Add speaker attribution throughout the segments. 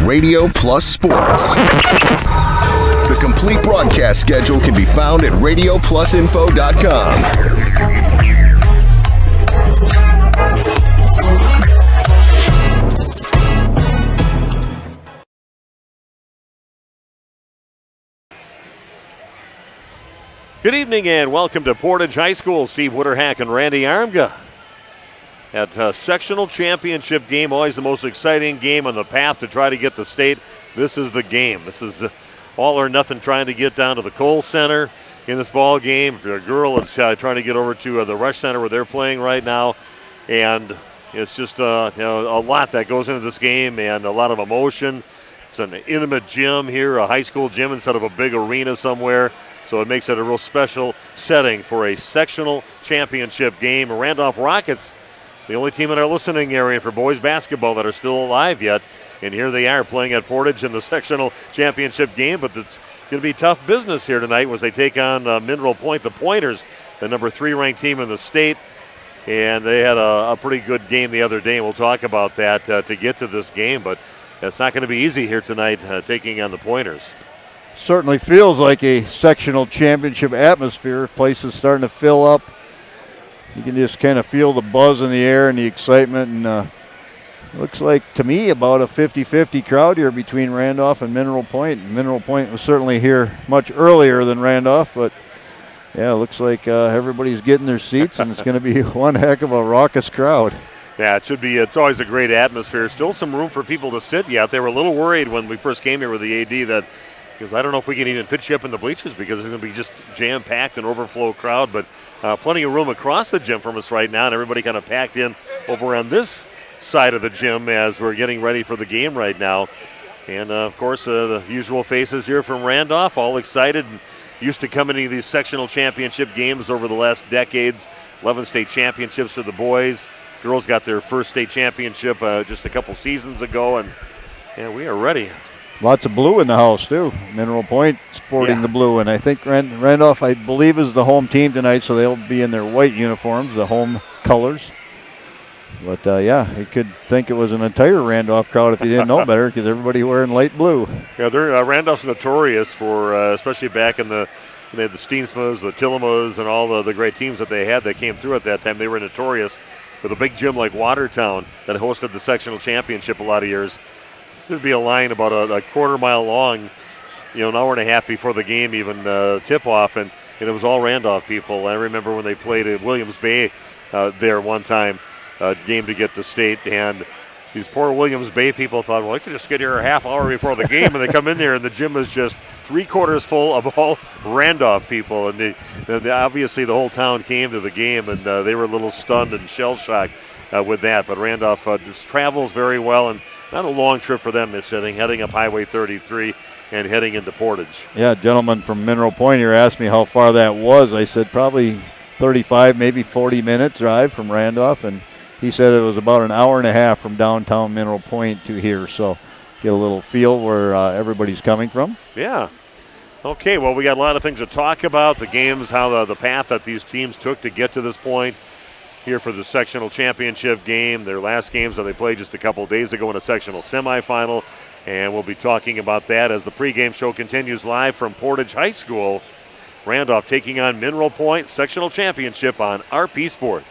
Speaker 1: Radio Plus Sports. The complete broadcast schedule can be found at radioplusinfo.com.
Speaker 2: Good evening and welcome to Portage High School. Steve Witterhack and Randy Armga at sectional championship game. Always the most exciting game on the path to try to get to state. This is the game. This is all or nothing, trying to get down to the Cole Center in this ball game. If you're a girl, it's trying to get over to the Rush Center where they're playing right now. And it's just a lot that goes into this game and a lot of emotion. It's an intimate gym here, a high school gym instead of a big arena somewhere. So it makes it a real special setting for a sectional championship game. Randolph Rockets, the only team in our listening area for boys basketball that are still alive yet. And here they are playing at Portage in the sectional championship game. But it's going to be tough business here tonight as they take on Mineral Point, the Pointers, the number 3 ranked team in the state. And they had a pretty good game the other day. And we'll talk about that to get to this game. But it's not going to be easy here tonight taking on the Pointers.
Speaker 3: Certainly feels like a sectional championship atmosphere. Place is starting to fill up. You can just kind of feel the buzz in the air and the excitement. And looks like, to me, about a 50-50 crowd here between Randolph and Mineral Point. Mineral Point was certainly here much earlier than Randolph, but yeah, it looks like everybody's getting their seats, and it's going to be one heck of a raucous crowd.
Speaker 2: Yeah, it should be. It's always a great atmosphere. Still some room for people to sit yet. They were a little worried when we first came here with the AD that, because I don't know if we can even fit you up in the bleachers because it's going to be just jam-packed and overflow crowd, but plenty of room across the gym from us right now, and everybody kind of packed in over on this side of the gym as we're getting ready for the game right now. And, of course, the usual faces here from Randolph, all excited and used to coming to these sectional championship games over the last decades. 11 state championships for the boys. Girls got their first state championship just a couple seasons ago, and we are ready.
Speaker 3: Lots of blue in the house, too. Mineral Point sporting the blue, and I think Randolph, I believe, is the home team tonight, so they'll be in their white uniforms, the home colors. But, you could think it was an entire Randolph crowd if you didn't know better, because everybody wearing light blue.
Speaker 2: Yeah, Randolph's notorious for, especially back in they had the Steensmas, the Tillamas, and all the great teams that they had that came through at that time. They were notorious with a big gym like Watertown that hosted the sectional championship a lot of years. There'd be a line about a quarter mile long, an hour and a half before the game even tip-off, and it was all Randolph people. I remember when they played at Williams Bay there one time, game to get to state, and these poor Williams Bay people thought, well, I could just get here a half hour before the game, and they come in there, and the gym is just 3/4 full of all Randolph people, and obviously the whole town came to the game, and they were a little stunned and shell-shocked with that, but Randolph just travels very well, and not a long trip for them. It's heading up Highway 33 and heading into Portage.
Speaker 3: Yeah, a gentleman from Mineral Point here asked me how far that was. I said probably 35, maybe 40-minute drive from Randolph, and he said it was about an hour and a half from downtown Mineral Point to here. So get a little feel where everybody's coming from.
Speaker 2: Yeah. Okay, well, we got a lot of things to talk about. The games, how the path that these teams took to get to this point here for the sectional championship game. Their last games that they played just a couple days ago in a sectional semifinal. And we'll be talking about that as the pregame show continues live from Portage High School. Randolph taking on Mineral Point sectional championship on RP Sports.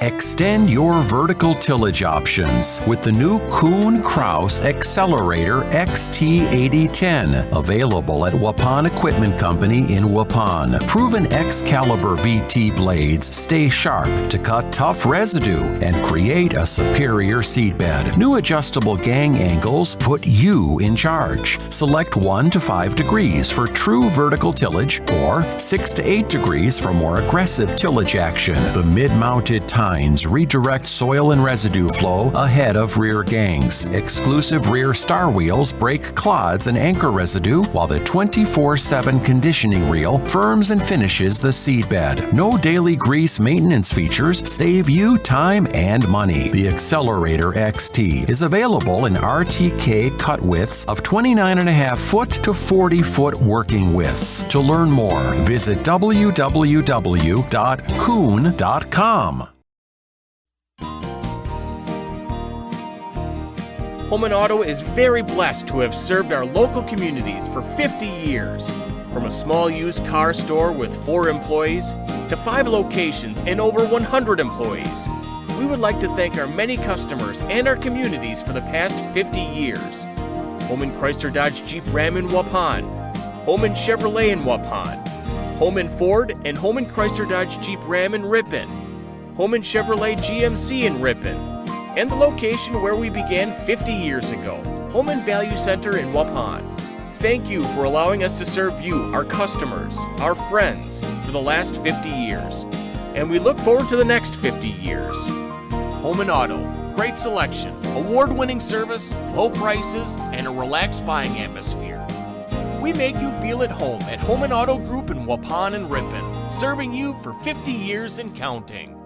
Speaker 4: Extend your vertical tillage options with the new Kuhn-Krause Accelerator XT8010, available at Waupun Equipment Company in Waupun. Proven X-Caliber VT blades stay sharp to cut tough residue and create a superior seedbed. New adjustable gang angles put you in charge. Select 1 to 5 degrees for true vertical tillage or 6 to 8 degrees for more aggressive tillage action. The mid-mounted tines redirect soil and residue flow ahead of rear gangs. Exclusive rear star wheels break clods and anchor residue, while the 24/7 conditioning reel firms and finishes the seedbed. No daily grease maintenance features save you time and money. The Accelerator XT is available in RTK cut widths of 29.5 foot to 40 foot working widths. To learn more, visit www.kuhn.com.
Speaker 5: Holman Auto is very blessed to have served our local communities for 50 years. From a small used car store with 4 employees to 5 locations and over 100 employees, we would like to thank our many customers and our communities for the past 50 years. Holman Chrysler Dodge Jeep Ram in Waupun, Holman Chevrolet in Waupun, Holman Ford and Holman Chrysler Dodge Jeep Ram in Ripon, Holman Chevrolet GMC in Ripon, and the location where we began 50 years ago, Holman Value Center in Waupun. Thank you for allowing us to serve you, our customers, our friends, for the last 50 years. And we look forward to the next 50 years. Holman Auto, great selection, award-winning service, low prices, and a relaxed buying atmosphere. We make you feel at home at Holman Auto Group in Waupun and Ripon, serving you for 50 years and counting.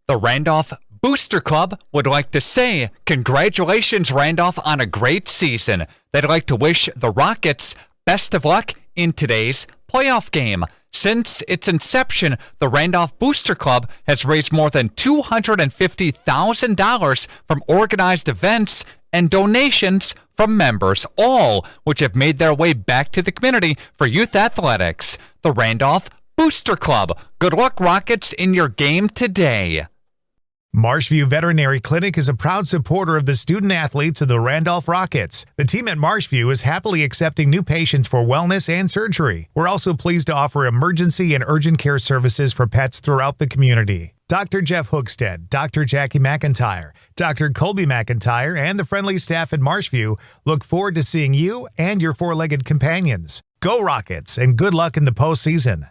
Speaker 6: The Randolph Booster Club would like to say congratulations, Randolph, on a great season. They'd like to wish the Rockets best of luck in today's playoff game. Since its inception, the Randolph Booster Club has raised more than $250,000 from organized events and donations from members, all which have made their way back to the community for youth athletics. The Randolph Booster Club. Good luck, Rockets, in your game today.
Speaker 7: Marshview Veterinary Clinic is a proud supporter of the student-athletes of the Randolph Rockets. The team at Marshview is happily accepting new patients for wellness and surgery. We're also pleased to offer emergency and urgent care services for pets throughout the community. Dr. Jeff Hookstead, Dr. Jackie McIntyre, Dr. Colby McIntyre, and the friendly staff at Marshview look forward to seeing you and your four-legged companions. Go Rockets, and good luck in the postseason.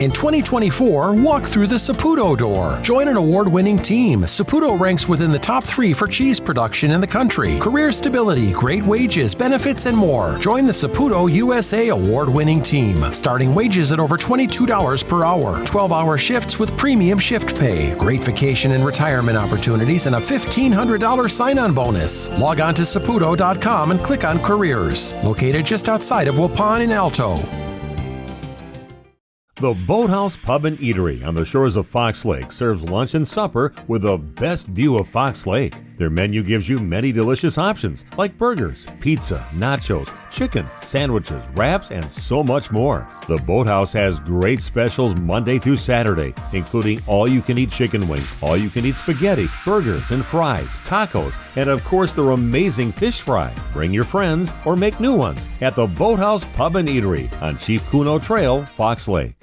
Speaker 4: In 2024, walk through the Saputo door. Join an award-winning team. Saputo ranks within the top 3 for cheese production in the country. Career stability, great wages, benefits, and more. Join the Saputo USA award-winning team. Starting wages at over $22 per hour. 12-hour shifts with premium shift pay. Great vacation and retirement opportunities and a $1,500 sign-on bonus. Log on to Saputo.com and click on Careers. Located just outside of Waupun in Alto.
Speaker 2: The Boathouse Pub and Eatery on the shores of Fox Lake serves lunch and supper with the best view of Fox Lake. Their menu gives you many delicious options like burgers, pizza, nachos, chicken, sandwiches, wraps, and so much more. The Boathouse has great specials Monday through Saturday, including all-you-can-eat chicken wings, all-you-can-eat spaghetti, burgers and fries, tacos, and of course their amazing fish fry. Bring your friends or make new ones at the Boathouse Pub and Eatery on Chief Kuno Trail, Fox Lake.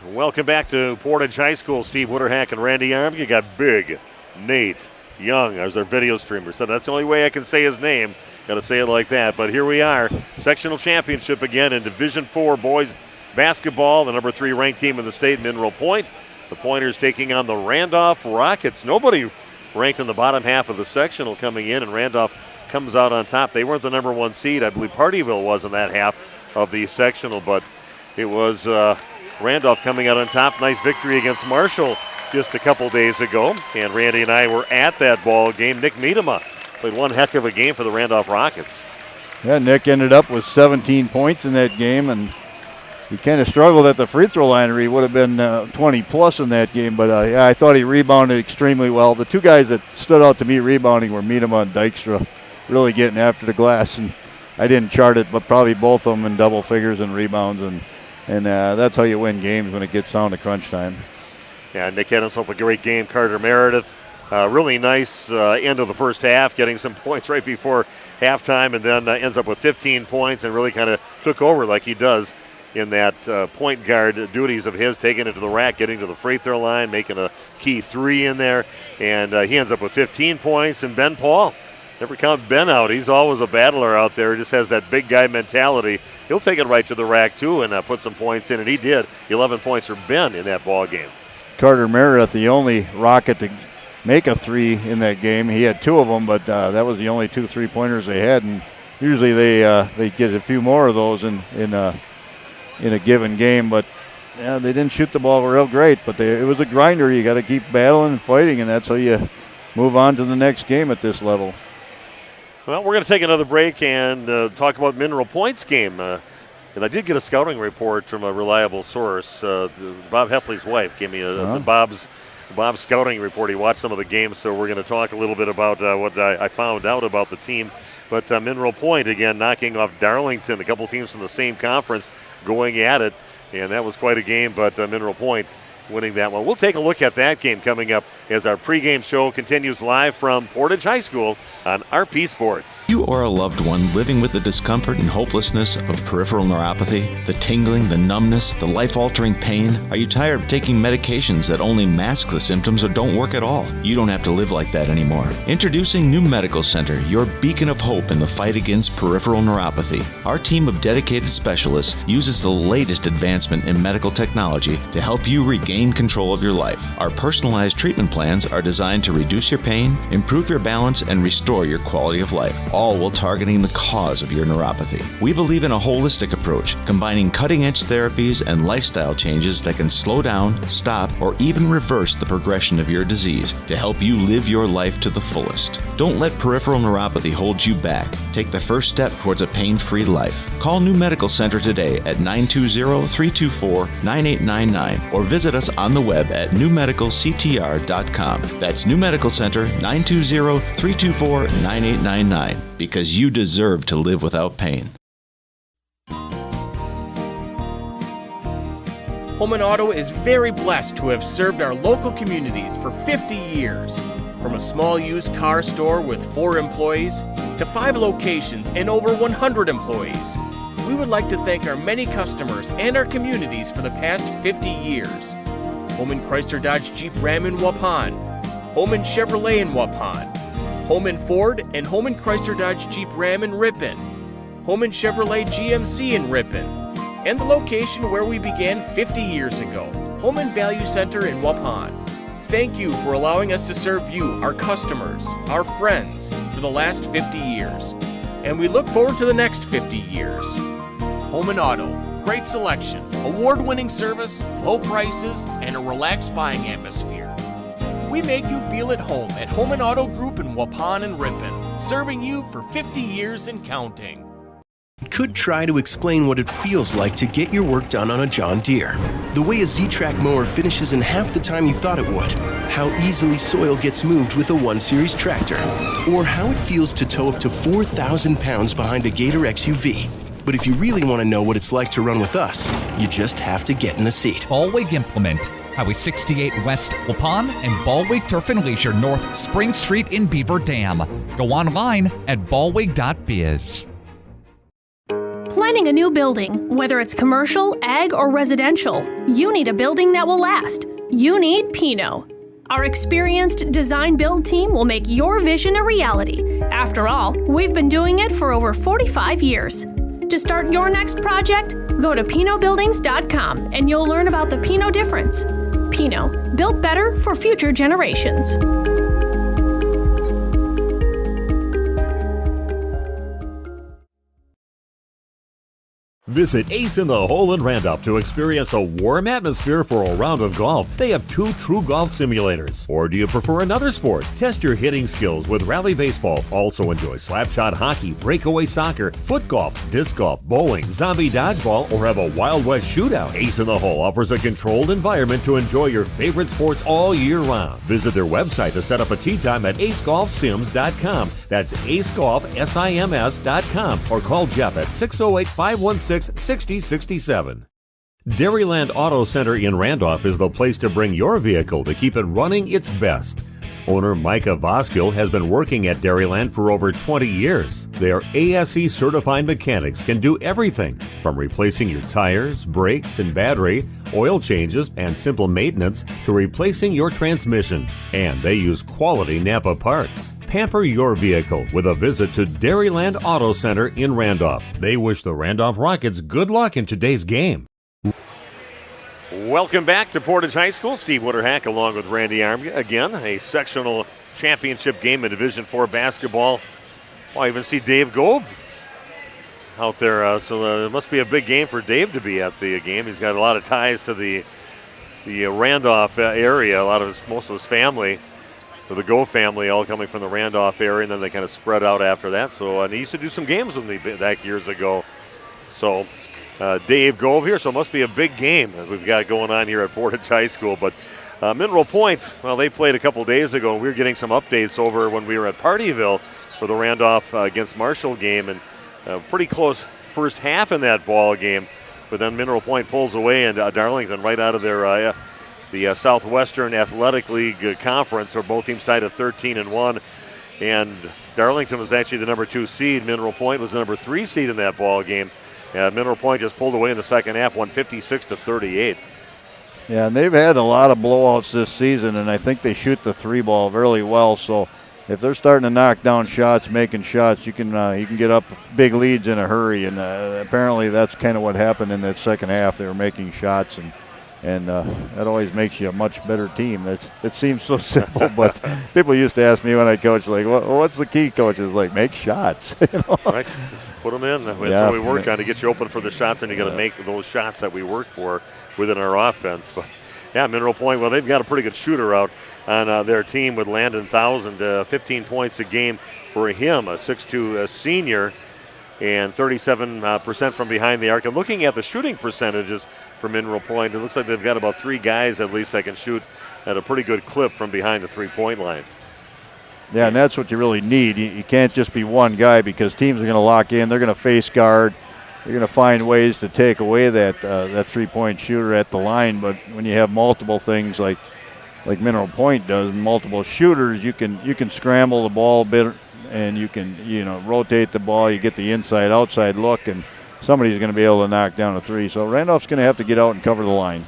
Speaker 2: Welcome back to Portage High School. Steve Witterhack and Randy Arm. You got Big Nate Young as our video streamer. So that's the only way I can say his name. Got to say it like that. But here we are. Sectional championship again in Division 4 boys basketball. The number 3 ranked team in the state, Mineral Point. The Pointers taking on the Randolph Rockets. Nobody ranked in the bottom half of the sectional coming in, and Randolph comes out on top. They weren't the number 1 seed. I believe Partyville was in that half of the sectional, but it was Randolph coming out on top. Nice victory against Marshall just a couple days ago, and Randy and I were at that ball game. Nick Miedema played one heck of a game for the Randolph Rockets.
Speaker 3: Yeah, Nick ended up with 17 points in that game, and he kind of struggled at the free throw line, or he would have been 20 plus in that game, but yeah, I thought he rebounded extremely well. The 2 guys that stood out to me rebounding were Miedema and Dykstra, really getting after the glass, and I didn't chart it, but probably both of them in double figures in rebounds, and that's how you win games when it gets down to crunch time.
Speaker 2: Yeah, Nick had himself a great game. Carter Meredith, really nice end of the first half, getting some points right before halftime, and then ends up with 15 points and really kind of took over like he does in that point guard duties of his, taking it to the rack, getting to the free throw line, making a key 3 in there, and he ends up with 15 points. And Ben Paul, never count Ben out. He's always a battler out there. He just has that big guy mentality. He'll take it right to the rack, too, and put some points in, and he did. 11 points for Ben in that ball game. Carter Meredith, the only Rocket to make a 3 in that game. He had 2 of them, but that was the only 2 3-pointers they had, and usually they get a few more of those in a given game, but yeah, they didn't shoot the ball real great, but it was a grinder. You got to keep battling and fighting, and that's how you move on to the next game at this level. Well, we're going to take another break and talk about Mineral Point's game. And I did get a scouting report from a reliable source. Bob Heffley's wife gave me the Bob's scouting report. He watched some of the games, so we're going to talk a little bit about what I found out about the team. But Mineral Point, again, knocking off Darlington, a couple teams from the same conference going at it. And that was quite a game, but Mineral Point winning that one. We'll take a look at that game coming up as our pregame show continues live from Portage High School on RP Sports.
Speaker 8: You or a loved one living with the discomfort and hopelessness of peripheral neuropathy, the tingling, the numbness, the life-altering pain? Are you tired of taking medications that only mask the symptoms or don't work at all? You don't have to live like that anymore. Introducing New Medical Center, your beacon of hope in the fight against peripheral neuropathy. Our team of dedicated specialists uses the latest advancement in medical technology to help you regain control of your life. Our personalized treatment plans are designed to reduce your pain, improve your balance, and restore your quality of life, all while targeting the cause of your neuropathy. We believe in a holistic approach, combining cutting-edge therapies and lifestyle changes that can slow down, stop, or even reverse the progression of your disease to help you live your life to the fullest. Don't let peripheral neuropathy hold you back. Take the first step towards a pain-free life. Call New Medical Center today at 920-324-9899 or visit us on the web at newmedicalctr.com. That's New Medical Center, 920-324-9899, because you deserve to live without pain.
Speaker 5: Holman Auto is very blessed to have served our local communities for 50 years. From a small used car store with 4 employees to 5 locations and over 100 employees, we would like to thank our many customers and our communities for the past 50 years. Holman Chrysler Dodge Jeep Ram in Waupun, Holman Chevrolet in Waupun, Holman Ford and Holman Chrysler Dodge Jeep Ram in Ripon, Holman Chevrolet GMC in Ripon, and the location where we began 50 years ago, Holman Value Center in Waupun. Thank you for allowing us to serve you, our customers, our friends, for the last 50 years. And we look forward to the next 50 years. Holman Auto, great selection, award-winning service, low prices, and a relaxed buying atmosphere. We make you feel at home at Holman Auto Group in Waupun and Ripon, serving you for 50 years and counting.
Speaker 9: Could try to explain what it feels like to get your work done on a John Deere. The way a Z-Track mower finishes in half the time you thought it would. How easily soil gets moved with a 1 Series tractor. Or how it feels to tow up to 4,000 pounds behind a Gator XUV. But if you really want to know what it's like to run with us, you just have to get in the seat.
Speaker 6: Ballweg Implement, Highway 68 West Waupun and Ballweg Turf and Leisure North Spring Street in Beaver Dam. Go online at ballweg.biz.
Speaker 10: Planning a new building, whether it's commercial, ag, or residential, you need a building that will last. You need Pino. Our experienced design-build team will make your vision a reality. After all, we've been doing it for over 45 years. To start your next project, go to pinobuildings.com and you'll learn about the Pino difference. Pino, built better for future generations.
Speaker 2: Visit Ace in the Hole in Randolph to experience a warm atmosphere for a round of golf. They have 2 true golf simulators. Or do you prefer another sport? Test your hitting skills with Rally Baseball. Also enjoy slapshot hockey, breakaway soccer, foot golf, disc golf, bowling, zombie dodgeball, or have a Wild West shootout. Ace in the Hole offers a controlled environment to enjoy your favorite sports all year round. Visit their website to set up a tee time at acegolfsims.com. That's acegolfsims.com. Or call Jeff at 608-516-6067. Dairyland Auto Center in Randolph is the place to bring your vehicle to keep it running its best. Owner Micah Voskill has been working at Dairyland for over 20 years. Their ASE certified mechanics can do everything from replacing your tires, brakes, and battery, oil changes, and simple maintenance to replacing your transmission. And they use quality Napa parts. Pamper your vehicle with a visit to Dairyland Auto Center in Randolph. They wish the Randolph Rockets good luck in today's game. Welcome back to Portage High School. Steve Witterhack along with Randy Armga. Again, a sectional championship game in Division IV basketball. Well, I even see Dave Gove out there. So it must be a big game for Dave to be at the game. He's got a lot of ties to the Randolph area. Most of his family. So the Gove family all coming from the Randolph area, and then they kind of spread out after that. So and he used to do some games with me back years ago. So Dave Gove here, so it must be a big game that we've got going on here at Portage High School. But Mineral Point, well, they played a couple days ago, and we were getting some updates over when we were at Partyville for the Randolph against Marshall game, and pretty close first half in that ball game. But then Mineral Point pulls away, and Darlington right out of their the Southwestern Athletic League Conference, where both teams tied at 13-1. And Darlington was actually the number 2 seed. Mineral Point was the number 3 seed in that ball game. Mineral Point just pulled away in the second half, won 56-38.
Speaker 3: Yeah, and they've had a lot of blowouts this season, and I think they shoot the 3 ball really well. So if they're starting to knock down shots, making shots, you can get up big leads in a hurry. And apparently that's kind of what happened in that second half. They were making shots, and that always makes you a much better team. It seems so simple, but people used to ask me when I coach, like, what's the key, coach? It's like, make shots. You know? Right,
Speaker 2: just put them in. That's what we work on, to get you open for the shots, and you got to make those shots that we work for within our offense. But yeah, Mineral Point, well, they've got a pretty good shooter out on their team with Landon 1,000, 15 points a game for him, a 6'2" senior, and 37% from behind the arc. And looking at the shooting percentages for Mineral Point, it looks like they've got about 3 guys at least that can shoot at a pretty good clip from behind the 3-point line.
Speaker 3: Yeah, and that's what you really need. You can't just be one guy, because teams are going to lock in. They're going to face guard. They're going to find ways to take away that 3-point shooter at the line. But when you have multiple things like Mineral Point does, multiple shooters, you can scramble the ball a bit, and you can rotate the ball. You get the inside-outside look, and somebody's going to be able to knock down a 3. So Randolph's going to have to get out and cover the line.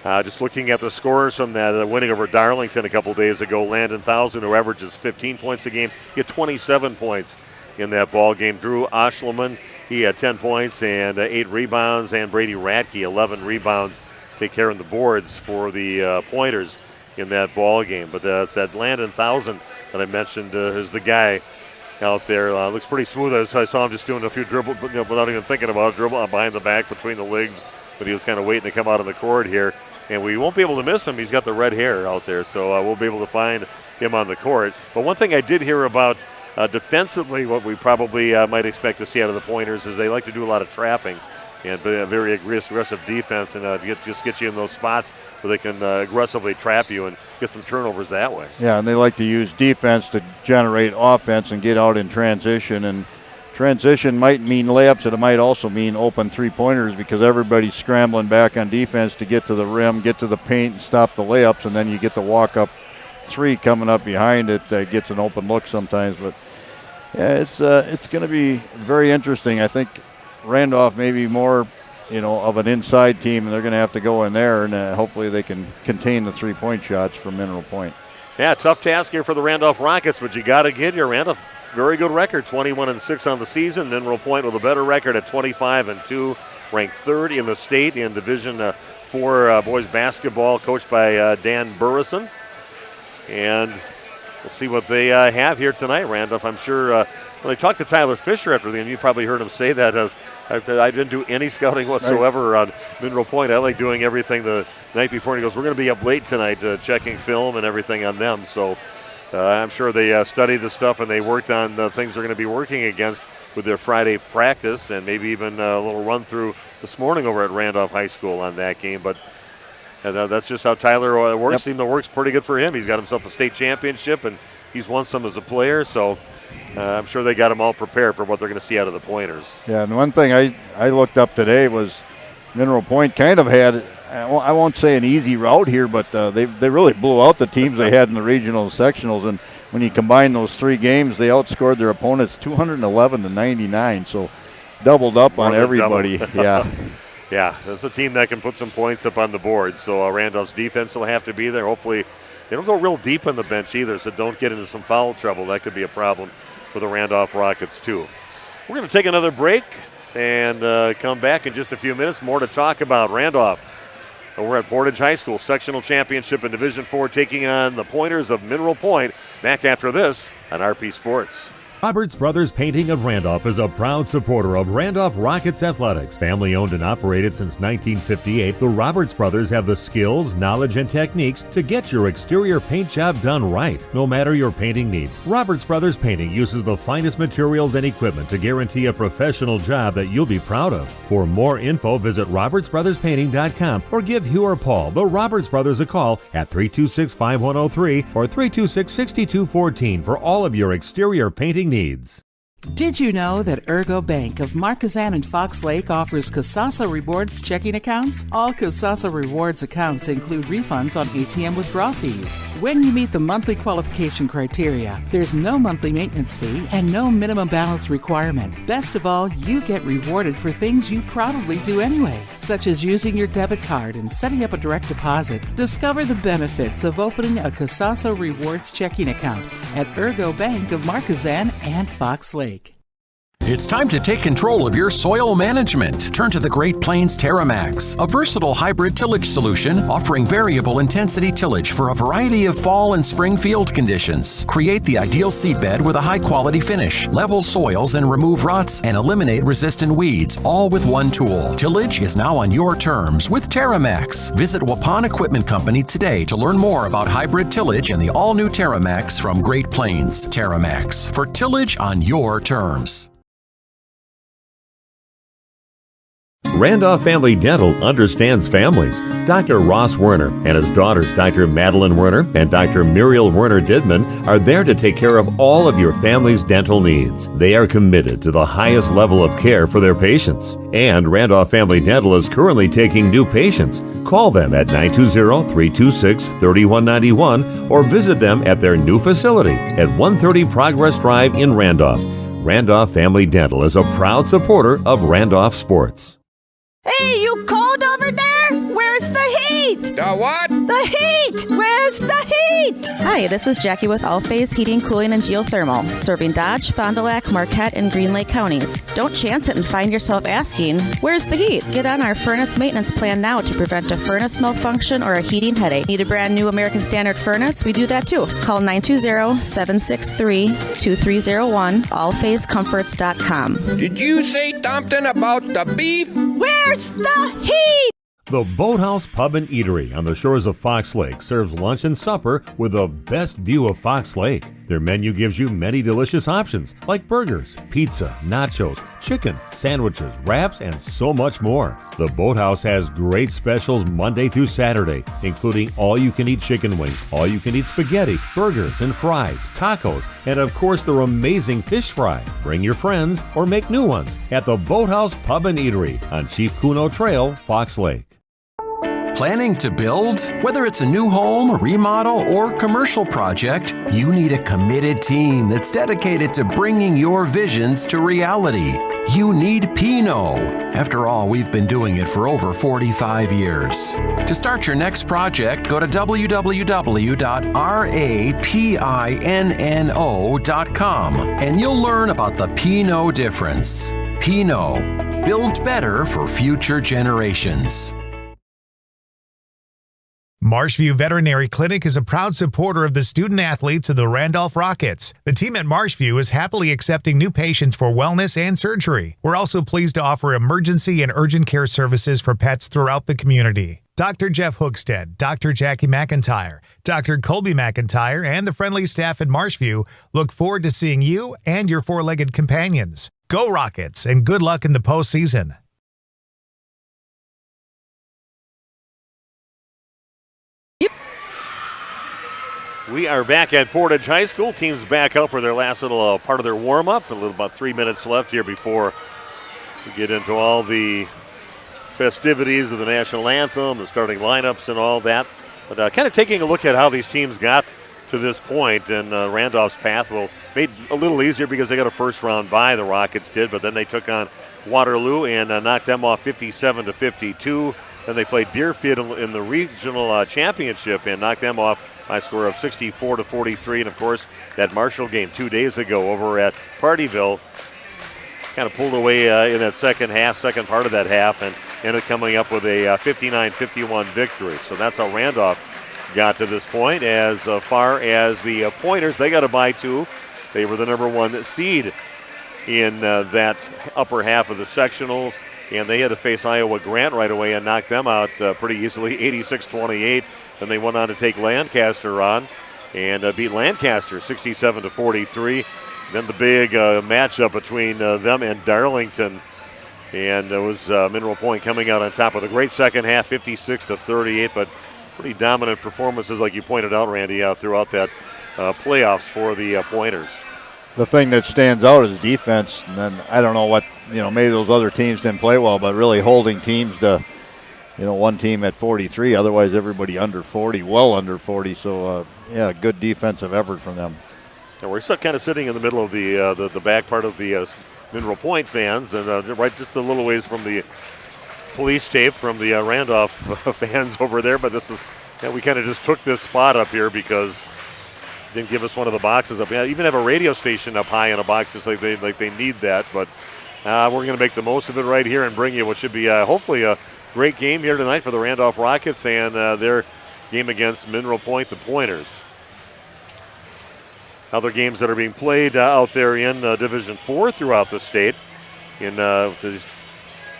Speaker 2: Just looking at the scores from that winning over Darlington a couple days ago, Landon 1,000, who averages 15 points a game, he had 27 points in that ball game. Drew Oshleman, he had 10 points and 8 rebounds, and Brady Radke, 11 rebounds, take care of the boards for the Pointers in that ball game. But it's that Landon 1,000 that I mentioned is the guy out there. Looks pretty smooth. I saw him just doing a few dribbles, without even thinking about it, dribble behind the back between the legs, but he was kind of waiting to come out on the court here. And we won't be able to miss him. He's got the red hair out there, so we'll be able to find him on the court. But one thing I did hear about defensively, what we probably might expect to see out of the Pointers, is they like to do a lot of trapping and a very aggressive defense, and just get you in those spots where they can aggressively trap you and get some turnovers that way.
Speaker 3: Yeah, and they like to use defense to generate offense and get out in transition. And transition might mean layups, and it might also mean open 3-pointers, because everybody's scrambling back on defense to get to the rim, get to the paint, and stop the layups, and then you get the walk-up 3 coming up behind it that gets an open look sometimes. But yeah, it's going to be very interesting. I think Randolph may be more of an inside team, and they're going to have to go in there, and hopefully they can contain the 3-point shots from Mineral Point.
Speaker 2: Yeah, tough task here for the Randolph Rockets, but you got to get here. Randolph, very good record, 21-6 on the season. Mineral Point with a better record at 25-2, ranked 3rd in the state in Division 4 boys basketball, coached by Dan Burrison. And we'll see what they have here tonight, Randolph. I'm sure when I talked to Tyler Fisher after the game, you probably heard him say that. I didn't do any scouting whatsoever on Mineral Point. I like doing everything the night before. And he goes, we're going to be up late tonight checking film and everything on them. So I'm sure they studied the stuff, and they worked on the things they're going to be working against with their Friday practice, and maybe even a little run through this morning over at Randolph High School on that game. But that's just how Tyler works. Seems to works pretty good for him. He's got himself a state championship, and he's won some as a player. So I'm sure they got him all prepared for what they're going to see out of the Pointers.
Speaker 3: Yeah, and one thing I looked up today was Mineral Point kind of had, I won't say an easy route here, but they really blew out the teams they had in the regional sectionals. And when you combine those 3 games, they outscored their opponents 211-99. So doubled up on everybody. Yeah.
Speaker 2: Yeah, that's a team that can put some points up on the board. So Randolph's defense will have to be there. Hopefully they don't go real deep on the bench either, so don't get into some foul trouble. That could be a problem for the Randolph Rockets too. We're going to take another break and come back in just a few minutes. More to talk about. Randolph over at Portage High School, sectional championship in Division 4, taking on the Pointers of Mineral Point. Back after this on RP Sports.
Speaker 11: Roberts Brothers Painting of Randolph is a proud supporter of Randolph Rockets athletics. Family owned and operated since 1958, the Roberts Brothers have the skills, knowledge, and techniques to get your exterior paint job done right, no matter your painting needs. Roberts Brothers Painting uses the finest materials and equipment to guarantee a professional job that you'll be proud of. For more info, visit robertsbrotherspainting.com or give Hugh or Paul, the Roberts Brothers, a call at 326-5103 or 326-6214 for all of your exterior painting needs.
Speaker 12: Did you know that Ergo Bank of Marquezan and Fox Lake offers Casasa Rewards checking accounts? All Casasa Rewards accounts include refunds on ATM withdrawal fees. When you meet the monthly qualification criteria, there's no monthly maintenance fee and no minimum balance requirement. Best of all, you get rewarded for things you probably do anyway, such as using your debit card and setting up a direct deposit. Discover the benefits of opening a Casasa Rewards checking account at Ergo Bank of Marquezan and Fox Lake.
Speaker 4: It's time to take control of your soil management. Turn to the Great Plains TerraMax, a versatile hybrid tillage solution offering variable intensity tillage for a variety of fall and spring field conditions. Create the ideal seedbed with a high-quality finish, level soils and remove ruts, and eliminate resistant weeds, all with one tool. Tillage is now on your terms with TerraMax. Visit Waupun Equipment Company today to learn more about hybrid tillage and the all-new TerraMax from Great Plains. TerraMax, for tillage on your terms.
Speaker 11: Randolph Family Dental understands families. Dr. Ross Werner and his daughters, Dr. Madeline Werner and Dr. Muriel Werner Didman, are there to take care of all of your family's dental needs. They are committed to the highest level of care for their patients. And Randolph Family Dental is currently taking new patients. Call them at 920-326-3191 or visit them at their new facility at 130 Progress Drive in Randolph. Randolph Family Dental is a proud supporter of Randolph sports.
Speaker 13: Hey, you cold over there? Where's the heat?
Speaker 14: The what?
Speaker 13: The heat! Where's the heat?
Speaker 15: Hi, this is Jackie with All Phase Heating, Cooling, and Geothermal, serving Dodge, Fond du Lac, Marquette, and Green Lake counties. Don't chance it and find yourself asking, where's the heat? Get on our furnace maintenance plan now to prevent a furnace malfunction or a heating headache. Need a brand new American Standard furnace? We do that too. Call 920-763-2301, allphasecomforts.com.
Speaker 14: Did you say something about the beef?
Speaker 13: Where's the heat?
Speaker 11: The Boathouse Pub and Eatery on the shores of Fox Lake serves lunch and supper with the best view of Fox Lake. Their menu gives you many delicious options like burgers, pizza, nachos, chicken, sandwiches, wraps, and so much more. The Boathouse has great specials Monday through Saturday, including all-you-can-eat chicken wings, all-you-can-eat spaghetti, burgers and fries, tacos, and of course their amazing fish fry. Bring your friends or make new ones at the Boathouse Pub and Eatery on Chief Kuno Trail, Fox Lake.
Speaker 4: Planning to build? Whether it's a new home, remodel, or commercial project, you need a committed team that's dedicated to bringing your visions to reality. You need Pino. After all, we've been doing it for over 45 years. To start your next project, go to www.rapinno.com and you'll learn about the Pino difference. Pino. Build better for future generations.
Speaker 7: Marshview Veterinary Clinic is a proud supporter of the student athletes of the Randolph Rockets. The team at Marshview is happily accepting new patients for wellness and surgery. We're also pleased to offer emergency and urgent care services for pets throughout the community. Dr. Jeff Hookstead, Dr. Jackie McIntyre, Dr. Colby McIntyre, and the friendly staff at Marshview look forward to seeing you and your four-legged companions. Go Rockets, and good luck in the postseason.
Speaker 2: We are back at Portage High School. Teams back up for their last little part of their warm-up. About 3 minutes left here before we get into all the festivities of the national anthem, the starting lineups and all that. But kind of taking a look at how these teams got to this point, and Randolph's path made a little easier because they got a first-round bye, the Rockets did, but then they took on Waterloo and knocked them off 57-52. Then they played Deerfield in the regional championship and knocked them off by a score of 64-43. And, of course, that Marshall game 2 days ago over at Partyville kind of pulled away in that second part of that half, and ended up coming up with a 59-51 victory. So that's how Randolph got to this point. As far as the Pointers, they got a bye too. They were the number 1 seed in that upper half of the sectionals, and they had to face Iowa Grant right away and knock them out pretty easily, 86-28. Then they went on to take Lancaster on and beat Lancaster 67-43. Then the big matchup between them and Darlington, and it was Mineral Point coming out on top with a great second half, 56-38, but pretty dominant performances, like you pointed out, Randy, throughout that playoffs for the Pointers.
Speaker 3: The thing that stands out is defense, and then I don't know what, maybe those other teams didn't play well, but really holding teams to, one team at 43, otherwise everybody under 40, well under 40, so good defensive effort from them.
Speaker 2: And we're kind of sitting in the middle of the back part of the Mineral Point fans, and right just a little ways from the police tape from the Randolph fans over there, but this is, we kind of just took this spot up here because didn't give us one of the boxes up. Yeah, even have a radio station up high in a box, just like they need that. But we're going to make the most of it right here and bring you what should be hopefully a great game here tonight for the Randolph Rockets and their game against Mineral Point, the Pointers. Other games that are being played out there in Division 4 throughout the state. In the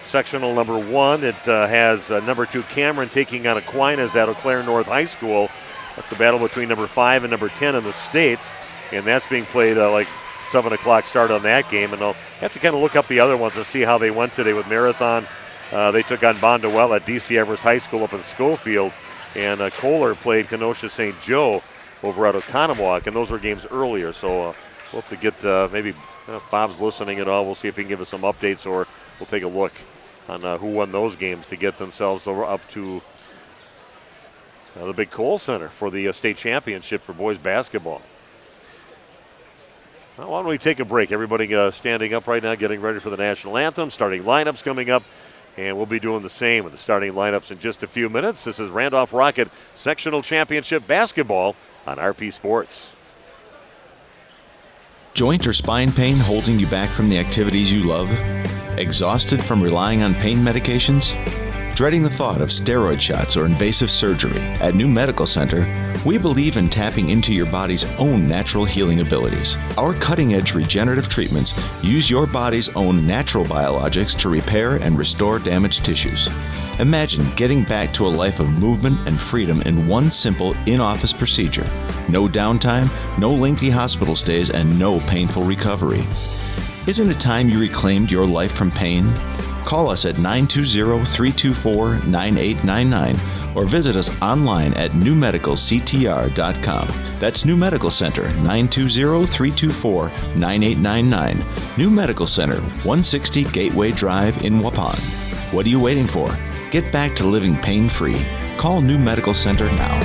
Speaker 2: sectional number 1, it has number 2 Cameron taking on Aquinas at Eau Claire North High School. That's the battle between number 5 and number 10 in the state, and that's being played like 7 o'clock start on that game. And I'll have to kind of look up the other ones and see how they went today with Marathon. They took on Bondwell at D.C. Evers High School up in Schofield, and Kohler played Kenosha St. Joe over at Oconomowoc, and those were games earlier. So we'll have to get maybe Bob's listening at all. We'll see if he can give us some updates, or we'll take a look on who won those games to get themselves up to the big Kohl Center for the state championship for boys basketball. Well, why don't we take a break? Everybody standing up right now, getting ready for the national anthem. Starting lineups coming up, and we'll be doing the same with the starting lineups in just a few minutes. This is Randolph Rocket Sectional Championship Basketball on RP Sports.
Speaker 8: Joint or spine pain holding you back from the activities you love? Exhausted from relying on pain medications? Dreading the thought of steroid shots or invasive surgery? At New Medical Center, we believe in tapping into your body's own natural healing abilities. Our cutting-edge regenerative treatments use your body's own natural biologics to repair and restore damaged tissues. Imagine getting back to a life of movement and freedom in one simple in-office procedure. No downtime, no lengthy hospital stays, and no painful recovery. Isn't it time you reclaimed your life from pain? Call us at 920-324-9899 or visit us online at newmedicalctr.com. That's New Medical Center, 920-324-9899. New Medical Center, 160 Gateway Drive in Waupun. What are you waiting for? Get back to living pain-free. Call New Medical Center now.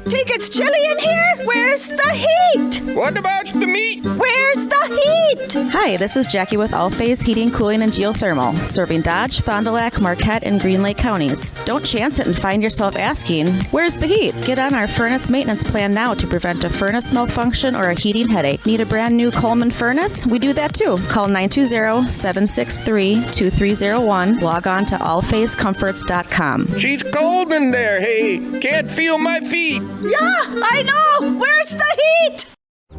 Speaker 13: Think it's chilly in here? Where's the heat?
Speaker 14: What about the meat?
Speaker 13: Where's the heat?
Speaker 15: Hi, this is Jackie with All Phase Heating, Cooling, and Geothermal, serving Dodge, Fond du Lac, Marquette, and Green Lake counties. Don't chance it and find yourself asking, where's the heat? Get on our furnace maintenance plan now to prevent a furnace malfunction or a heating headache. Need a brand new Coleman furnace? We do that too. Call 920-763-2301. Log on to allphasecomforts.com.
Speaker 14: She's cold in there, hey. Can't feel my feet.
Speaker 13: Yeah, I know! Where's the heat?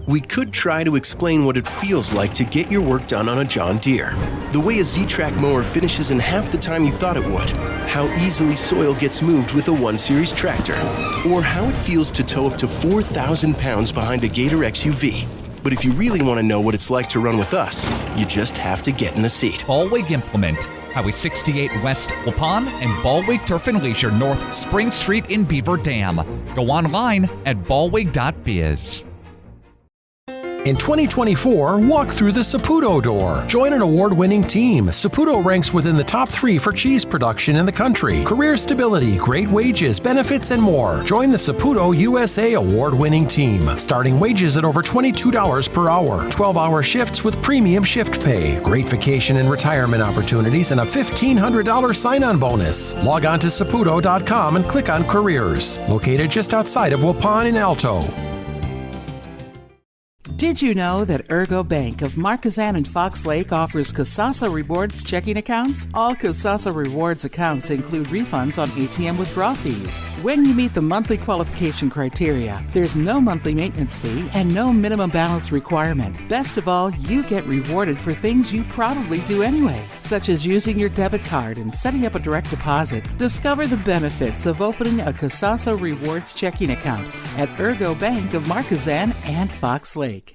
Speaker 9: We could try to explain what it feels like to get your work done on a John Deere. The way a Z-Track mower finishes in half the time you thought it would. How easily soil gets moved with a 1 Series tractor. Or how it feels to tow up to 4,000 pounds behind a Gator XUV. But if you really want to know what it's like to run with us, you just have to get in the seat.
Speaker 6: Ballweg Implement, Highway 68 West Waupun, and Ballweg Turf and Leisure North Spring Street in Beaver Dam. Go online at ballweg.biz.
Speaker 4: In 2024, walk through the Saputo door. Join an award-winning team. Saputo ranks within the top 3 for cheese production in the country. Career stability, great wages, benefits, and more. Join the Saputo USA award-winning team. Starting wages at over $22 per hour. 12-hour shifts with premium shift pay. Great vacation and retirement opportunities, and a $1,500 sign-on bonus. Log on to Saputo.com and click on Careers. Located just outside of Waupun in Alto.
Speaker 12: Did you know that Ergo Bank of Marquezan and Fox Lake offers Casasa Rewards checking accounts? All Casasa Rewards accounts include refunds on ATM withdrawal fees. When you meet the monthly qualification criteria, there's no monthly maintenance fee and no minimum balance requirement. Best of all, you get rewarded for things you probably do anyway, such as using your debit card and setting up a direct deposit. Discover the benefits of opening a Casasa Rewards checking account at Ergo Bank of Marquezan and Fox Lake.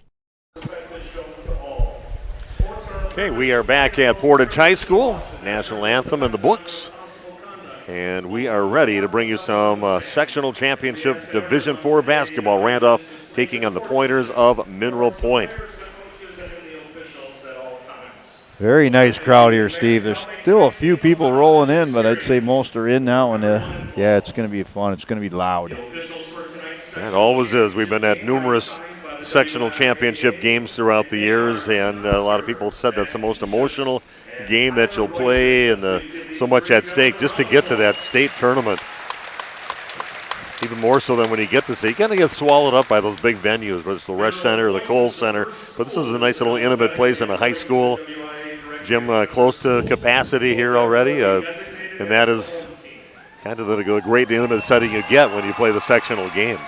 Speaker 2: Okay, we are back at Portage High School. National anthem in the books. And we are ready to bring you some sectional championship Division IV basketball. Randolph taking on the Pointers of Mineral Point.
Speaker 3: Very nice crowd here, Steve. There's still a few people rolling in, but I'd say most are in now. And yeah, it's going to be fun. It's going to be loud.
Speaker 2: It always is. We've been at numerous sectional championship games throughout the years, and a lot of people said that's the most emotional game that you'll play, and so much at stake just to get to that state tournament. Even more so than when you get to state. You kind of get swallowed up by those big venues, whether it's the Resch Center or the Kohl Center. But this is a nice little intimate place in a high school. Gym close to capacity here already, and that is kind of the great intimate setting you get when you play the sectional games.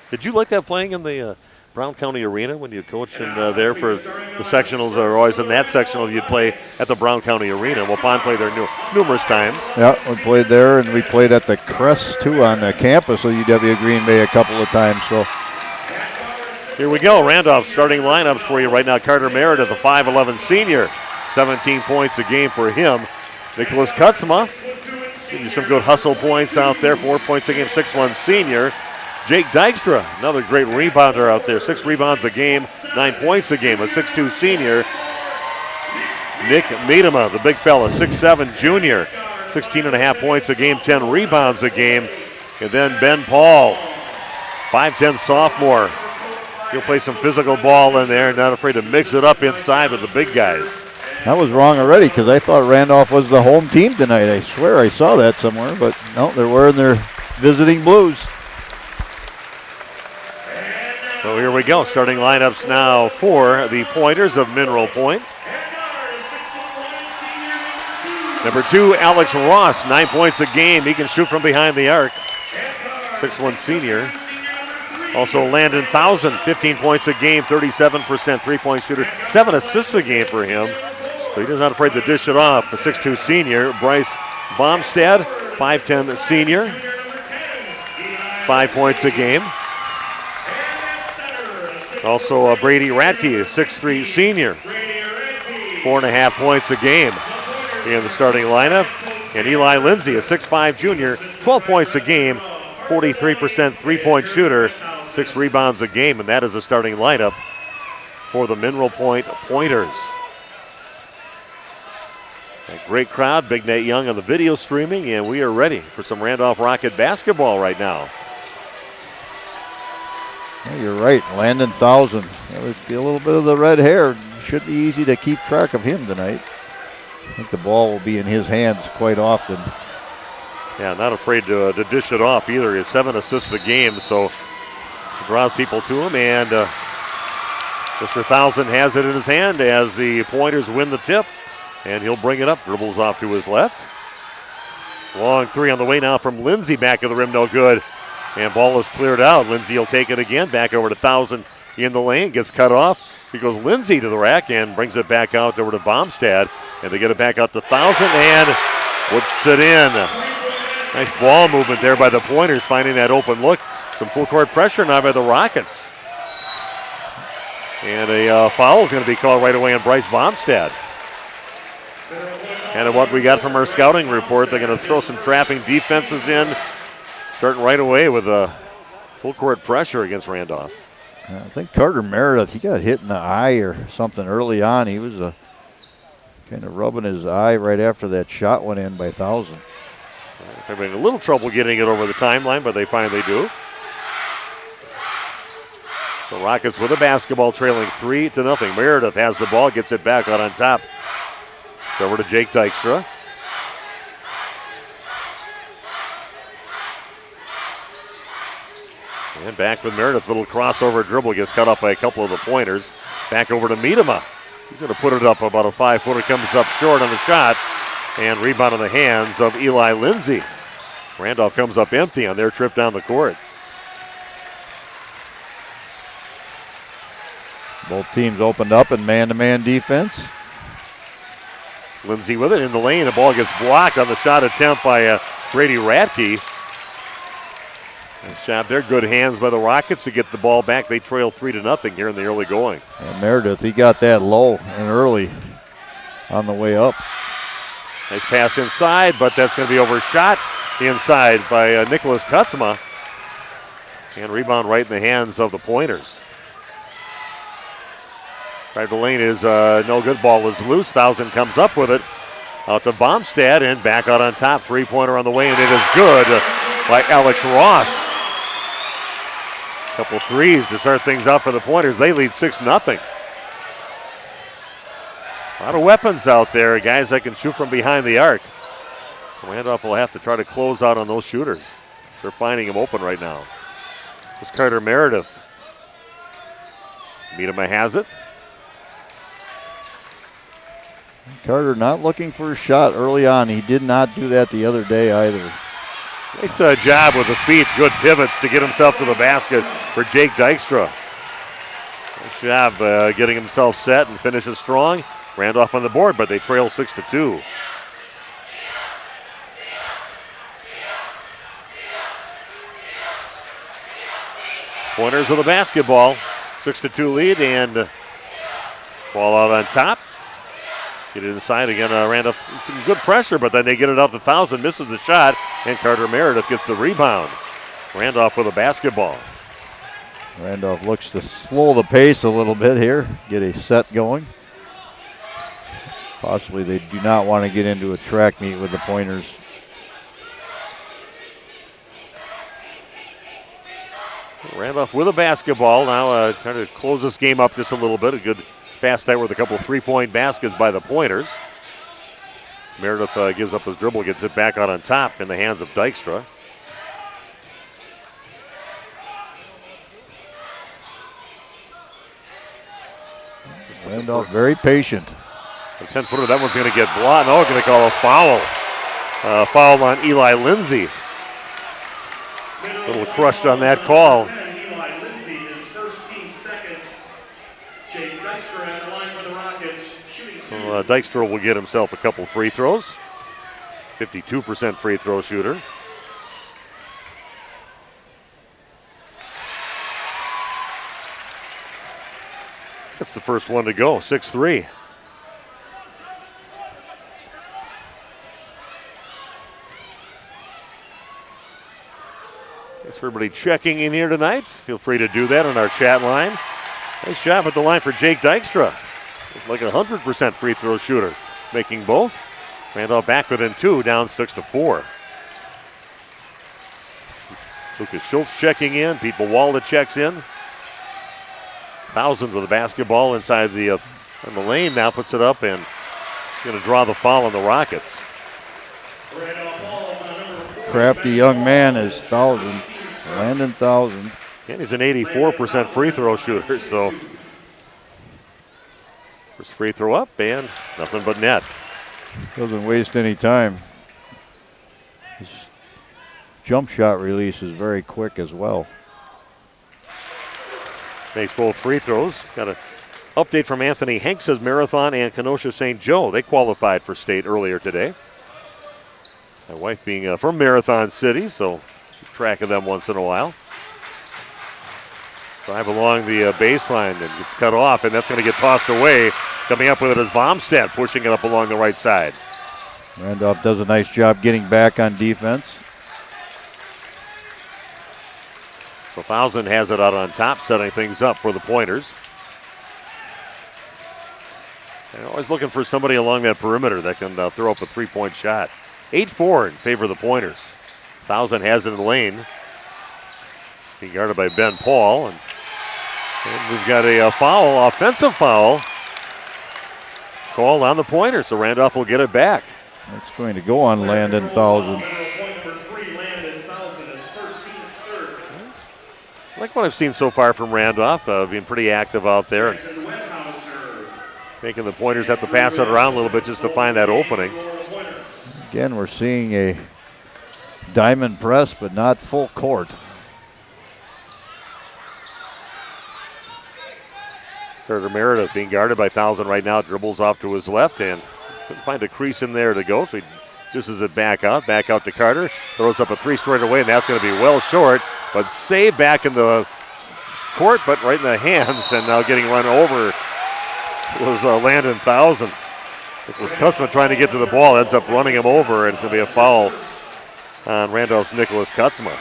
Speaker 2: Did you like that playing in the Brown County Arena when you coached there for the sectionals? Are always in that sectional you'd play at the Brown County Arena. Well, Pond played there numerous times.
Speaker 3: Yeah, we played there, and we played at the Crest too on the campus of UW Green Bay a couple of times. So
Speaker 2: here we go. Randolph starting lineups for you right now. Carter Meredith, a 5'11 senior, 17 points a game for him. Nicholas Kutzma, give you some good hustle points out there. 4 points a game, 6'1 senior. Jake Dykstra, another great rebounder out there. 6 rebounds a game, 9 points a game. A 6'2 senior. Nick Miedema, the big fella, 6'7 junior. 16.5 points a game, 10 rebounds a game. And then Ben Paul, 5'10 sophomore. He'll play some physical ball in there, not afraid to mix it up inside with the big guys.
Speaker 3: I was wrong already because I thought Randolph was the home team tonight. I swear I saw that somewhere, but no, they're wearing their visiting blues.
Speaker 2: So here we go, starting lineups now for the Pointers of Mineral Point. Number 2, Alex Ross, 9 points a game. He can shoot from behind the arc. 6'1 senior. Also Landon Thousand, 15 points a game, 37% three-point shooter. 7 assists a game for him. So he's not afraid to dish it off. The 6'2 senior, Bryce Bomstad, 5'10 senior. 5 points a game. Also Brady Radke, 6'3 senior, 4.5 points a game in the starting lineup. And Eli Lindsay, a 6'5 junior, 12 points a game, 43% three-point shooter, 6 rebounds a game, and that is the starting lineup for the Mineral Point Pointers. A great crowd, Big Nate Young on the video streaming, and we are ready for some Randolph Rocket basketball right now.
Speaker 3: Yeah, you're right, Landon Thousand. A little bit of the red hair. Should be easy to keep track of him tonight. I think the ball will be in his hands quite often.
Speaker 2: Yeah, not afraid to dish it off either. He has 7 assists a game, so he draws people to him. And Mr. Thousand has it in his hand as the Pointers win the tip. And he'll bring it up, dribbles off to his left. Long 3 on the way now from Lindsay, back of the rim, no good. And ball is cleared out. Lindsay will take it again, back over to Thousand in the lane, gets cut off. Here goes Lindsay to the rack and brings it back out over to Bomstad. And they get it back out to Thousand and puts it in. Nice ball movement there by the Pointers, finding that open look. Some full court pressure now by the Rockets. And a foul is going to be called right away on Bryce Bomstad. Kind of what we got from our scouting report. They're going to throw some trapping defenses in, starting right away with a full court pressure against Randolph.
Speaker 3: I think Carter Meredith, he got hit in the eye or something early on. He was kind of rubbing his eye right after that shot went in by Thousand.
Speaker 2: They're having a little trouble getting it over the timeline, but they finally do. The Rockets with a basketball, trailing 3-0. Meredith has the ball, gets it back out on top. It's over to Jake Dykstra. And back with Meredith. Little crossover dribble gets cut off by a couple of the pointers. Back over to Miedema. He's going to put it up about a 5-footer. Comes up short on the shot. And rebound in the hands of Eli Lindsay. Randolph comes up empty on their trip down the court.
Speaker 3: Both teams opened up in man-to-man defense.
Speaker 2: Lindsay with it in the lane. The ball gets blocked on the shot attempt by Brady Radke. Nice job there. Good hands by the Rockets to get the ball back. They trail 3-0 here in the early going.
Speaker 3: And Meredith, he got that low and early on the way up.
Speaker 2: Nice pass inside, but that's going to be overshot inside by Nicholas Kutzma. And rebound right in the hands of the Pointers. Drive to lane is no good. Ball is loose. Thousand comes up with it. Out to Baumstad and back out on top. Three-pointer on the way, and it is good by Alex Ross. Couple threes to start things out for the Pointers. They lead 6-0. A lot of weapons out there, guys that can shoot from behind the arc. So Randolph will have to try to close out on those shooters. They're finding them open right now. It's Carter Meredith. Miedema has it.
Speaker 3: Carter not looking for a shot early on. He did not do that the other day either.
Speaker 2: Nice job with the feet. Good pivots to get himself to the basket for Jake Dykstra. Nice job getting himself set and finishes strong. Randolph on the board, but they trail 6-2. Pointers with the basketball. 6-2 lead and ball out on top. Get it inside again. Randolph, some good pressure, but then they get it out to Thousand. Misses the shot, and Carter Meredith gets the rebound. Randolph with a basketball.
Speaker 3: Randolph looks to slow the pace a little bit here, get a set going. Possibly they do not want to get into a track meet with the Pointers.
Speaker 2: Randolph with a basketball. Now trying to close this game up just a little bit. A good pass there with a couple of three-point baskets by the Pointers. Meredith gives up his dribble, gets it back out on top in the hands of Dykstra.
Speaker 3: Randolph very patient.
Speaker 2: The 10-footer, that one's going to get blocked. No, going to call a foul. Foul on Eli Lindsay. A little crushed on that call.
Speaker 16: Eli Lindsay, his first team second. Jake Dykstra at the line for the Rockets.
Speaker 2: So Dykstra will get himself a couple free throws. 52% free throw shooter. That's the first one to go, 6-3. Thanks for everybody checking in here tonight. Feel free to do that on our chat line. Nice job at the line for Jake Dykstra. Looks like a 100% free throw shooter, making both. Randolph back within two, down 6-4. Lucas Schultz checking in. Pete Bawalda checks in. Thousand with the basketball inside the lane. Now puts it up and going to draw the foul on the Rockets.
Speaker 3: Crafty young man is Thousand. Landon Thousand.
Speaker 2: And he's an 84% free throw shooter, so first free throw up and nothing but net.
Speaker 3: Doesn't waste any time. His jump shot release is very quick as well.
Speaker 2: Makes both free throws. Got an update from Anthony Hanks as Marathon and Kenosha St. Joe. They qualified for state earlier today. My wife being from Marathon City, so keep track of them once in a while. Drive along the baseline and gets cut off, and that's going to get tossed away. Coming up with it is Baumstad, pushing it up along the right side.
Speaker 3: Randolph does a nice job getting back on defense.
Speaker 2: So Thousand has it out on top, setting things up for the Pointers. They're always looking for somebody along that perimeter that can throw up a three-point shot. 8-4 in favor of the Pointers. Thousand has it in the lane. Being guarded by Ben Paul. And we've got a foul, offensive foul, called on the Pointers, so Randolph will get it back.
Speaker 3: It's going to go on Landon Thousand.
Speaker 2: I like what I've seen so far from Randolph, being pretty active out there. Making the Pointers have to pass it around a little bit just to find that opening.
Speaker 3: Again, we're seeing a diamond press, but not full court.
Speaker 2: Carter Meredith being guarded by Thousand right now, dribbles off to his left and couldn't find a crease in there to go, so he dishes it back out to Carter. Throws up a three straight away, and that's going to be well short, but saved back in the court, but right in the hands, and now getting run over was Landon Thousand. It was Kutzman trying to get to the ball, ends up running him over, and it's going to be a foul on Randolph's Nicholas Kutzman.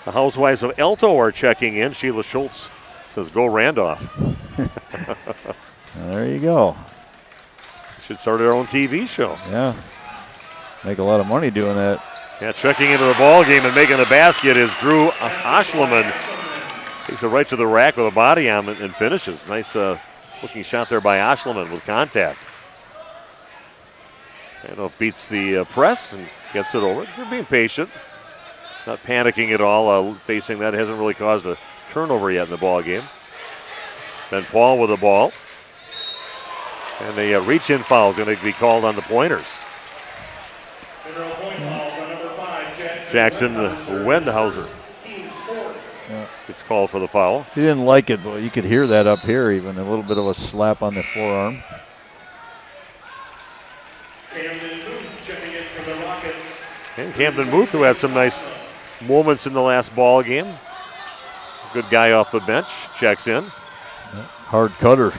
Speaker 2: The housewives of Elto are checking in. Sheila Schultz says, "Go Randolph."
Speaker 3: There you go.
Speaker 2: Should start their own TV show.
Speaker 3: Yeah. Make a lot of money doing that.
Speaker 2: Yeah, checking into the ball game and making the basket is Drew Oshleman. Takes it right to the rack with a body on it and finishes. Nice looking shot there by Oshleman with contact. Randolph beats the press and gets it over. They're being patient. Not panicking at all, facing that. Hasn't really caused a turnover yet in the ball game. Ben Paul with the ball. And the reach-in foul is going to be called on the Pointers. Jackson Wendhauser.
Speaker 3: Yeah.
Speaker 2: It's called for the foul.
Speaker 3: He didn't like it, but you could hear that up here even. A little bit of a slap on the forearm.
Speaker 2: And Camden Muth, who had some nice moments in the last ball game. Good guy off the bench, checks in.
Speaker 3: Yeah. Hard cutter.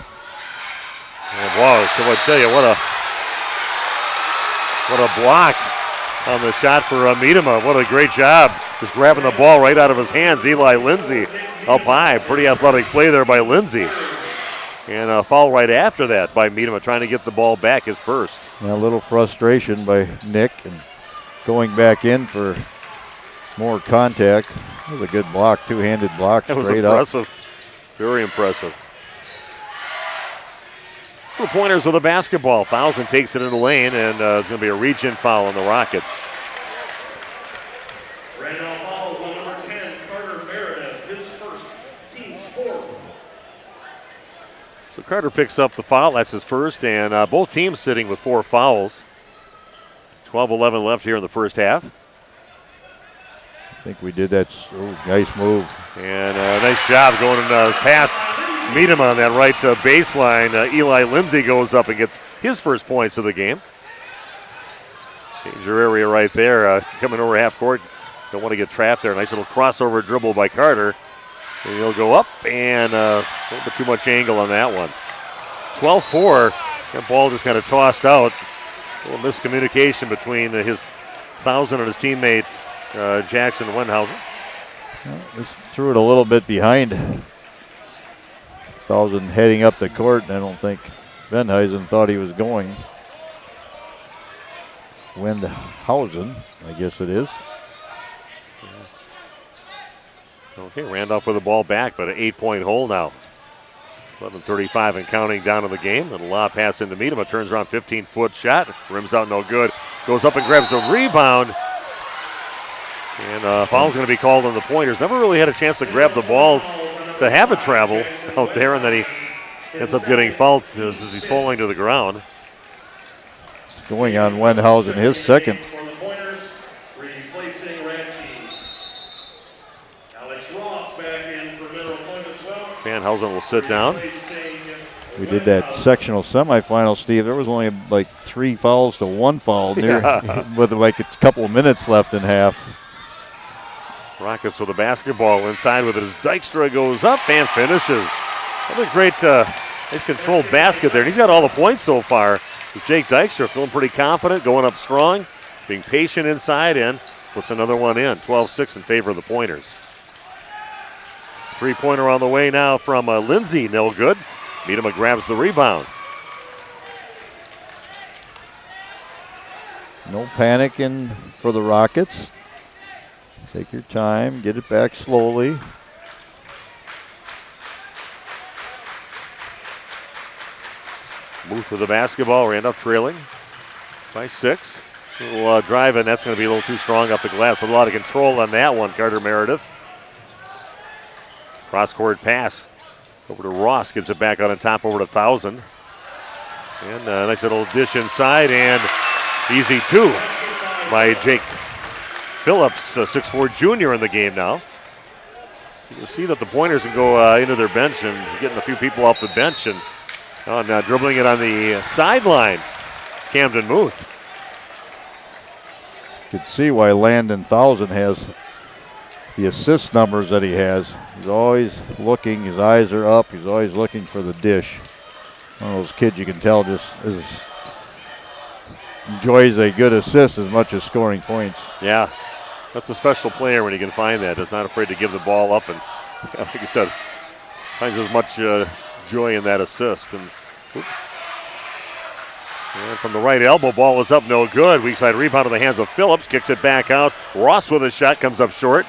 Speaker 2: And wow, so I tell you, what a block on the shot for Miedema. What a great job. Just grabbing the ball right out of his hands. Eli Lindsay up high. Pretty athletic play there by Lindsay. And a foul right after that by Miedema, trying to get the ball back, his first.
Speaker 3: Yeah, a little frustration by Nick and going back in for more contact. That was a good block, two-handed block straight up.
Speaker 2: That was impressive. Very impressive. So the Pointers with a basketball. Thousand takes it in the lane, and it's going to be a reach-in foul on the Rockets.
Speaker 16: Randolph fouls on number 10, Carter Meredith, his first, team's fourth.
Speaker 2: So Carter picks up the foul. That's his first, and both teams sitting with 4 fouls. 12-11 left here in the first half.
Speaker 3: I think we did that. Nice move.
Speaker 2: And nice job going past Miedema on that right baseline. Eli Lindsay goes up and gets his first points of the game. Danger area right there. Coming over half court. Don't want to get trapped there. Nice little crossover dribble by Carter. And he'll go up, and a little bit too much angle on that one. 12-4. That ball just kind of tossed out. A little miscommunication between his Thousand and his teammate Jackson Wendhausen.
Speaker 3: Just threw it a little bit behind. Thousand heading up the court, and I don't think Wendhausen thought he was going. Wendhausen, I guess it is.
Speaker 2: Okay, Randolph with the ball back, but an 8-point hole now. 11:35 and counting down in the game. And a lob pass into Miedema. Turns around, 15-foot shot. Rims out, no good. Goes up and grabs the rebound. And foul's going to be called on the Pointers. Never really had a chance to grab the ball to have it travel out there, and then he ends up getting fouled as he's falling to the ground.
Speaker 3: It's going on Wendhausen, his second.
Speaker 2: Wendhausen will sit down.
Speaker 3: We did that sectional semifinal, Steve. There was only like 3 fouls to 1 foul with like a couple of minutes left in half.
Speaker 2: Rockets with the basketball inside with it as Dykstra goes up and finishes. What a great, nice controlled basket there. And he's got all the points so far. Jake Dykstra feeling pretty confident, going up strong, being patient inside, and puts another one in. 12-6 in favor of the Pointers. 3-pointer on the way now from Lindsay, no good. Miedema grabs the rebound.
Speaker 3: No panicking for the Rockets. Take your time, get it back slowly.
Speaker 2: Muth with the basketball, Randolph trailing by 6. Little drive, and that's going to be a little too strong off the glass. A lot of control on that one, Carter Meredith. Cross-court pass over to Ross. Gets it back out on top over to 1,000. And a nice little dish inside, and easy two by Jake Phillips, a 6'4" junior in the game now. So you'll see that the Pointers can go into their bench and getting a few people off the bench, and now dribbling it on the sideline. It's Camden Muth.
Speaker 3: You can see why Landon 1,000 has the assist numbers that he has. He's always looking, his eyes are up, he's always looking for the dish. One of those kids you can tell just enjoys a good assist as much as scoring points.
Speaker 2: Yeah, that's a special player when you can find that. Is not afraid to give the ball up, and like you said, finds as much joy in that assist. And from the right elbow, ball is up, no good. Weak side rebound in the hands of Phillips, kicks it back out. Ross with a shot, comes up short.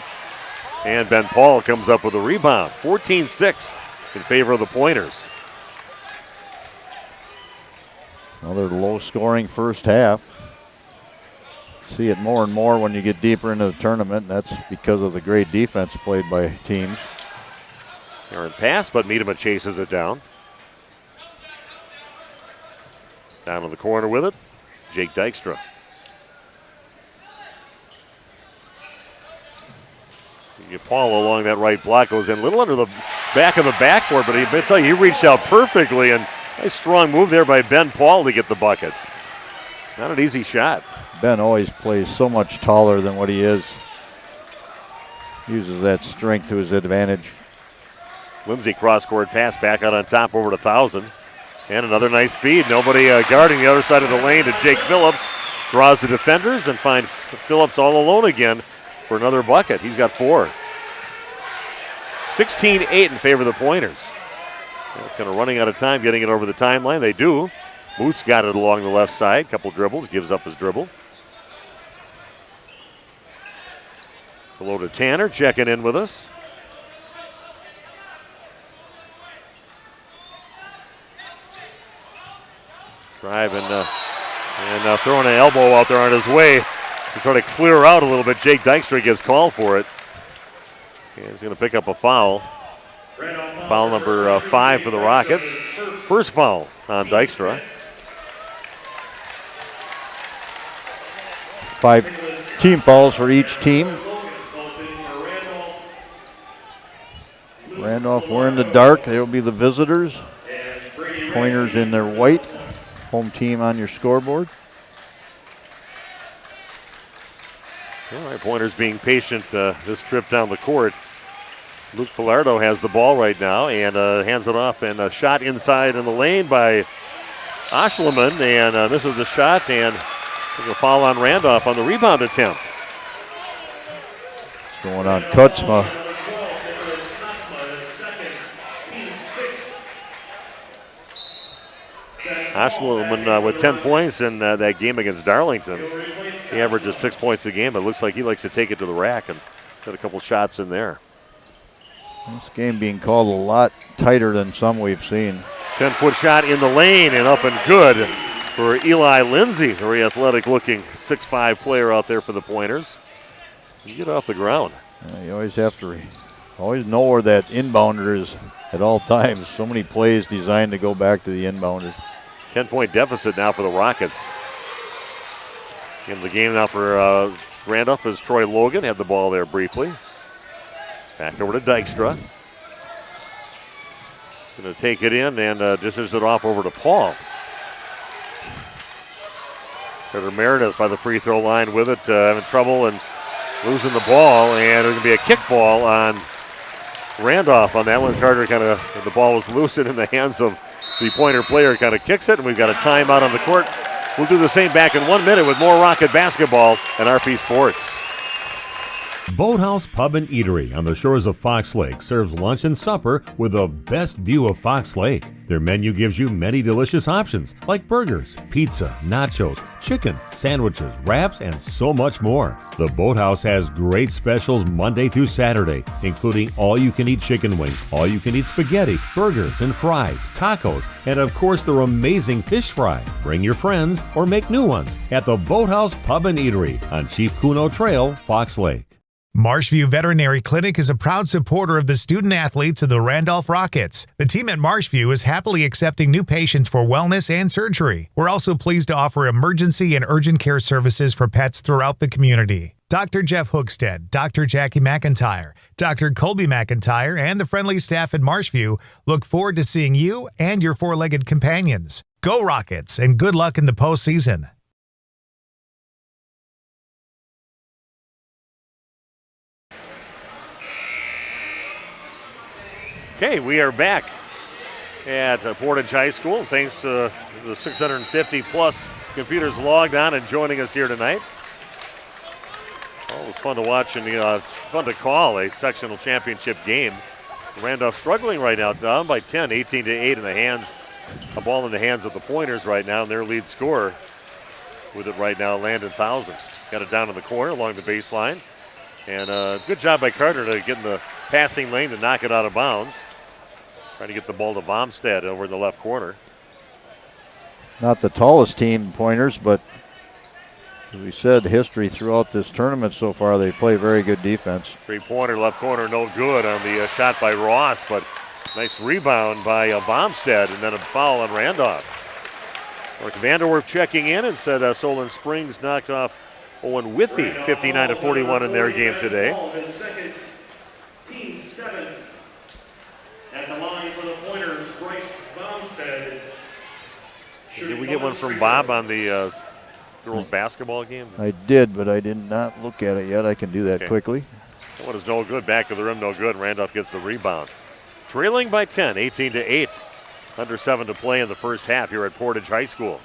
Speaker 2: And Ben Paul comes up with a rebound. 14-6 in favor of the Pointers.
Speaker 3: Another low-scoring first half. See it more and more when you get deeper into the tournament. That's because of the great defense played by teams.
Speaker 2: Aaron pass, but Miedema chases it down. Down in the corner with it, Jake Dykstra. You get Paul along that right block, goes in a little under the back of the backboard, but he reached out perfectly, and nice strong move there by Ben Paul to get the bucket. Not an easy shot.
Speaker 3: Ben always plays so much taller than what he is. Uses that strength to his advantage.
Speaker 2: Lindsay cross-court pass back out on top over to 1,000. And another nice feed. Nobody guarding the other side of the lane to Jake Phillips. Draws the defenders and finds Phillips all alone again for another bucket. He's got 4. 16-8 in favor of the Pointers. They're kind of running out of time getting it over the timeline. They do. Muth's got it along the left side. Couple dribbles. Gives up his dribble. Hello to Tanner checking in with us. Drive and throwing an elbow out there on his way to try to clear out a little bit. Jake Dykstra gets called for it. And he's going to pick up a foul. Foul number 5 for the Rockets. First foul on Dykstra.
Speaker 3: 5 team fouls for each team. Randolph wearing the dark. They will be the visitors. Pointers in their white. Home team on your scoreboard.
Speaker 2: All right, Pointers being patient this trip down the court. Luke Filardo has the ball right now and hands it off, and a shot inside in the lane by Oshleman, and misses the shot, and there's a foul on Randolph on the rebound attempt.
Speaker 3: What's going on? Kutzma.
Speaker 2: Oshleman with 10 points in that game against Darlington. He averages 6 points a game, but it looks like he likes to take it to the rack and got a couple shots in there.
Speaker 3: This game being called a lot tighter than some we've seen.
Speaker 2: 10-foot shot in the lane and up and good for Eli Lindsay, very athletic-looking 6'5" player out there for the Pointers. You get off the ground.
Speaker 3: You always have to always know where that inbounder is at all times. So many plays designed to go back to the inbounder.
Speaker 2: 10-point deficit now for the Rockets. In the game now for Randolph is Troy Logan. Had the ball there briefly. Back over to Dykstra. Going to take it in and dishes it off over to Paul. Carter Meredith by the free throw line with it, having trouble and losing the ball, and there's going to be a kick ball on Randolph on that one. Carter the ball was loose and in the hands of the Pointer player, kind of kicks it, and we've got a timeout on the court. We'll do the same back in 1 minute with more Rocket basketball and RP Sports.
Speaker 11: Boathouse Pub and Eatery on the shores of Fox Lake serves lunch and supper with the best view of Fox Lake. Their menu gives you many delicious options like burgers, pizza, nachos, chicken, sandwiches, wraps, and so much more. The Boathouse has great specials Monday through Saturday, including all-you-can-eat chicken wings, all-you-can-eat spaghetti, burgers and fries, tacos, and of course their amazing fish fry. Bring your friends or make new ones at the Boathouse Pub and Eatery on Chief Kuno Trail, Fox Lake.
Speaker 7: Marshview Veterinary Clinic is a proud supporter of the student athletes of the Randolph Rockets. The team at Marshview is happily accepting new patients for wellness and surgery. We're also pleased to offer emergency and urgent care services for pets throughout the community. Dr. Jeff Hookstead, Dr. Jackie McIntyre, Dr. Colby McIntyre, and the friendly staff at Marshview look forward to seeing you and your four-legged companions. Go Rockets, and good luck in the postseason.
Speaker 2: Okay, we are back at Portage High School. Thanks to the 650-plus computers logged on and joining us here tonight. Well, it was fun to watch and fun to call a sectional championship game. Randolph struggling right now, down by 10, 18-8 in the hands, a ball in the hands of the Pointers right now, and their lead scorer with it right now, Landon Thousand. Got it down in the corner along the baseline. And good job by Carter to get in the passing lane to knock it out of bounds. Trying to get the ball to Bomstead over in the left corner.
Speaker 3: Not the tallest team, Pointers, but as we said, history throughout this tournament so far, they play very good defense.
Speaker 2: Three-pointer, left corner, no good on the shot by Ross, but nice rebound by Bomstead, and then a foul on Randolph. Mark Vanderwerf checking in and said Solon Springs knocked off Owen Withy 59-41 in their game today.
Speaker 16: Second, team 7. At the line for the Pointers, Bryce Bomstead.
Speaker 2: Did we get one from Bob on the girls basketball game?
Speaker 3: I did, but I did not look at it yet. I can do that quickly.
Speaker 2: That one is no good. Back of the rim, no good. Randolph gets the rebound. Trailing by 10, 18-8. Under 7 to play in the first half here at Portage High School.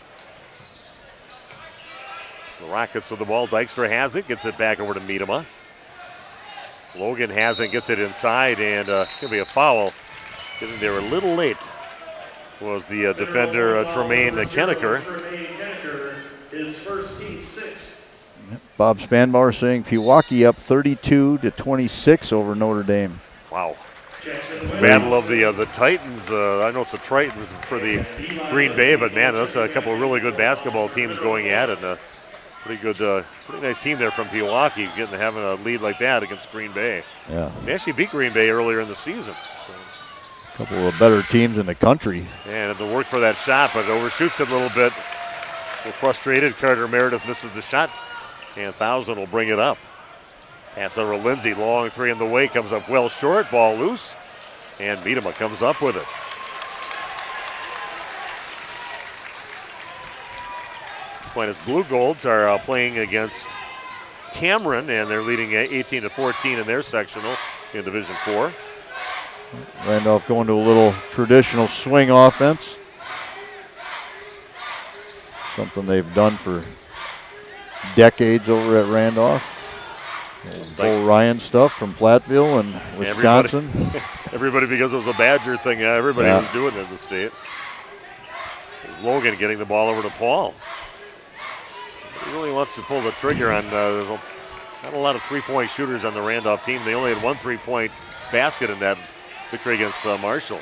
Speaker 2: The Rockets with the ball. Dykstra has it, gets it back over to Miedema. Logan has it, gets it inside, and it's going to be a foul. Getting there a little late was the defender Tremaine Kenneker.
Speaker 16: His first team 6.
Speaker 3: Bob Spanbauer saying Pewaukee up 32-26 over Notre Dame.
Speaker 2: Wow. Battle of the Titans. I know it's the Tritons for the Green Bay, but man, that's a couple of really good basketball teams going at it. Pretty nice team there from Pewaukee, having a lead like that against Green Bay.
Speaker 3: Yeah.
Speaker 2: They actually beat Green Bay earlier in the season.
Speaker 3: A couple of better teams in the country.
Speaker 2: And to work for that shot, but overshoots it a little bit. Frustrated, Carter Meredith misses the shot, and Thousand will bring it up. Pass over Lindsay, long three in the way, comes up well short, ball loose, and Miedema comes up with it. Aquinas Blue Golds are playing against Cameron, and they're leading 18-14 in their sectional in Division 4.
Speaker 3: Randolph going to a little traditional swing offense. Something they've done for decades over at Randolph. Bull Ryan stuff from Platteville and Wisconsin.
Speaker 2: Everybody, because it was a Badger thing, everybody was doing it in the state. There's Logan getting the ball over to Paul. He really wants to pull the trigger on, not a lot of three-point shooters on the Randolph team. They only had one three-point basket in that victory against Marshall.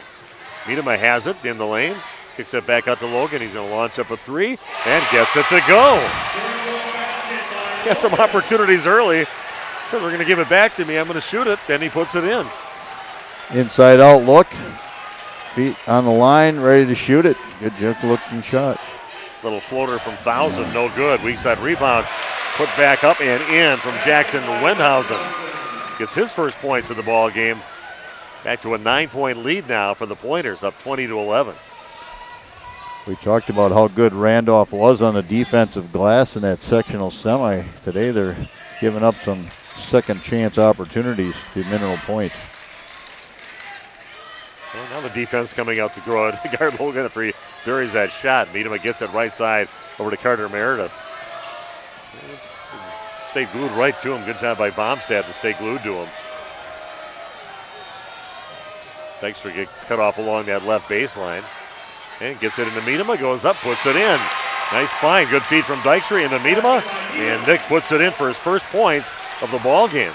Speaker 2: Miedema has it in the lane. Kicks it back out to Logan. He's going to launch up a three and gets it to go. Got some opportunities early. Said, we're going to give it back to me. I'm going to shoot it. Then he puts it in.
Speaker 3: Inside out look. Feet on the line, ready to shoot it. Good looking shot.
Speaker 2: Little floater from Thousand, no good. Weak side rebound. Put back up and in from Jackson Wendhausen. Gets his first points of the ball game. Back to a 9-point lead now for the Pointers, up 20-11.
Speaker 3: We talked about how good Randolph was on the defensive glass in that sectional semi. Today they're giving up some second chance opportunities to Mineral Point.
Speaker 2: Well, now the defense coming out to guard Logan after he buries that shot. Miedema gets it right side over to Carter Meredith. stayed glued right to him. Good job by Baumstadt to stay glued to him. Dykstra gets cut off along that left baseline and gets it into Miedema, goes up, puts it in. Nice find, good feed from Dykstra into Miedema, and Nick puts it in for his first points of the ball game.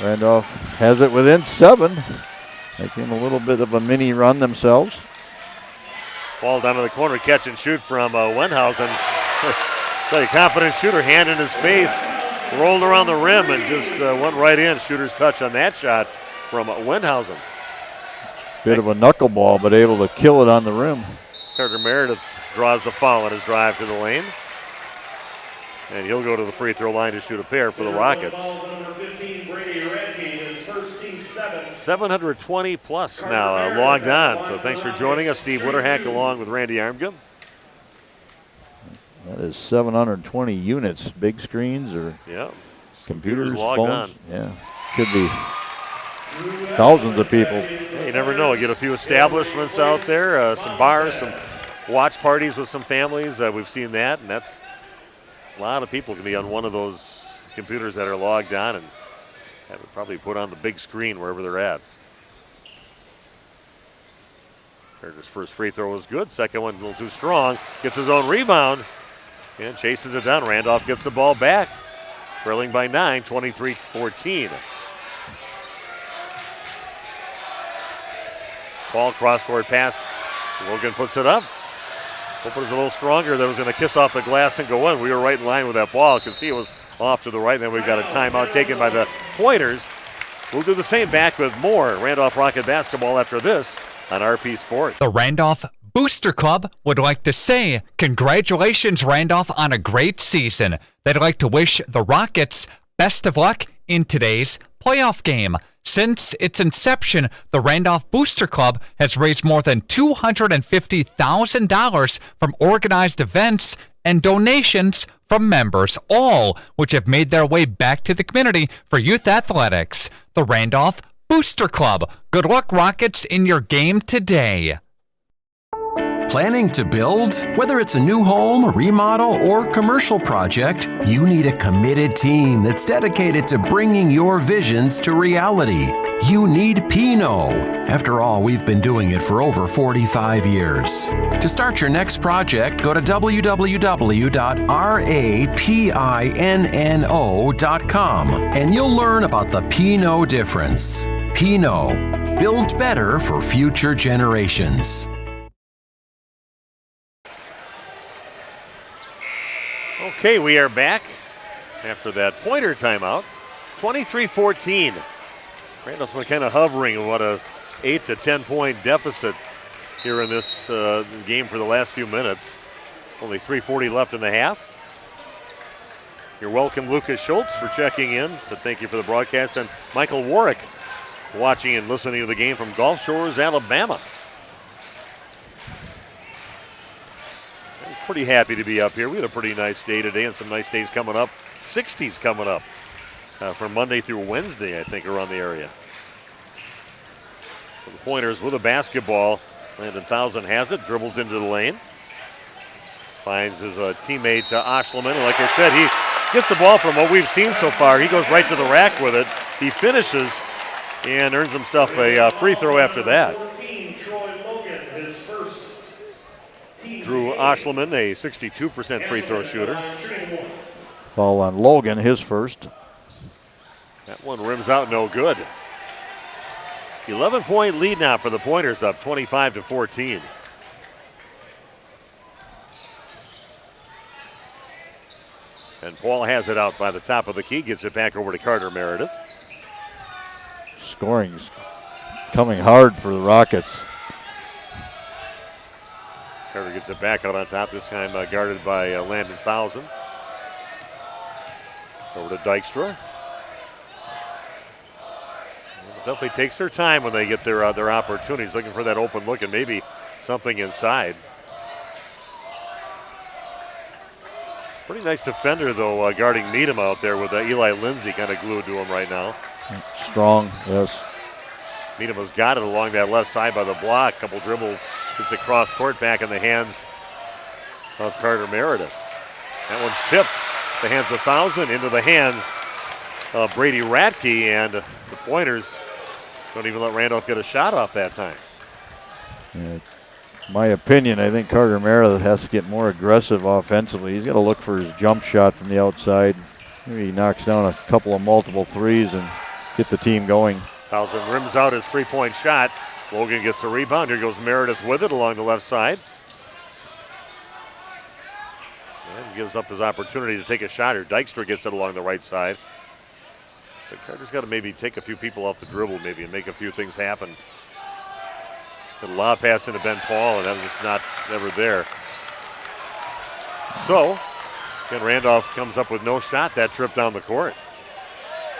Speaker 3: Randolph has it within 7, making a little bit of a mini run themselves.
Speaker 2: Ball down to the corner, catch and shoot from Wenhausen. A confident shooter, hand in his face, rolled around the rim and just went right in. Shooter's touch on that shot from Wenhausen.
Speaker 3: Bit of a knuckleball, but able to kill it on the rim.
Speaker 2: Carter Meredith draws the foul on his drive to the lane. And he'll go to the free throw line to shoot a pair for the Rockets. 720 plus now logged on. So thanks for joining us. Steve Witterhack along with Randy Armgum.
Speaker 3: That is 720 units. Big screens or computers,
Speaker 2: logged
Speaker 3: phones.
Speaker 2: on.
Speaker 3: Yeah, could be thousands of people.
Speaker 2: You never know. You get a few establishments out there, some bars, some watch parties with some families. We've seen that, and that's a lot of people can be on one of those computers that are logged on, and that would probably put on the big screen wherever they're at. Carter's first free throw was good. Second one a little too strong. Gets his own rebound and chases it down. Randolph gets the ball back. Trailing by 9, 23-14. Ball cross-court pass. Logan puts it up. Hope it was a little stronger. That was going to kiss off the glass and go in. We were right in line with that ball. Could see it was off to the right. Then we've got a timeout taken by the Pointers. We'll do the same back with more Randolph Rocket basketball after this on RP Sports.
Speaker 6: The Randolph Booster Club would like to say congratulations, Randolph, on a great season. They'd like to wish the Rockets best of luck in today's playoff game. Since its inception, the Randolph Booster Club has raised more than $250,000 from organized events and donations from members, all which have made their way back to the community for youth athletics. The Randolph Booster Club. Good luck, Rockets, in your game today.
Speaker 4: Planning to build? Whether it's a new home, remodel, or commercial project, you need a committed team that's dedicated to bringing your visions to reality. You need Pinot. After all, we've been doing it for over 45 years. To start your next project, go to www.rapinno.com and you'll learn about the Pinot difference. Pinot, build better for future generations.
Speaker 2: Okay, we are back after that Pointer timeout. 23-14. Randall's been kind of hovering in what a 8 to 10 point deficit here in this game for the last few minutes. Only 3:40 left in the half. You're welcome, Lucas Schultz, for checking in. So thank you for the broadcast. And Michael Warwick watching and listening to the game from Gulf Shores, Alabama. I'm pretty happy to be up here. We had a pretty nice day today and some nice days coming up. 60s coming up from Monday through Wednesday, I think, around the area. So the Pointers with a basketball. Landon Thousand has it, dribbles into the lane. Finds his teammate Oshleman. And like I said, he gets the ball from what we've seen so far. He goes right to the rack with it. He finishes and earns himself a free throw after that. Drew Oshleman, a 62% free throw shooter.
Speaker 3: Foul on Logan, his first.
Speaker 2: That one rims out no good. 11-point lead now for the Pointers, up 25-14. And Paul has it out by the top of the key, gets it back over to Carter Meredith.
Speaker 3: Scoring's coming hard for the Rockets.
Speaker 2: Carter gets it back out on top, this time guarded by Landon Thousand. Over to Dykstra. Definitely takes their time when they get their opportunities, looking for that open look and maybe something inside. Pretty nice defender, though, guarding Needham out there with Eli Lindsay kind of glued to him right now.
Speaker 3: Strong, yes.
Speaker 2: Needham has got it along that left side by the block. Couple dribbles, gets it cross court back in the hands of Carter Meredith. That one's tipped. the hands of 1,000 into the hands of Brady Ratke, and the Pointers don't even let Randolph get a shot off that time.
Speaker 3: Yeah, my opinion, I think Carter Meredith has to get more aggressive offensively. He's got to look for his jump shot from the outside. Maybe he knocks down a couple of multiple threes and get the team going.
Speaker 2: 1,000 rims out his three-point shot. Logan gets the rebound. Here goes Meredith with it along the left side. And gives up his opportunity to take a shot here. Dykstra gets it along the right side. So Carter's got to maybe take a few people off the dribble maybe and make a few things happen. The lob pass into Ben Paul, and that was just never there. So, again, Randolph comes up with no shot that trip down the court.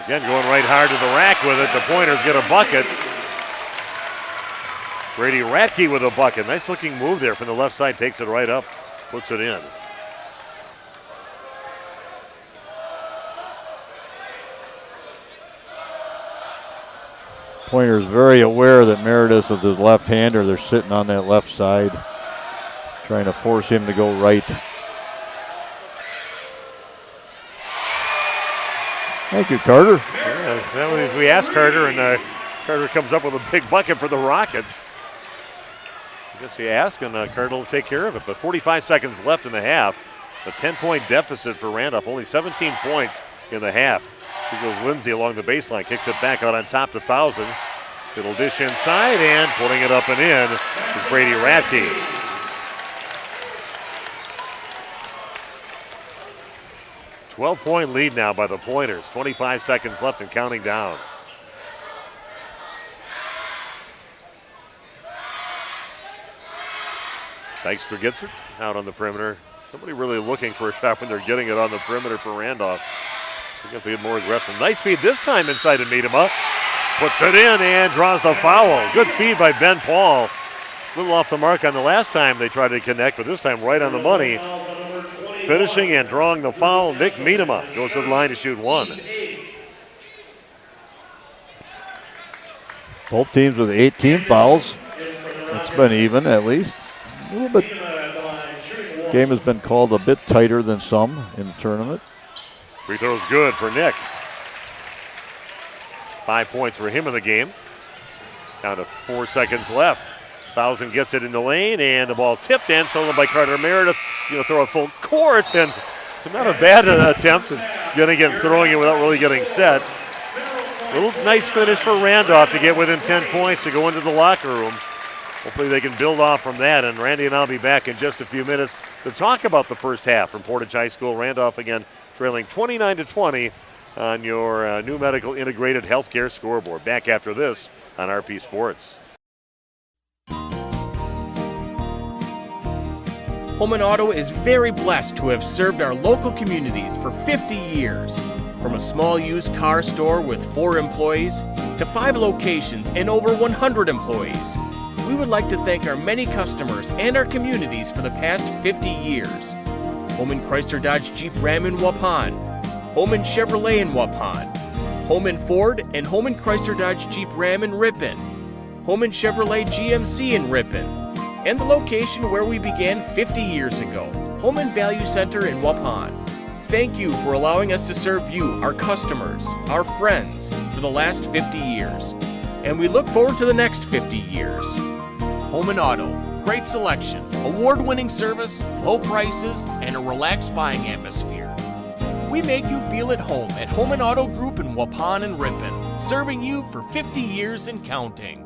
Speaker 2: Again, going right hard to the rack with it. The Pointers get a bucket. Brady Ratke with a bucket. Nice looking move there from the left side. Takes it right up, puts it in.
Speaker 3: Pointer's very aware that Meredith is his left-hander. They're sitting on that left side, trying to force him to go right. Thank you, Carter.
Speaker 2: Yeah, we asked Carter, and Carter comes up with a big bucket for the Rockets. I guess you ask, and Carter will take care of it. But 45 seconds left in the half. A 10-point deficit for Randolph. Only 17 points in the half. Here goes Lindsay along the baseline. Kicks it back out on top to 1,000. It'll dish inside, and putting it up and in is Brady Ratke. A 12-point lead now by the Pointers. 25 seconds left and counting down. Dykstra gets it out on the perimeter. Nobody really looking for a shot when they're getting it on the perimeter for Randolph. They got to get more aggressive. Nice feed this time inside to Miedema. Puts it in and draws the foul. Good feed by Ben Paul. A little off the mark on the last time they tried to connect, but this time right on the money. Finishing and drawing the foul, Nick Miedema goes to the line to shoot one.
Speaker 3: Both teams with 18 fouls. It's been even at least. A little bit. Game has been called a bit tighter than some in the tournament.
Speaker 2: Free throw's good for Nick. 5 points for him in the game. Down to 4 seconds left. 1,000 gets it in the lane, and the ball tipped in, stolen by Carter Meredith. Going to throw it full court, and not a bad attempt. Again, throwing it without really getting set. A little nice finish for Randolph to get within 10 points to go into the locker room. Hopefully they can build off from that, and Randy and I'll be back in just a few minutes to talk about the first half from Portage High School. Randolph again trailing 29-20 on your new medical integrated healthcare scoreboard. Back after this on RP Sports.
Speaker 5: Holman Auto is very blessed to have served our local communities for 50 years. From a small used car store with 4 employees to 5 locations and over 100 employees, we would like to thank our many customers and our communities for the past 50 years. Holman Chrysler Dodge Jeep Ram in Waupun, Holman Chevrolet in Waupun, Holman Ford and Holman Chrysler Dodge Jeep Ram in Ripon, Holman Chevrolet GMC in Ripon, and the location where we began 50 years ago, Holman Value Center in Waupun. Thank you for allowing us to serve you, our customers, our friends, for the last 50 years. And we look forward to the next 50 years. Holman Auto, great selection, award-winning service, low prices, and a relaxed buying atmosphere. We make you feel at home at Holman Auto Group in Waupun and Ripon, serving you for 50 years and counting.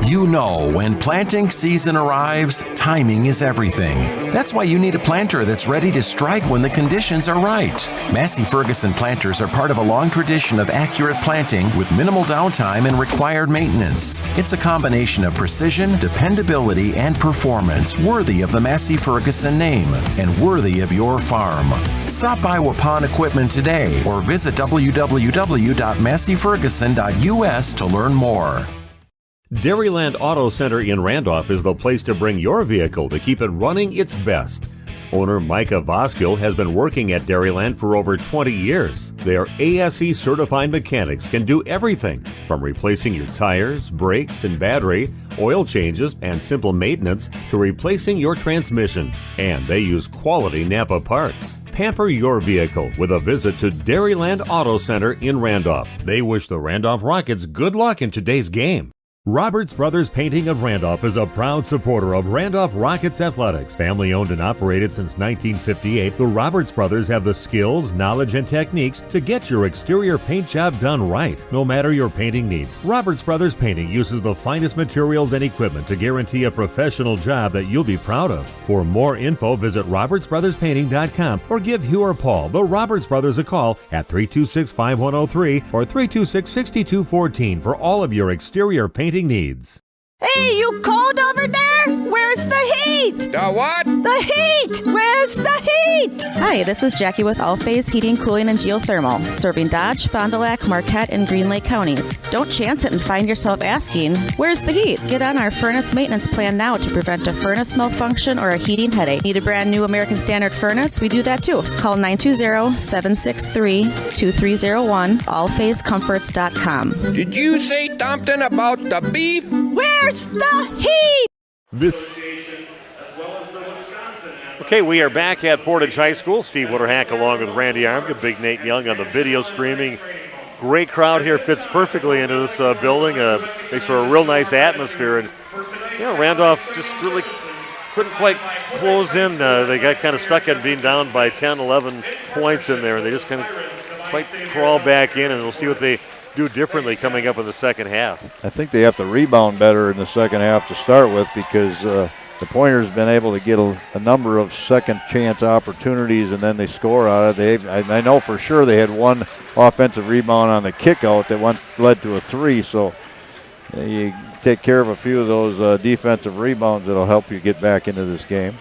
Speaker 4: You know, when planting season arrives, timing is everything. That's why you need a planter that's ready to strike when the conditions are right. Massey Ferguson planters are part of a long tradition of accurate planting with minimal downtime and required maintenance. It's a combination of precision, dependability, and performance worthy of the Massey Ferguson name and worthy of your farm. Stop by Waupun Equipment today or visit www.masseyferguson.us to learn more.
Speaker 11: Dairyland Auto Center in Randolph is the place to bring your vehicle to keep it running its best. Owner Micah Voskill has been working at Dairyland for over 20 years. Their ASE certified mechanics can do everything from replacing your tires, brakes, and battery, oil changes, and simple maintenance to replacing your transmission. And they use quality Napa parts. Pamper your vehicle with a visit to Dairyland Auto Center in Randolph. They wish the Randolph Rockets good luck in today's game. Roberts Brothers Painting of Randolph is a proud supporter of Randolph Rockets athletics. Family owned and operated since 1958, the Roberts Brothers have the skills, knowledge, and techniques to get your exterior paint job done right. No matter your painting needs, Roberts Brothers Painting uses the finest materials and equipment to guarantee a professional job that you'll be proud of. For more info, visit robertsbrotherspainting.com or give Hugh or Paul, the Roberts Brothers, a call at 326-5103 or 326-6214 for all of your exterior painting needs.
Speaker 13: Hey, you cold over there? Where's the heat?
Speaker 14: The what?
Speaker 13: The heat! Where's the heat?
Speaker 15: Hi, this is Jackie with All-Phase Heating, Cooling, and Geothermal, serving Dodge, Fond du Lac, Marquette, and Green Lake counties. Don't chance it and find yourself asking, where's the heat? Get on our furnace maintenance plan now to prevent a furnace malfunction or a heating headache. Need a brand new American Standard furnace? We do that too. Call 920-763-2301, allphasecomforts.com.
Speaker 14: Did you say something about the beef?
Speaker 13: Where's the heat?
Speaker 2: Okay, we are back at Portage High School. Steve Witterhack along with Randy Armka, Big Nate Young on the video streaming. Great crowd here, fits perfectly into this building. Makes for a real nice atmosphere. And, Randolph just really couldn't quite close in. They got kind of stuck at being down by 10, 11 points in there. And they just kind of quite crawl back in, and we'll see what they do differently coming up in the second half.
Speaker 3: I think they have to rebound better in the second half to start with, because the Pointers been able to get a number of second chance opportunities, and then they score out of it. I know for sure they had one offensive rebound on the kick out that led to a three, so you take care of a few of those defensive rebounds that'll help you get back into this game.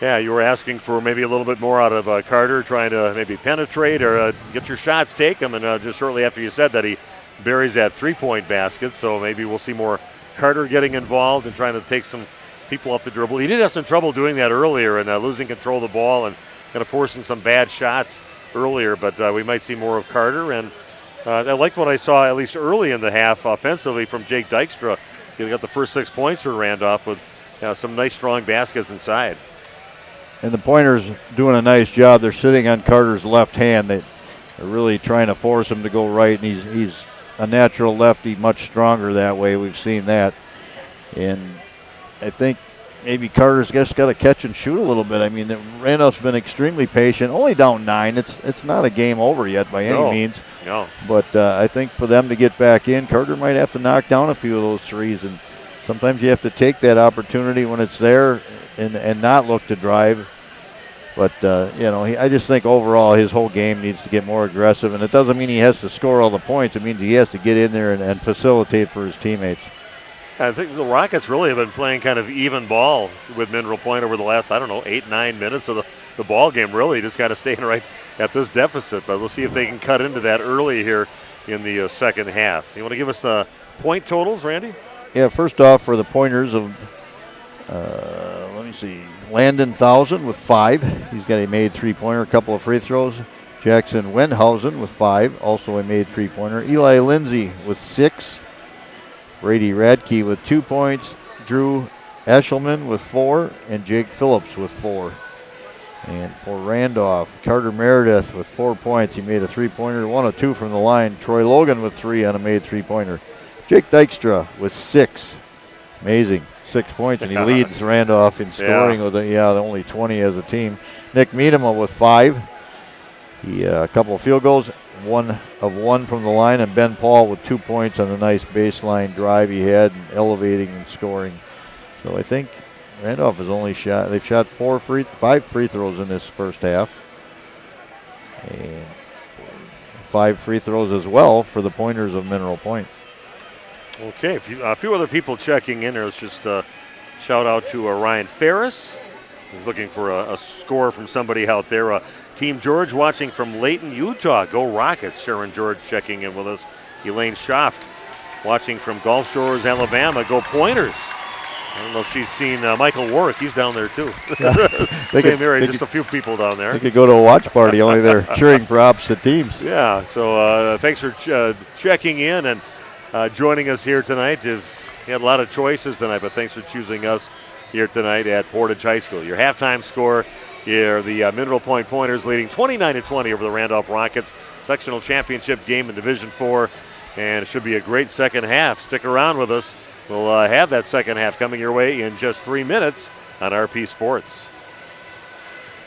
Speaker 2: Yeah, you were asking for maybe a little bit more out of Carter, trying to maybe penetrate or get your shots, take them, and just shortly after you said that, he buries that three-point basket, so maybe we'll see more Carter getting involved and trying to take some people off the dribble. He did have some trouble doing that earlier and losing control of the ball and kind of forcing some bad shots earlier, but we might see more of Carter, and I liked what I saw at least early in the half offensively from Jake Dykstra. He got the first 6 points for Randolph with some nice strong baskets inside.
Speaker 3: And the Pointers doing a nice job. They're sitting on Carter's left hand. They're really trying to force him to go right, and he's a natural lefty, much stronger that way. We've seen that. And I think maybe Carter's just got to catch and shoot a little bit. I mean, Randolph's been extremely patient. Only down 9. It's not a game over yet by any means.
Speaker 2: No.
Speaker 3: But I think for them to get back in, Carter might have to knock down a few of those threes. And sometimes you have to take that opportunity when it's there and not look to drive. But, I just think overall his whole game needs to get more aggressive. And it doesn't mean he has to score all the points. It means he has to get in there and facilitate for his teammates.
Speaker 2: I think the Rockets really have been playing kind of even ball with Mineral Point over the last, 8-9 minutes of the ball game, really. Just kind of staying right at this deficit. But we'll see if they can cut into that early here in the second half. You want to give us point totals, Randy?
Speaker 3: Yeah, first off, for the Pointers of, let me see, Landon Thousand with 5. He's got a made three-pointer, a couple of free throws. Jackson Wenhausen with 5, also a made three-pointer. Eli Lindsay with 6. Brady Radke with 2 points. Drew Eshelman with 4. And Jake Phillips with 4. And for Randolph, Carter Meredith with 4 points. He made a three-pointer, 1 of 2 from the line. Troy Logan with 3 on a made three-pointer. Jake Dykstra with 6. Amazing. 6 points, and he leads Randolph in scoring with only 20 as a team. Nick Miedema with 5. He a couple of field goals, 1 of 1 from the line, and Ben Paul with 2 points on a nice baseline drive he had, and elevating and scoring. So I think Randolph has they've shot 5 free throws in this first half, and 5 free throws as well for the Pointers of Mineral Point.
Speaker 2: Okay, a few other people checking in. Let's just shout out to Ryan Ferris. He's looking for a score from somebody out there. Team George watching from Layton, Utah. Go Rockets. Sharon George checking in with us. Elaine Schaft watching from Gulf Shores, Alabama. Go Pointers. I don't know if she's seen Michael Warwick. He's down there, too.
Speaker 3: Yeah.
Speaker 2: Same area, just a few people down there.
Speaker 3: They could go to a watch party, only they're cheering for opposite teams.
Speaker 2: Yeah, so thanks for checking in and joining us here tonight. You had a lot of choices tonight, but thanks for choosing us here tonight at Portage High School. Your halftime score here, the Mineral Point Pointers leading 29-20 over the Randolph Rockets. Sectional championship game in Division 4, and it should be a great second half. Stick around with us. We'll have that second half coming your way in just 3 minutes on RP Sports.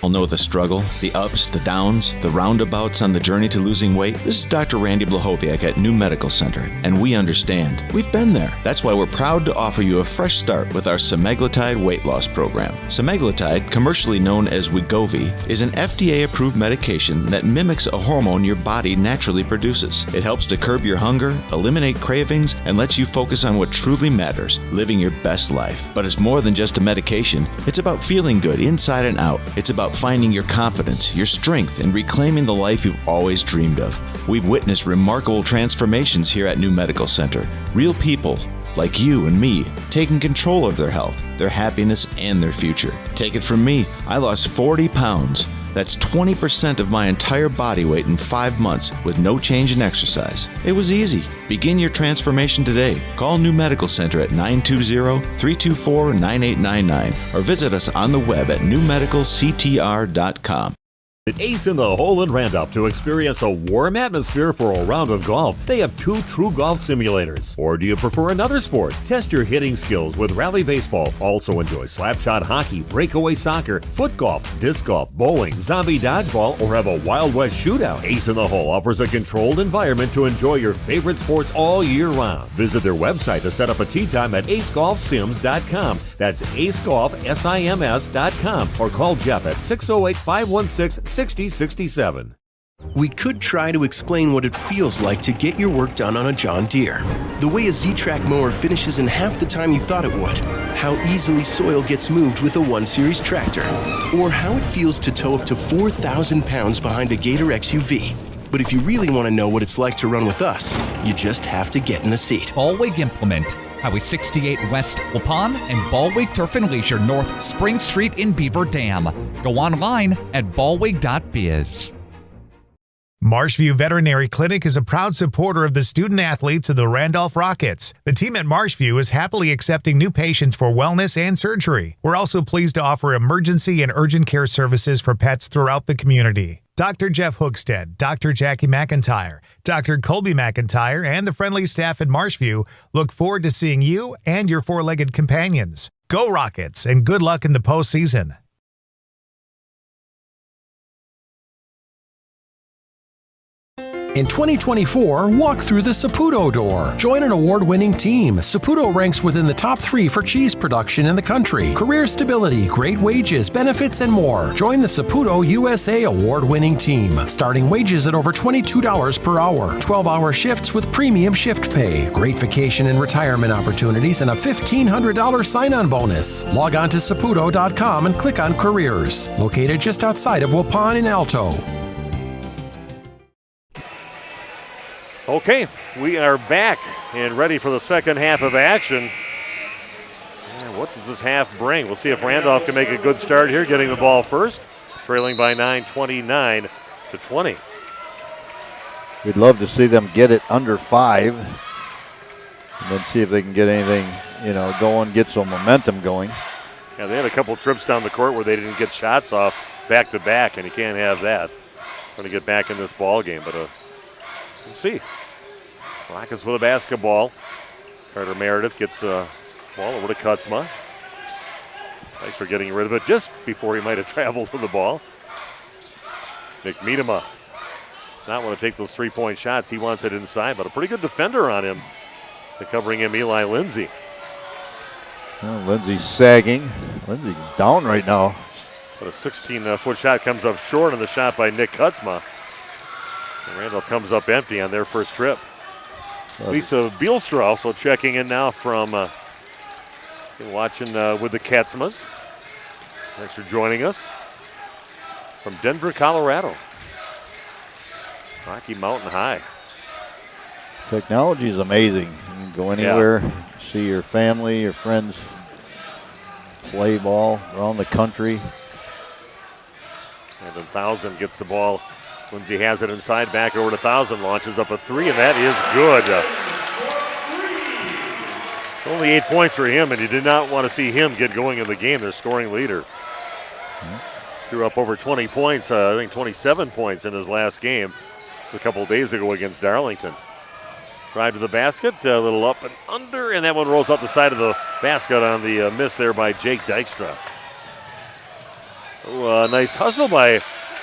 Speaker 8: I'll know the struggle, the ups, the downs, the roundabouts on the journey to losing weight. This is Dr. Randy Blahoviak at New Medical Center, and we understand. We've been there. That's why we're proud to offer you a fresh start with our semaglutide weight loss program. Semaglutide, commercially known as Wegovy, is an FDA-approved medication that mimics a hormone your body naturally produces. It helps to curb your hunger, eliminate cravings, and lets you focus on what truly matters, living your best life. But it's more than just a medication. It's about feeling good inside and out. It's about finding your confidence, your strength, and reclaiming the life you've always dreamed of. We've witnessed remarkable transformations here at New Medical Center. Real people, like you and me, taking control of their health, their happiness, and their future. Take it from me, I lost 40 pounds. That's 20% of my entire body weight in 5 months with no change in exercise. It was easy. Begin your transformation today. Call New Medical Center at 920-324-9899 or visit us on the web at newmedicalctr.com.
Speaker 11: Ace in the Hole in Randolph to experience a warm atmosphere for a round of golf. They have 2 true golf simulators. Or do you prefer another sport? Test your hitting skills with Rally Baseball. Also enjoy slapshot hockey, breakaway soccer, foot golf, disc golf, bowling, zombie dodgeball, or have a Wild West shootout. Ace in the Hole offers a controlled environment to enjoy your favorite sports all year round. Visit their website to set up a tee time at acegolfsims.com. That's acegolfsims.com or call Jeff at 608-516-6067.
Speaker 9: We could try to explain what it feels like to get your work done on a John Deere. The way a Z-Track mower finishes in half the time you thought it would. How easily soil gets moved with a 1 Series tractor. Or how it feels to tow up to 4,000 pounds behind a Gator XUV. But if you really want to know what it's like to run with us, you just have to get in the seat.
Speaker 6: Ballweg Implement, Highway 68 West Waupun, and Ballweg Turf and Leisure North Spring Street in Beaver Dam. Go online at ballweg.biz.
Speaker 7: Marshview Veterinary Clinic is a proud supporter of the student athletes of the Randolph Rockets. The team at Marshview is happily accepting new patients for wellness and surgery. We're also pleased to offer emergency and urgent care services for pets throughout the community. Dr. Jeff Hookstead, Dr. Jackie McIntyre, Dr. Colby McIntyre, and the friendly staff at Marshview look forward to seeing you and your 4-legged companions. Go Rockets, and good luck in the postseason.
Speaker 17: In 2024, walk through the Saputo door. Join an award-winning team. Saputo ranks within the top 3 for cheese production in the country. Career stability, great wages, benefits, and more. Join the Saputo USA award-winning team. Starting wages at over $22 per hour. 12-hour shifts with premium shift pay. Great vacation and retirement opportunities and a $1,500 sign-on bonus. Log on to Saputo.com and click on Careers. Located just outside of Waupun in Alto.
Speaker 2: Okay, we are back and ready for the second half of action. What does this half bring? We'll see if Randolph can make a good start here, getting the ball first, trailing by 9, 29-20.
Speaker 3: We'd love to see them get it under 5 and then see if they can get anything, going, get some momentum going.
Speaker 2: Yeah, they had a couple trips down the court where they didn't get shots off back to back, and you can't have that. Trying to get back in this ball game, but we'll see. Rockets with a basketball. Carter Meredith gets a ball over to Kutzma. Thanks for getting rid of it just before he might have traveled with the ball. Nick Miedema not want to take those 3-point shots. He wants it inside, but a pretty good defender on him. Covering him, Eli Lindsay.
Speaker 3: Well, Lindsay's sagging. Lindsay's down right now.
Speaker 2: But a 16-foot shot comes up short on the shot by Nick Kutzma. And Randolph comes up empty on their first trip. Lisa Bielstra also checking in now from watching with the Katzmas. Thanks for joining us from Denver, Colorado. Rocky Mountain High.
Speaker 3: Technology is amazing. You can go anywhere, see your family, your friends play ball around the country.
Speaker 2: And then Thousand gets the ball. Lindsay has it inside, back over to Thousand, launches up a three, and that is good. Only 8 points for him, and you did not want to see him get going in the game, their scoring leader. Threw up over 20 points, I think 27 points in his last game a couple of days ago against Darlington. Drive to the basket, a little up and under, and that one rolls up the side of the basket on the miss there by Jake Dykstra. Oh, nice hustle by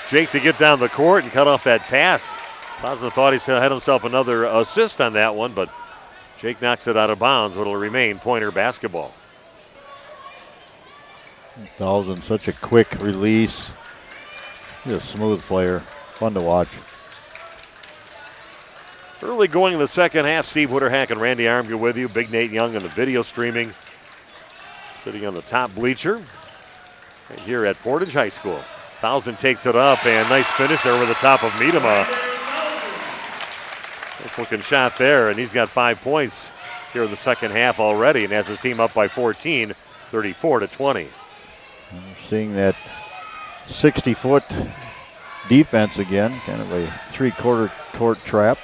Speaker 2: Jake to get down the court and cut off that pass. Thousand thought he had himself another assist on that one, but Jake knocks it out of bounds, but it'll remain Pointer basketball.
Speaker 3: Thousand, such a quick release. He's a smooth player, fun to watch.
Speaker 2: Early going in the second half, Steve Witterhack and Randy Armga with you. Big Nate Young on the video streaming, sitting on the top bleacher right here at Portage High School. Thousand takes it up, and nice finish there over the top of Miedema. Nice looking shot there, and he's got 5 points here in the second half already, and has his team up by 14, 34-20.
Speaker 3: And we're seeing that 60-foot defense again, kind of a three-quarter court trap.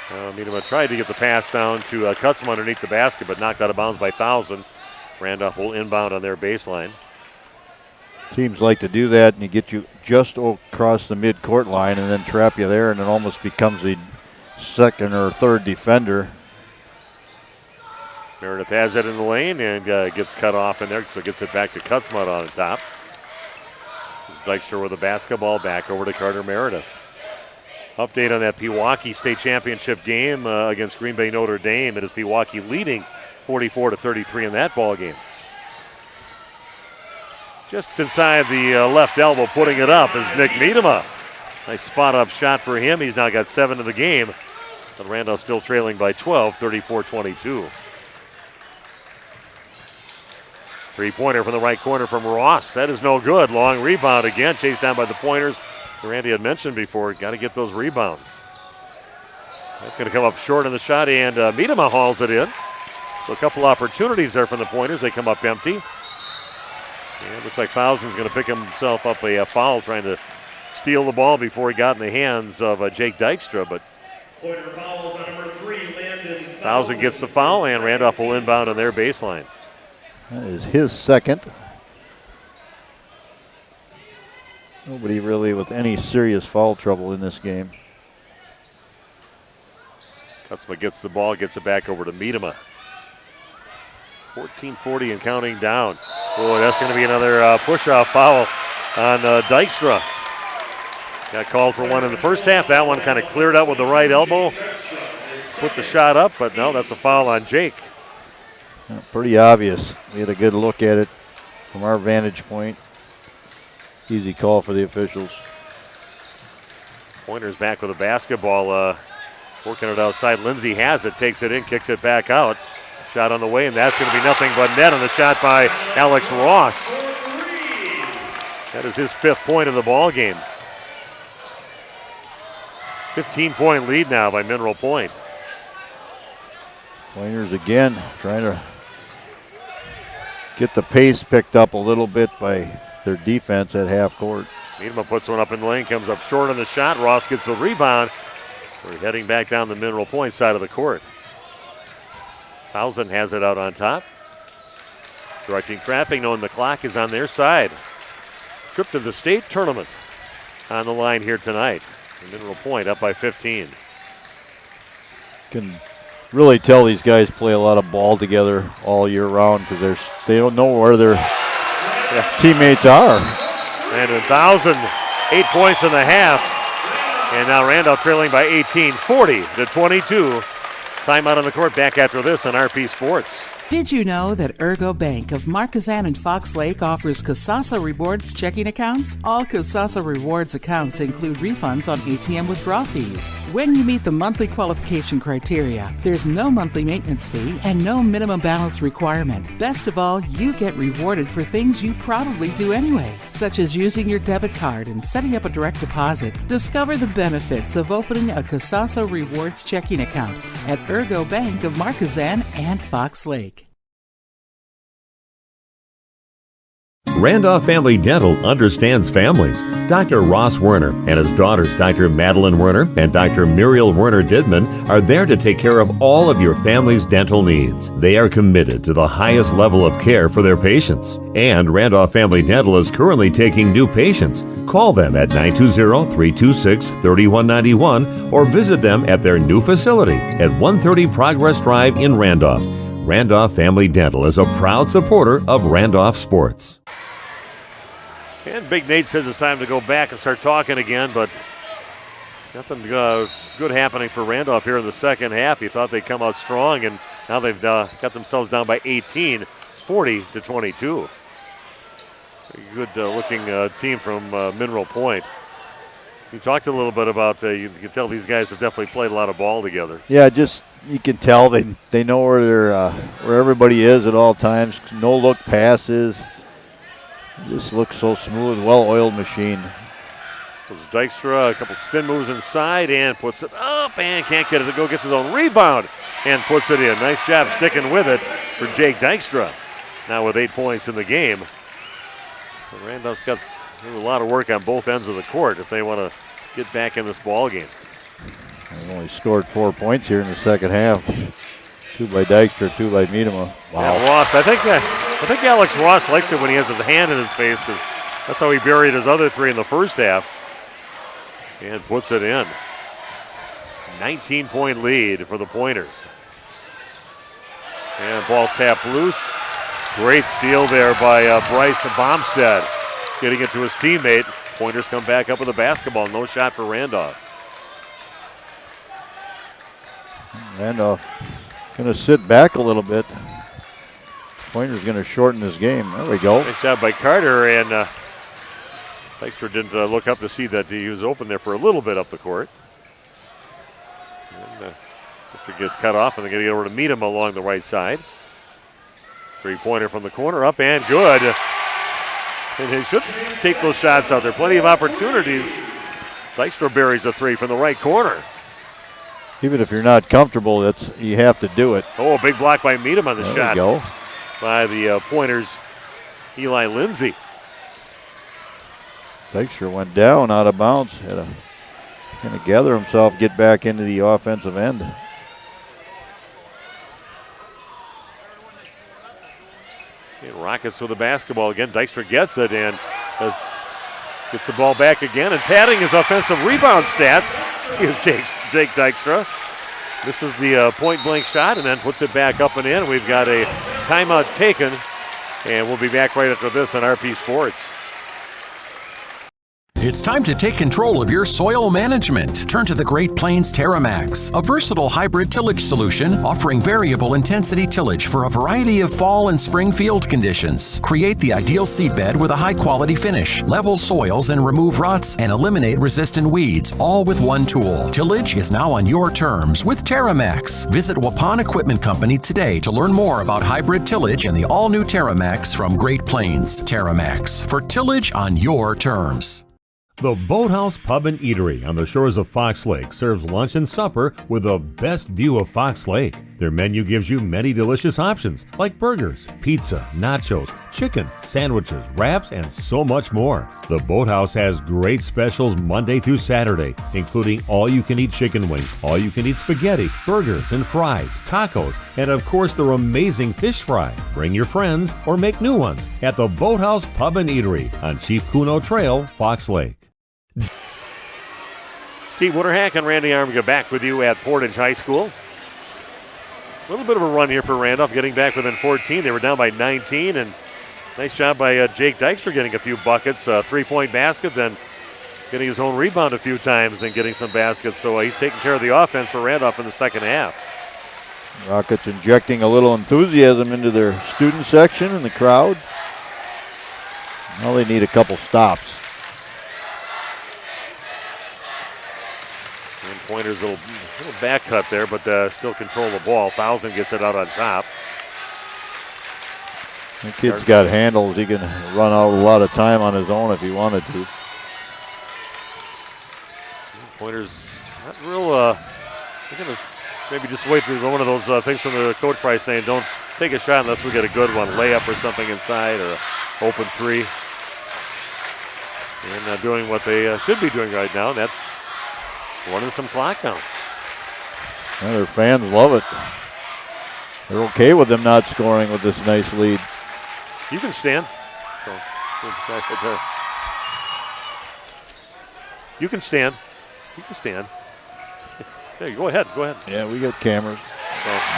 Speaker 2: Miedema tried to get the pass down to Kutzma underneath the basket, but knocked out of bounds by Thousand. Randolph will inbound on their baseline.
Speaker 3: Teams like to do that, and you get you just across the mid-court line and then trap you there, and it almost becomes the second or third defender.
Speaker 2: Meredith has it in the lane and gets cut off in there, so gets it back to Kutzma on top. Dykstra with the basketball, back over to Carter Meredith. Update on that Pewaukee State Championship game against Green Bay Notre Dame. It is Pewaukee leading 44-33 in that ball game. Just inside the left elbow, putting it up is Nick Miedema. Nice spot-up shot for him. He's now got 7 in the game. But Randolph still trailing by 12, 34-22. Three-pointer from the right corner from Ross. That is no good. Long rebound again, chased down by the Pointers. Randy had mentioned before, got to get those rebounds. That's going to come up short in the shot, and Miedema hauls it in. So a couple opportunities there from the Pointers. They come up empty. And looks like Thousand's going to pick himself up a foul, trying to steal the ball before he got in the hands of Jake Dykstra. But
Speaker 16: Pointer fouls on number 3, Landon.
Speaker 2: Thousand gets the foul, and Randolph will inbound on their baseline.
Speaker 3: That is his second. Nobody really with any serious foul trouble in this game.
Speaker 2: Kutzma gets the ball, gets it back over to Miedema. 14:40 and counting down. Oh, that's going to be another push-off foul on Dykstra. Got called for one in the first half. That one kind of cleared out with the right elbow. Put the shot up, but no, that's a foul on Jake.
Speaker 3: Yeah, pretty obvious. We had a good look at it from our vantage point. Easy call for the officials.
Speaker 2: Pointers back with the basketball, working it outside. Lindsay has it, takes it in, kicks it back out. Shot on the way, and that's going to be nothing but net on the shot by Alex Ross. That is his 5th point of the ball game. 15-point lead now by Mineral Point.
Speaker 3: Pointers again trying to get the pace picked up a little bit by their defense at half court.
Speaker 2: Miedema puts one up in the lane, comes up short on the shot. Ross gets the rebound. We're heading back down the Mineral Point side of the court. Thousand has it out on top. Directing traffic, knowing the clock is on their side. Trip to the state tournament on the line here tonight. The Mineral Point up by 15.
Speaker 3: Can really tell these guys play a lot of ball together all year round because they don't know where their teammates are.
Speaker 2: And 1,000, 8 points in the half. And now Randolph trailing by 18, 40-22. Timeout on the court. Back after this on RP Sports.
Speaker 12: Did you know that Ergo Bank of Marquezan and Fox Lake offers Casasa Rewards checking accounts? All Casasa Rewards accounts include refunds on ATM withdrawal fees. When you meet the monthly qualification criteria, there's no monthly maintenance fee and no minimum balance requirement. Best of all, you get rewarded for things you probably do anyway, such as using your debit card and setting up a direct deposit. Discover the benefits of opening a Casasa Rewards checking account at Ergo Bank of Marquezan and Fox Lake.
Speaker 11: Randolph Family Dental understands families. Dr. Ross Werner and his daughters, Dr. Madeline Werner and Dr. Muriel Werner Didman, are there to take care of all of your family's dental needs. They are committed to the highest level of care for their patients. And Randolph Family Dental is currently taking new patients. Call them at 920-326-3191 or visit them at their new facility at 130 Progress Drive in Randolph. Randolph Family Dental is a proud supporter of Randolph sports.
Speaker 2: And Big Nate says it's time to go back and start talking again, but nothing good happening for Randolph here in the second half. He thought they'd come out strong, and now they've got themselves down by 18, 40-22. Good looking team from Mineral Point. You talked a little bit about, you can tell these guys have definitely played a lot of ball together.
Speaker 3: Yeah, just you can tell they know where everybody is at all times. No look passes. Just looks so smooth, well-oiled machine.
Speaker 2: Dykstra, a couple spin moves inside and puts it up and can't get it to go. Gets his own rebound and puts it in. Nice job sticking with it for Jake Dykstra. Now with 8 points in the game. Randolph's got a lot of work on both ends of the court if they want to get back in this ball game.
Speaker 3: They've only scored 4 points here in the second half. 2 by Dykstra, 2 by Miedema. Wow.
Speaker 2: Yeah, Ross, I think Alex Ross likes it when he has his hand in his face because that's how he buried his other 3 in the first half. And puts it in. 19-point lead for the Pointers. And ball's tapped loose. Great steal there by Bryce Bomstead. Getting it to his teammate. Pointers come back up with the basketball. No shot for Randolph.
Speaker 3: Randolph going to sit back a little bit. Pointers going to shorten this game. There we go.
Speaker 2: Nice job by Carter, and Dykstra didn't look up to see that he was open there for a little bit up the court. And Dykstra gets cut off, and they're going to get over to meet him along the right side. Three-pointer from the corner, up and good. And they should take those shots out there. Plenty of opportunities. Dykstra buries a 3 from the right corner.
Speaker 3: Even if you're not comfortable, you have to do it.
Speaker 2: Oh, big block by Meadham on the
Speaker 3: There
Speaker 2: shot.
Speaker 3: we go.
Speaker 2: By the Pointers, Eli Lindsay.
Speaker 3: Dykstra went down out of bounds. Had to kind of gather himself, get back into the offensive end.
Speaker 2: And Rockets with the basketball again. Dykstra gets it and gets the ball back again. And padding his offensive rebound stats is Jake Dykstra. This is the point-blank shot and then puts it back up and in. We've got a timeout taken, and we'll be back right after this on RP Sports.
Speaker 4: It's time to take control of your soil management. Turn to the Great Plains TerraMax, a versatile hybrid tillage solution offering variable intensity tillage for a variety of fall and spring field conditions. Create the ideal seedbed with a high-quality finish, level soils and remove ruts, and eliminate resistant weeds, all with one tool. Tillage is now on your terms with TerraMax. Visit Waupun Equipment Company today to learn more about hybrid tillage and the all-new TerraMax from Great Plains. TerraMax, for tillage on your terms.
Speaker 11: The Boathouse Pub and Eatery on the shores of Fox Lake serves lunch and supper with the best view of Fox Lake. Their menu gives you many delicious options like burgers, pizza, nachos, chicken, sandwiches, wraps, and so much more. The Boathouse has great specials Monday through Saturday, including all-you-can-eat chicken wings, all-you-can-eat spaghetti, burgers and fries, tacos, and of course their amazing fish fry. Bring your friends or make new ones at the Boathouse Pub and Eatery on Chief Kuno Trail, Fox Lake.
Speaker 2: Steve Wooderhack and Randy Armiga back with you at Portage High School. A little bit of a run here for Randolph, getting back within 14. They were down by 19, and nice job by Jake Dykstra getting a few buckets. Three-point basket, then getting his own rebound a few times and getting some baskets. So he's taking care of the offense for Randolph in the second half.
Speaker 3: Rockets injecting a little enthusiasm into their student section and the crowd. Now they need a couple stops.
Speaker 2: And Pointers a little back cut there, but still control the ball. Thousand gets it out on top.
Speaker 3: The kid's got handles. He can run out a lot of time on his own if he wanted to.
Speaker 2: Pointers not real. They're gonna maybe just wait for one of those things from the coach probably saying, "Don't take a shot unless we get a good one, layup or something inside, or open three. And doing what they should be doing right now, and that's running some clock down.
Speaker 3: Yeah, their fans love it. They're okay with them not scoring with this nice lead.
Speaker 2: You can stand. So, right there. You can stand. You can stand. Hey, go ahead. Go ahead.
Speaker 3: Yeah, we got cameras.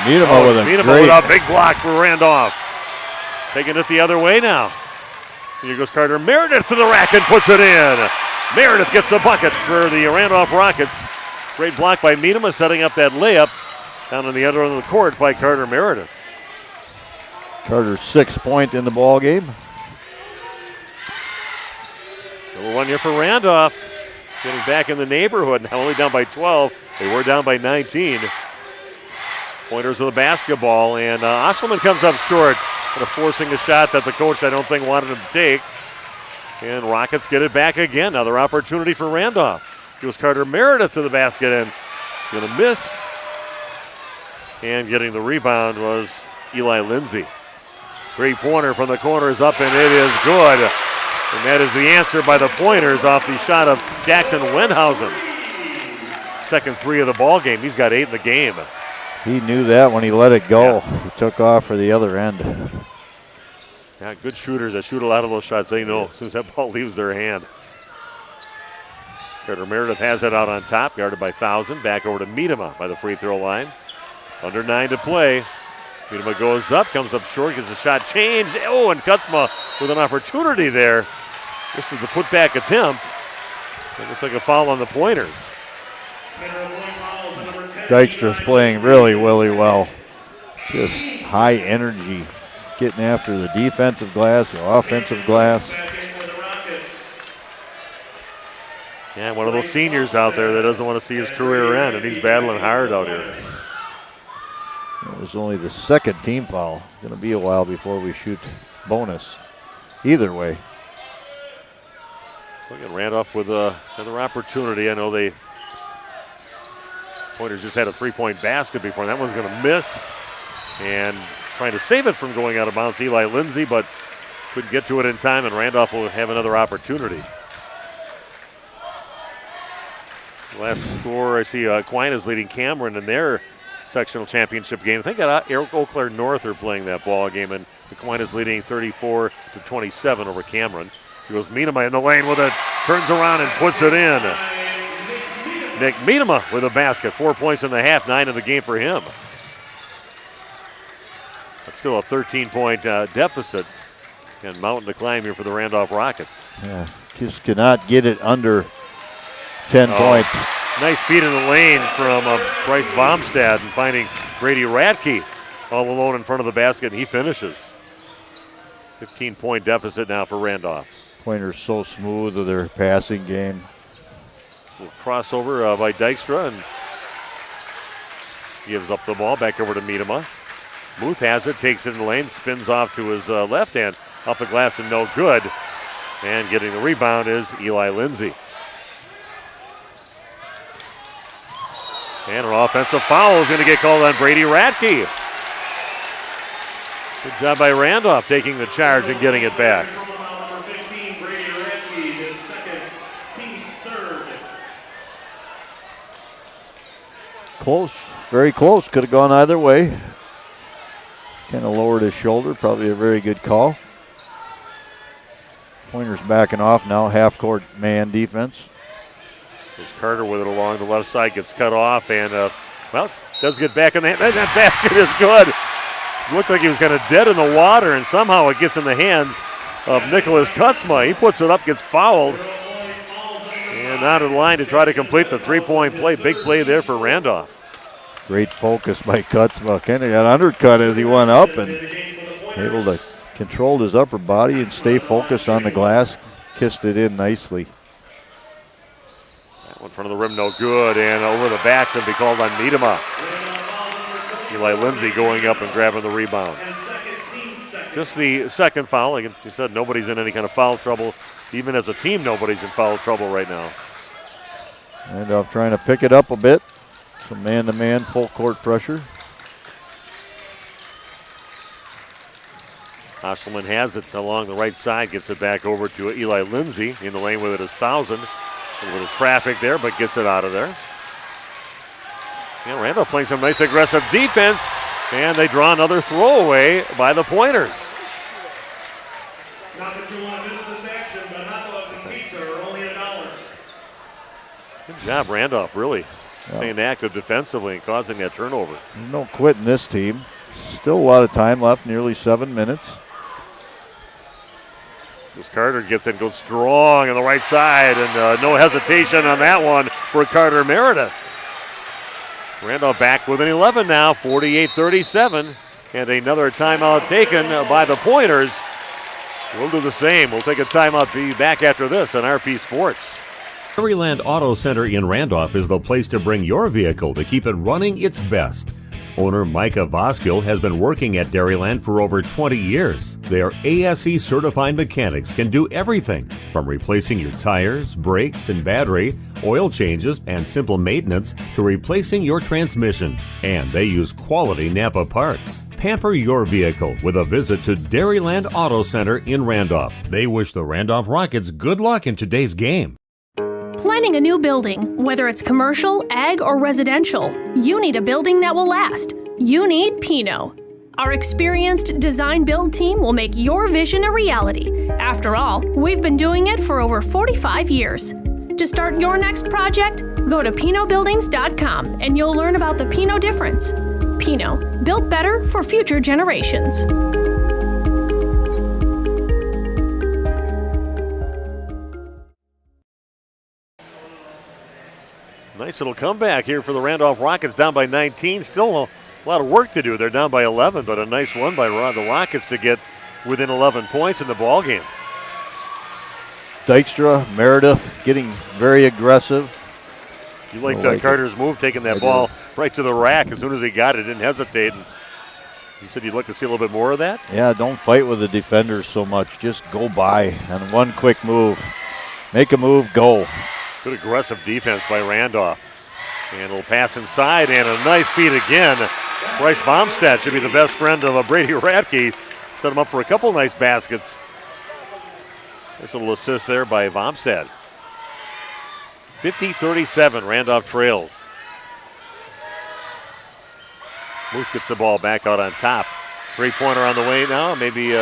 Speaker 2: Miedema
Speaker 3: with a
Speaker 2: with a big block for Randolph. Taking it the other way now. Here goes Carter Meredith to the rack and puts it in. Meredith gets the bucket for the Randolph Rockets. Great block by Miedema, setting up that layup down on the other end of the court by Carter Meredith.
Speaker 3: Carter's 6th point in the ball game.
Speaker 2: Number 1 here for Randolph. Getting back in the neighborhood, now only down by 12. They were down by 19. Pointers of the basketball, and Oshelman comes up short, kind of forcing a shot that the coach, I don't think, wanted him to take. And Rockets get it back again. Another opportunity for Randolph. Goes Carter Meredith to the basket, and he's going to miss. And getting the rebound was Eli Lindsay. Three-pointer from the corner is up, and it is good. And that is the answer by the Pointers off the shot of Jackson Wenhausen. Second three of the ball game. He's got 8 in the game.
Speaker 3: He knew that when he let it go. Yeah. He took off for the other end.
Speaker 2: Yeah, good shooters that shoot a lot of those shots. They know as soon as that ball leaves their hand. Carter Meredith has it out on top, guarded by Thousand. Back over to Miedema by the free throw line. Under 9 to play. Miedema goes up, comes up short, gets a shot change. Oh, and Kutzma with an opportunity there. This is the putback attempt. It looks like a foul on the Pointers.
Speaker 3: Dykstra's playing really well. Just high energy, getting after the defensive glass, the offensive glass.
Speaker 2: Yeah, one of those seniors out there that doesn't want to see his career end, and he's battling hard out here.
Speaker 3: It was only the 2nd team foul. Going to be a while before we shoot bonus. Either way.
Speaker 2: Look at Randolph with another opportunity. I know they Pointers just had a 3-point basket before. That one's going to miss. And trying to save it from going out of bounds, Eli Lindsay, but couldn't get to it in time, and Randolph will have another opportunity. Last score, I see Aquinas leading Cameron in their sectional championship game. I think Eau Claire North are playing that ball game, and Aquinas leading 34-27 over Cameron. Here goes Miedema in the lane with it, turns around and puts it in. Nick Miedema with a basket, 4 points in the half, 9 in the game for him. That's still a 13-point deficit, and mountain to climb here for the Randolph Rockets.
Speaker 3: Yeah, just cannot get it under 10 points.
Speaker 2: Nice feed in the lane from Bryce Baumstad, and finding Brady Radke all alone in front of the basket, and he finishes. 15-point deficit now for Randolph.
Speaker 3: Pointers so smooth with their passing game.
Speaker 2: Little crossover by Dykstra, and gives up the ball back over to Miedema. Muth has it, takes it in the lane, spins off to his left hand, off the glass and no good. And getting the rebound is Eli Lindsay. And an offensive foul is going to get called on Brady Radke. Good job by Randolph taking the charge and getting it back.
Speaker 3: Close, very close. Could have gone either way. Kind of lowered his shoulder. Probably a very good call. Pointers backing off now. Half-court man defense.
Speaker 2: There's Carter with it along the left side. Gets cut off and, well, does get back in the hand. That basket is good. Looked like he was kind of dead in the water, and somehow it gets in the hands of Nicholas Kutzma. He puts it up, gets fouled. And out of the line to try to complete the 3-point play. Big play there for Randolph.
Speaker 3: Great focus by Kutzma. Kind of got undercut as he went up and able to control his upper body and stay focused on the glass. Kissed it in nicely.
Speaker 2: That one in front of the rim, no good. And over the back to be called on Miedema. Eli Lindsay going up and grabbing the rebound. Just the second foul. Like you said, nobody's in any kind of foul trouble. Even as a team, nobody's in foul trouble right now.
Speaker 3: Randolph trying to pick it up a bit. Some man-to-man, full court pressure.
Speaker 2: Oshelman has it along the right side, gets it back over to Eli Lindsay. In the lane with it is 1,000. A little traffic there, but gets it out of there. Yeah, Randolph playing some nice aggressive defense, and they draw another throwaway by the Pointers.
Speaker 16: Not that you want to miss this action, but hot dogs and pizza are only $1.
Speaker 2: Good job, Randolph, really staying active defensively and causing that turnover.
Speaker 3: No quitting this team. Still a lot of time left, nearly 7 minutes.
Speaker 2: As Carter gets in, goes strong on the right side, and no hesitation on that one for Carter Meredith. Randolph back with an 11 now, 48-37, and another timeout taken by the Pointers. We'll do the same. We'll take a timeout. Be back after this on RP Sports.
Speaker 11: Dairyland Auto Center in Randolph is the place to bring your vehicle to keep it running its best. Owner Micah Voskill has been working at Dairyland for over 20 years. Their ASE certified mechanics can do everything from replacing your tires, brakes, and battery, oil changes, and simple maintenance to replacing your transmission. And they use quality Napa parts. Pamper your vehicle with a visit to Dairyland Auto Center in Randolph. They wish the Randolph Rockets good luck in today's game.
Speaker 10: Planning a new building, whether it's commercial, ag, or residential, you need a building that will last. You need Pinot. Our experienced design build team will make your vision a reality. After all, we've been doing it for over 45 years. To start your next project, go to PinotBuildings.com and you'll learn about the Pinot difference. Pinot, built better for future generations.
Speaker 2: Nice little comeback here for the Randolph Rockets, down by 19. Still a lot of work to do. They're down by 11, but a nice one by the Rockets to get within 11 points in the ball game.
Speaker 3: Dykstra, Meredith getting very aggressive.
Speaker 2: You liked Carter's move, taking that ball right to the rack as soon as he got it, didn't hesitate. And you said you'd like to see a little bit more of that?
Speaker 3: Yeah, don't fight with the defenders so much. Just go by on one quick move. Make a move, go.
Speaker 2: Good aggressive defense by Randolph. And a little pass inside and a nice feed again. Bryce Baumstadt should be the best friend of Brady Radke. Set him up for a couple nice baskets. Nice little assist there by Baumstadt. 50-37, Randolph trails. Muth gets the ball back out on top. Three-pointer on the way now. Maybe,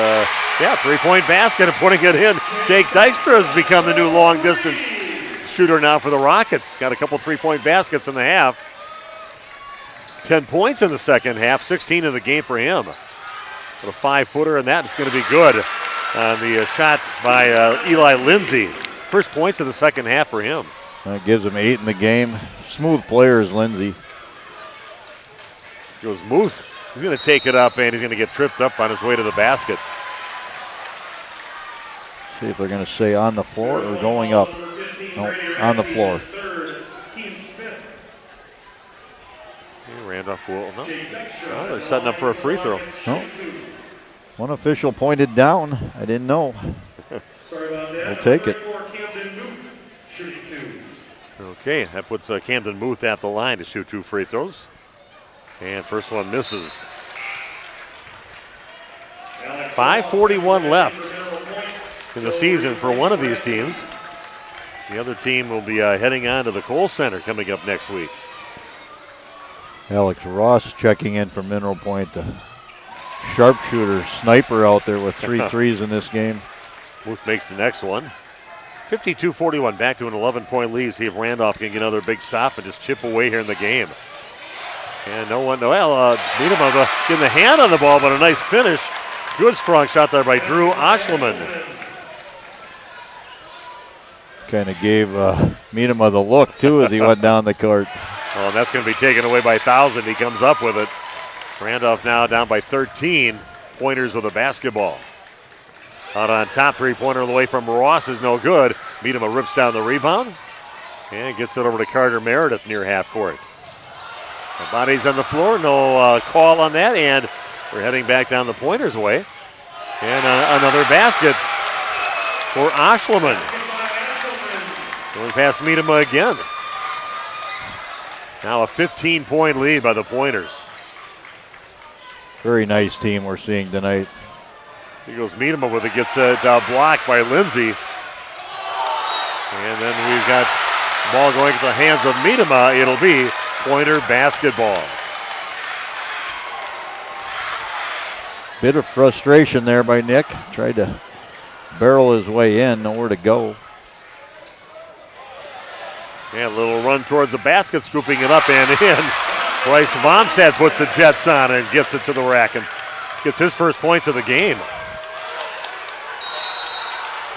Speaker 2: three-point basket and putting it in. Jake Dykstra has become the new long-distance shooter now for the Rockets. Got a couple three-point baskets in the half. 10 points in the second half, 16 in the game for him. With a 5-footer, and that's going to be good on the shot by Eli Lindsay. First points of the second half for him.
Speaker 3: That gives him 8 in the game. Smooth player is Lindsay.
Speaker 2: Goes Muth. He's going to take it up, and he's going to get tripped up on his way to the basket.
Speaker 3: See if they're going to say on the floor or going up. No, on the floor.
Speaker 2: Randolph will, no, they're setting up for a free throw.
Speaker 3: No. One official pointed down. I didn't know. We'll take it.
Speaker 2: Okay, that puts Camden Muth at the line to shoot 2 free throws. And first one misses. 5:41 left in the season for one of these teams. The other team will be heading on to the Kohl Center coming up next week.
Speaker 3: Alex Ross checking in for Mineral Point, the sharpshooter, sniper out there with 3 threes in this game.
Speaker 2: Muth makes the next one. 52-41, back to an 11-point lead. See if Randolph can get another big stop and just chip away here in the game. And Miedema getting the hand on the ball, but a nice finish. Good strong shot there by Drew Oshleman.
Speaker 3: Kind of gave Miedema the look, too, as he went down the court.
Speaker 2: Oh, and that's going to be taken away by 1,000. He comes up with it. Randolph now down by 13. Pointers with a basketball. Out on top, three-pointer on the way from Ross is no good. Miedema rips down the rebound and gets it over to Carter Meredith near half court. The body's on the floor, no call on that, and we're heading back down the Pointers' way. And another basket for Oshleman. Going past Miedema again. Now a 15-point lead by the Pointers.
Speaker 3: Very nice team we're seeing tonight.
Speaker 2: Here goes Miedema with it, gets it blocked by Lindsay. And then we've got the ball going to the hands of Miedema. It'll be Pointer basketball.
Speaker 3: Bit of frustration there by Nick. Tried to barrel his way in, nowhere to go.
Speaker 2: Yeah, a little run towards the basket, scooping it up and in. Bryce Vonstad puts the Jets on and gets it to the rack and gets his first points of the game.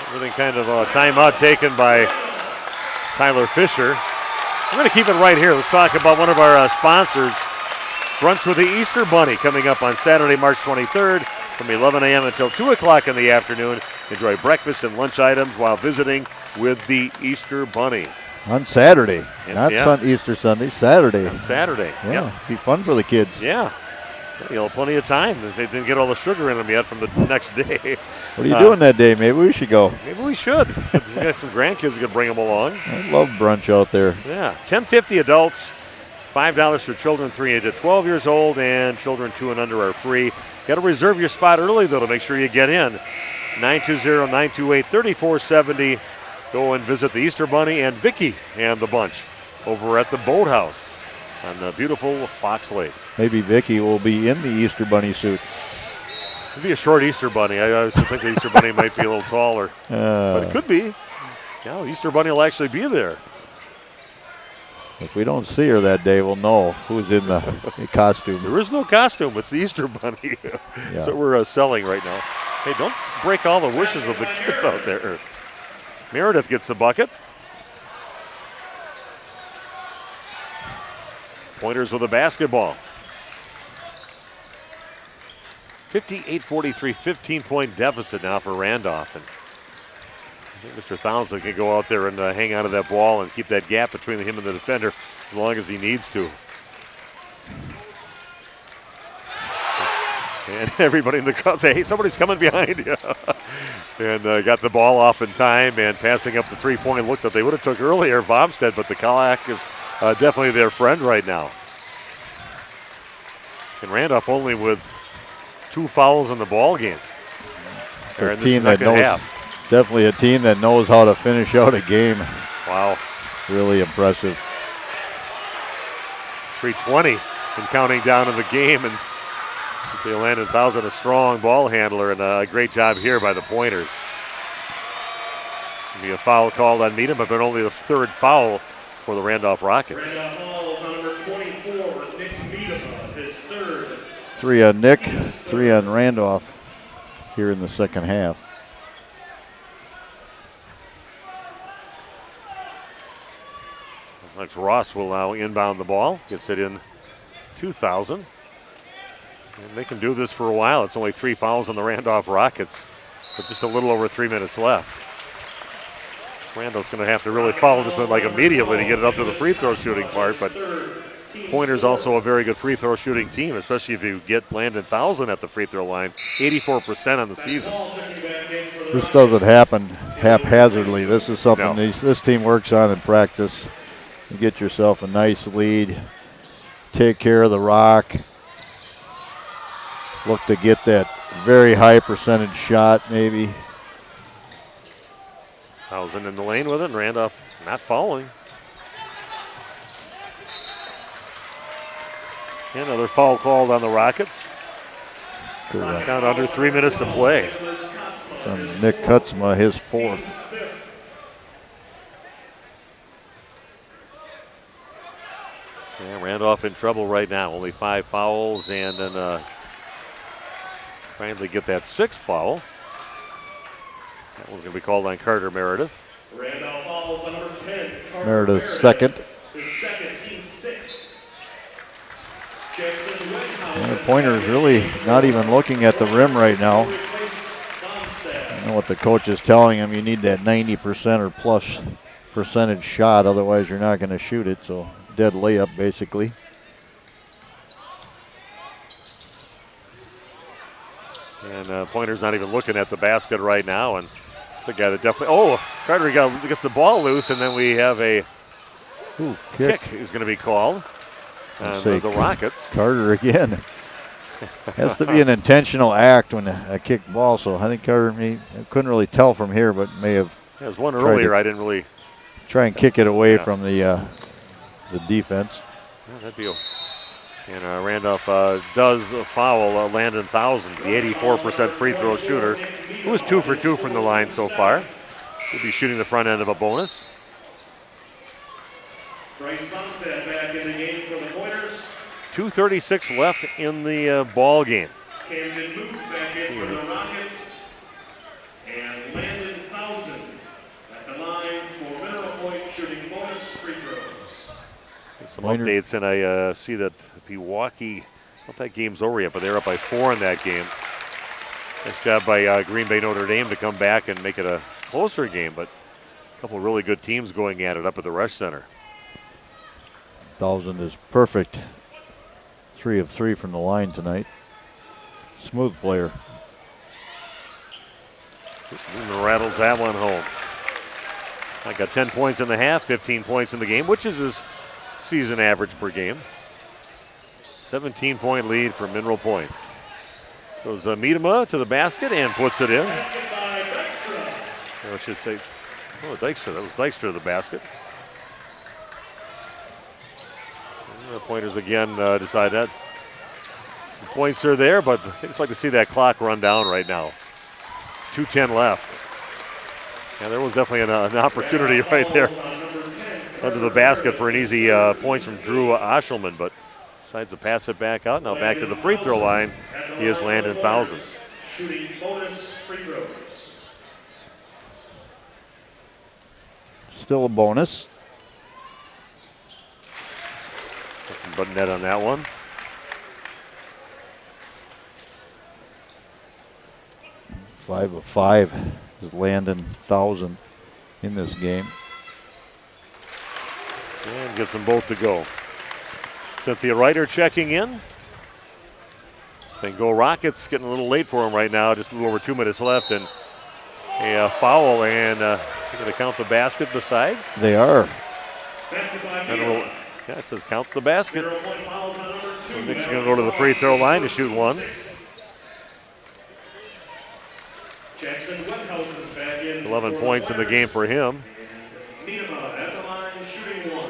Speaker 2: Everything kind of a timeout taken by Tyler Fisher. We're going to keep it right here. Let's talk about one of our sponsors, Brunch with the Easter Bunny, coming up on Saturday, March 23rd from 11 a.m. until 2 o'clock in the afternoon. Enjoy breakfast and lunch items while visiting with the Easter Bunny.
Speaker 3: On Saturday, not
Speaker 2: yeah.
Speaker 3: Easter Sunday, Saturday.
Speaker 2: On Saturday,
Speaker 3: yeah. Be fun for the kids.
Speaker 2: Yeah. Plenty of time. They didn't get all the sugar in them yet from the next day.
Speaker 3: What are you doing that day? Maybe we should go.
Speaker 2: Maybe we should. We got some grandkids that could bring them along.
Speaker 3: I love brunch out there.
Speaker 2: Yeah. $10.50 adults, $5 for children 3 to 12 years old, and children 2 and under are free. Got to reserve your spot early, though, to make sure you get in. 920-928-3470. Go and visit the Easter Bunny and Vicky and the bunch over at the Boathouse on the beautiful Fox Lake.
Speaker 3: Maybe Vicky will be in the Easter Bunny suit.
Speaker 2: It'd be a short Easter Bunny. I always think the Easter Bunny might be a little taller. But it could be. Yeah, the Easter Bunny will actually be there.
Speaker 3: If we don't see her that day, we'll know who's in the costume.
Speaker 2: There is no costume. It's the Easter Bunny.
Speaker 3: Yeah.
Speaker 2: So we're selling right now. Hey, don't break all the wishes of the kids out there. Meredith gets the bucket. Pointers with a basketball. 58-43, 15-point deficit now for Randolph. And I think Mr. Townsend can go out there and hang on to that ball and keep that gap between him and the defender as long as he needs to. And everybody in the crowd say, hey, somebody's coming behind you. And got the ball off in time and passing up the three-point look that they would have took earlier, Vomstead, but the Calac is definitely their friend right now. And Randolph only with 2 fouls in the ball game.
Speaker 3: It's a team that knows, definitely a team that knows how to finish out a game.
Speaker 2: Wow.
Speaker 3: Really impressive.
Speaker 2: 3:20 and counting down in the game, and Landon Townsend, a strong ball handler, and a great job here by the Pointers. Be a foul called on Miedema, but only the 3rd foul for the Randolph Rockets.
Speaker 16: Randolph fouls on number 24, Nick Miedema, his 3rd.
Speaker 3: 3 on Nick, 3 on Randolph here in the second half.
Speaker 2: That's Ross will now inbound the ball, gets it in 2,000. And they can do this for a while. It's only 3 fouls on the Randolph Rockets, but just a little over 3 minutes left. Randolph's going to have to really foul just like immediately to get it up to the free throw shooting part, but Pointer's also a very good free throw shooting team, especially if you get Landon Townsend at the free throw line, 84% on the season.
Speaker 3: This doesn't happen haphazardly. This is something this team works on in practice. You get yourself a nice lead, take care of the rock, look to get that very high percentage shot maybe.
Speaker 2: Townsend in the lane with it, and Randolph not fouling. Another foul called on the Rockets. Down under 3 minutes to play.
Speaker 3: It's on Nick Kutzma, his 4th.
Speaker 2: Yeah, Randolph in trouble right now. Only 5 fouls, and then trying to get that 6th foul. That one's going to be called on Carter Meredith.
Speaker 16: Randolph fouls on number 10.
Speaker 3: Meredith's 2nd.
Speaker 16: His 2nd, team 6.
Speaker 3: The Pointer's really not even looking at the rim right now. I know what the coach is telling him. You need that 90% or plus percentage shot, otherwise you're not going to shoot it. So dead layup basically.
Speaker 2: And Pointer's not even looking at the basket right now. And it's a guy that definitely, Carter gets the ball loose, and then we have a kick is going to be called. The Rockets.
Speaker 3: Carter again. Has to be an intentional act when I kick the ball, so I think Carter couldn't really tell from here, but may have.
Speaker 2: There's one earlier I didn't really.
Speaker 3: Try and kick it away from the defense.
Speaker 2: Yeah, that'd be. And Randolph does foul Landon Thousand, the 84% free throw shooter, who was 2 for 2 from the line so far. He'll be shooting the front end of a bonus.
Speaker 16: Bryce Bumstead back in the game for the Pointers.
Speaker 2: 2:36 left in the ball game.
Speaker 16: Camden Booth back in for the Rockets. And Landon Thousand at the line for Mineral Point shooting bonus free throws.
Speaker 2: Some updates, and I see that Pewaukee, I don't know if that game's over yet, but they're up by 4 in that game. Nice job by Green Bay Notre Dame to come back and make it a closer game, but a couple of really good teams going at it up at the Rush Center.
Speaker 3: Thousand is perfect. 3 of 3 from the line tonight. Smooth player.
Speaker 2: Rattles that one home. I got 10 points in the half, 15 points in the game, which is his season average per game. 17-point lead for Mineral Point. Goes Miedema to the basket and puts it in. I should say, Dykstra. That was Dykstra to the basket. And the Pointers again decide that the points are there, but I just like to see that clock run down right now. 2:10 left. Yeah, there was definitely an opportunity right there under the basket for an easy points from Drew Oshelman, but decides to pass it back out. Now back to the free throw line. He is Landon Thousand.
Speaker 16: Shooting bonus free throws.
Speaker 3: Still a bonus.
Speaker 2: But net on that one.
Speaker 3: Five of 5 is Landon Thousand in this game.
Speaker 2: And gets them both to go. Cynthia Ryder checking in. Saying go Rockets, getting a little late for him right now. Just a little over 2 minutes left, and a foul, and they're going to count the basket besides.
Speaker 3: They are.
Speaker 2: Yeah, it says count the basket. So Nick's going to go to the free throw line to shoot one. 11 points in the game for him.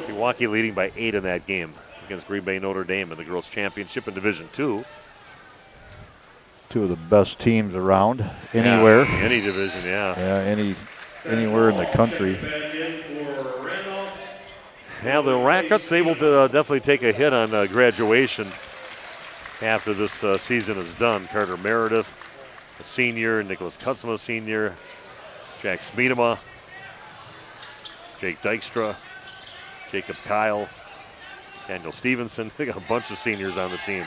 Speaker 2: Pewaukee leading by 8 in that game against Green Bay Notre Dame in the girls' championship in Division II.
Speaker 3: 2 of the best teams around anywhere.
Speaker 2: Yeah, any division, yeah.
Speaker 3: Yeah, anywhere in the country.
Speaker 2: Yeah, the Rockets able to definitely take a hit on graduation after this season is done. Carter Meredith, a senior, Nicholas Kutzma, senior, Jack Smeedema, Jake Dykstra, Jacob Kyle, Daniel Stevenson. They got a bunch of seniors on the team.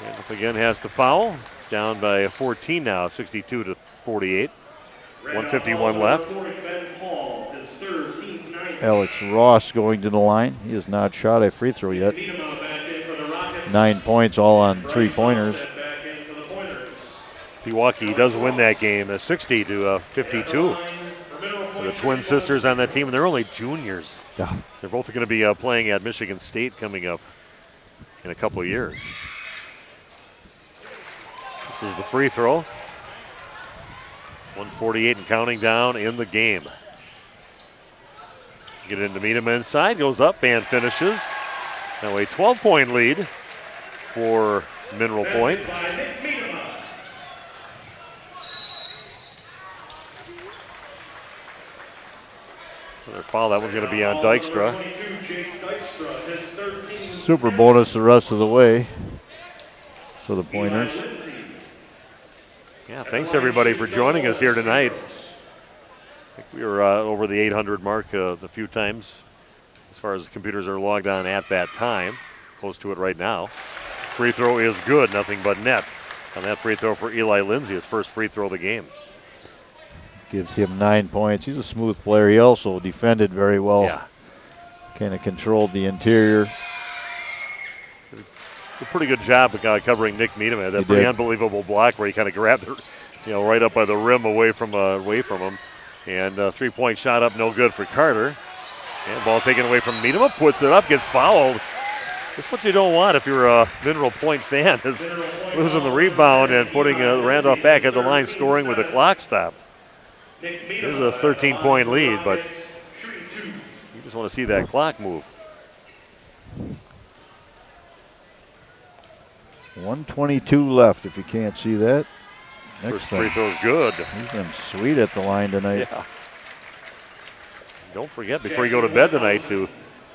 Speaker 2: Randolph again has to foul. Down by 14 now, 62-48. 1:51 left.
Speaker 3: Alex Ross going to the line. He has not shot a free throw yet. 9 points, all on 3-pointers.
Speaker 2: Pewaukee does win that game, 60-52. The twin sisters on that team, and they're only juniors.
Speaker 3: Yeah.
Speaker 2: They're both going to be playing at Michigan State coming up in a couple of years. This is the free throw. 1:48 and counting down in the game. Get into Miedema inside, goes up and finishes. Now a 12-point lead for Mineral Point. Another foul, that one's going to be on Dykstra.
Speaker 3: Super bonus the rest of the way for the Pointers.
Speaker 2: Yeah, thanks everybody for joining us here tonight. I think we were over the 800 mark a few times as far as computers are logged on at that time. Close to it right now. Free throw is good, nothing but net. On that free throw for Eli Lindsay, his first free throw of the game.
Speaker 3: Gives him 9 points. He's a smooth player. He also defended very well.
Speaker 2: Yeah.
Speaker 3: Kind of controlled the interior.
Speaker 2: A pretty good job of covering Nick Miedema. That pretty unbelievable block where he kind of grabbed her, right up by the rim away from him. And 3-point shot up, no good for Carter. And ball taken away from Miedema, puts it up, gets fouled. That's what you don't want if you're a Mineral Point fan, is losing the rebound and putting Randolph back at the line scoring with the clock stopped. There's a 13-point lead, but you just want to see that clock move.
Speaker 3: 1:22 left, if you can't see that.
Speaker 2: First free throw's good.
Speaker 3: He's been sweet at the line tonight.
Speaker 2: Yeah. Don't forget, before you go to bed tonight, to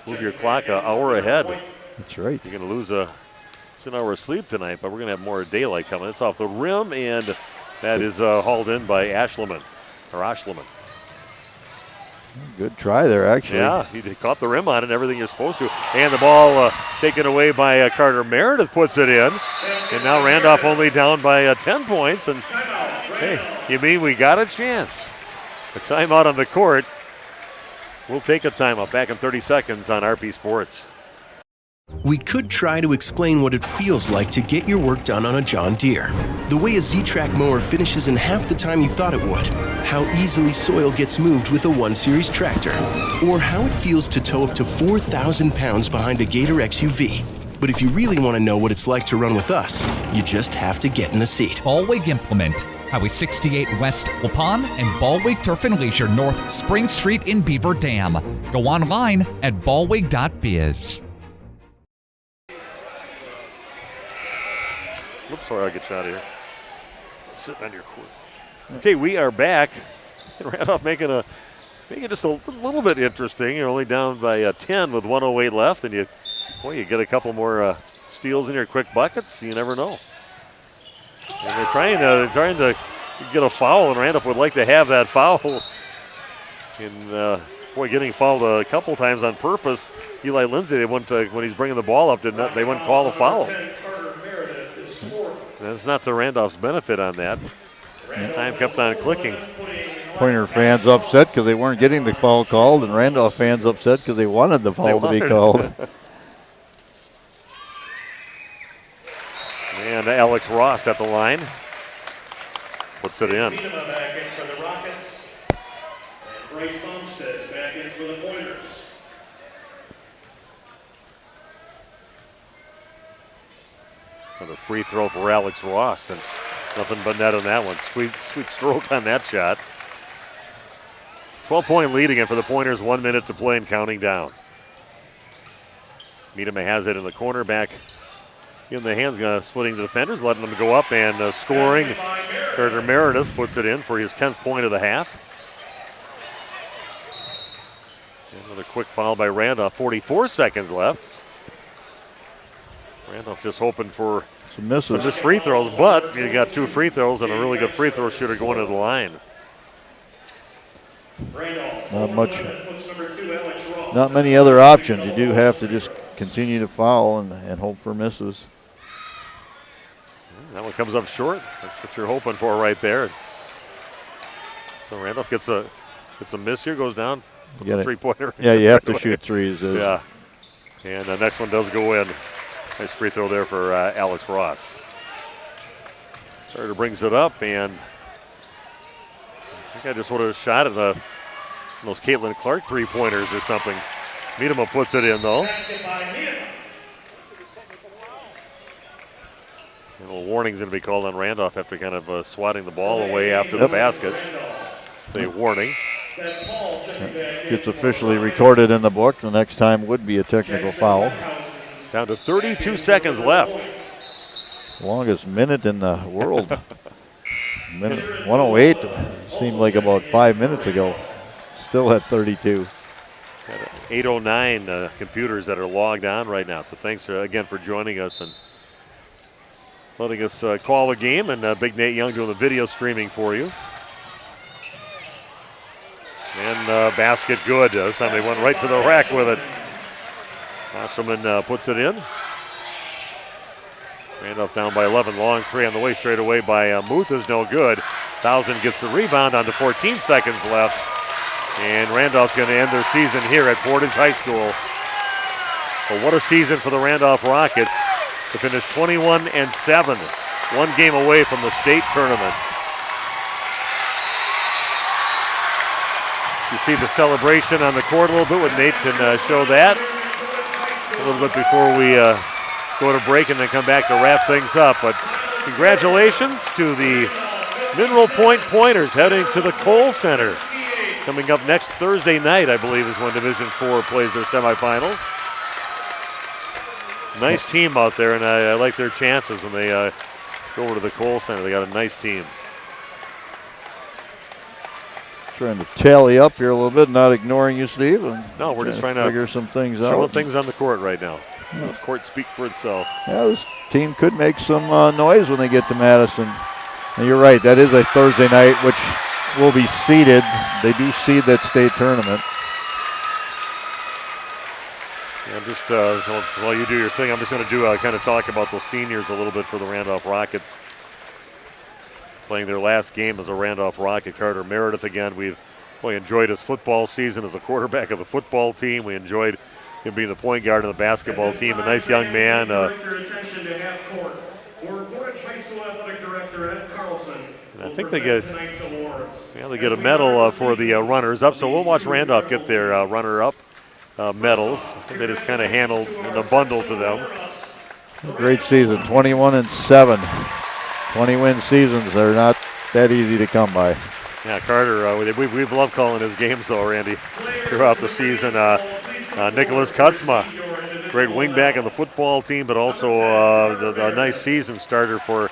Speaker 2: move your clock an hour ahead.
Speaker 3: That's right.
Speaker 2: You're going to lose an hour of sleep tonight, but we're going to have more daylight coming. It's off the rim, and that is hauled in by Ashleman.
Speaker 3: Good try there, actually.
Speaker 2: Yeah, he caught the rim on it and everything you're supposed to. And the ball taken away by Carter Meredith puts it in. And now Randolph only down by 10 points. And, hey, you mean we got a chance? A timeout on the court. We'll take a timeout. Back in 30 seconds on RP Sports.
Speaker 9: We could try to explain what it feels like to get your work done on a John Deere. The way a Z-Track mower finishes in half the time you thought it would. How easily soil gets moved with a 1 Series tractor. Or how it feels to tow up to 4,000 pounds behind a Gator XUV. But if you really want to know what it's like to run with us, you just have to get in the seat.
Speaker 6: Ballweg Implement, Highway 68 West Waupun and Ballweg Turf and Leisure North Spring Street in Beaver Dam. Go online at ballweg.biz.
Speaker 2: Oops, sorry, I'll get you out of here. Sitting on your court. Okay, we are back. Randolph making it just a little bit interesting. You're only down by 10 with 1:08 left, and you get a couple more steals in your quick buckets. You never know. And they're trying to get a foul, and Randolph would like to have that foul. And getting fouled a couple times on purpose. Eli Lindsay, they wouldn't when he's bringing the ball up, they wouldn't call the foul. That's not to Randolph's benefit on that. Time kept on clicking.
Speaker 3: Pointer fans upset because they weren't getting the foul called, and Randolph fans upset because they wanted the foul to be called.
Speaker 2: And Alex Ross at the line. Puts it in.
Speaker 16: Back in for the Rockets. And Bryce Bumstead back in for the Pointers.
Speaker 2: Another free throw for Alex Ross, and nothing but net on that one. Sweet stroke on that shot. 12-point lead again for the Pointers. 1 minute to play and counting down. Miedema has it in the corner, back in the hands, splitting the defenders, letting them go up and scoring. Carter Meredith puts it in for his 10th point of the half. Another quick foul by Randolph. 44 seconds left. Randolph just hoping for
Speaker 3: some missed
Speaker 2: free throws, but you got 2 free throws and a really good free throw shooter going to the line.
Speaker 3: Not many other options. You do have to just continue to foul and hope for misses.
Speaker 2: That one comes up short. That's what you're hoping for right there. So Randolph gets a miss here, goes down, puts a three-pointer.
Speaker 3: Yeah, you have to shoot threes.
Speaker 2: Yeah, and the next one does go in. Nice free throw there for Alex Ross. Starter brings it up, and I think I just would have shot at those Caitlin Clark three-pointers or something. Miedema puts it in, though. And a warning's going to be called on Randolph after kind of swatting the ball away after the basket. Stay warning.
Speaker 3: Gets officially recorded in the book. The next time would be a technical foul.
Speaker 2: Down to 32 seconds left.
Speaker 3: Longest minute in the world. 1:08 seemed like about 5 minutes ago. Still at 32.
Speaker 2: Got 809 computers that are logged on right now. So thanks again for joining us and letting us call the game. And Big Nate Young doing the video streaming for you. And basket good. This time they went right to the rack with it. Wasserman puts it in. Randolph down by 11. Long three on the way straight away by Muth is no good. Thousand gets the rebound on to 14 seconds left. And Randolph's going to end their season here at Portage High School. But what a season for the Randolph Rockets to finish 21-7. 1 game away from the state tournament. You see the celebration on the court a little bit when Nate can show that. a little bit before we go to break and then come back to wrap things up. But congratulations to the Mineral Point Pointers heading to the Kohl Center. Coming up next Thursday night, I believe, is when Division IV plays their semifinals. Nice team out there, and I like their chances when they go over to the Kohl Center. They got a nice team.
Speaker 3: Trying to tally up here a little bit, not ignoring you, Steve.
Speaker 2: No, we're just trying to
Speaker 3: figure some things out.
Speaker 2: Showing things on the court right now. Yeah. This court speak for itself.
Speaker 3: Yeah, this team could make some noise when they get to Madison. And you're right, that is a Thursday night, which will be seeded. They do seed that state tournament.
Speaker 2: Yeah, just while you do your thing, I'm just going to kind of talk about those seniors a little bit for the Randolph Rockets. Playing their last game as a Randolph Rocket, Carter Meredith again. We've enjoyed his football season as a quarterback of the football team. We enjoyed him being the point guard of the basketball team. A nice young man. I think they get a medal for the runners-up. So we'll watch Randolph get their runner-up medals. I think they just kind of handled in a bundle to them.
Speaker 3: Great season, 21-7. 20-win seasons are not that easy to come by.
Speaker 2: Yeah, Carter, we've loved calling his games, though, Randy, throughout the season. Nicholas Kutzma, great wingback on the football team, but also a nice season starter for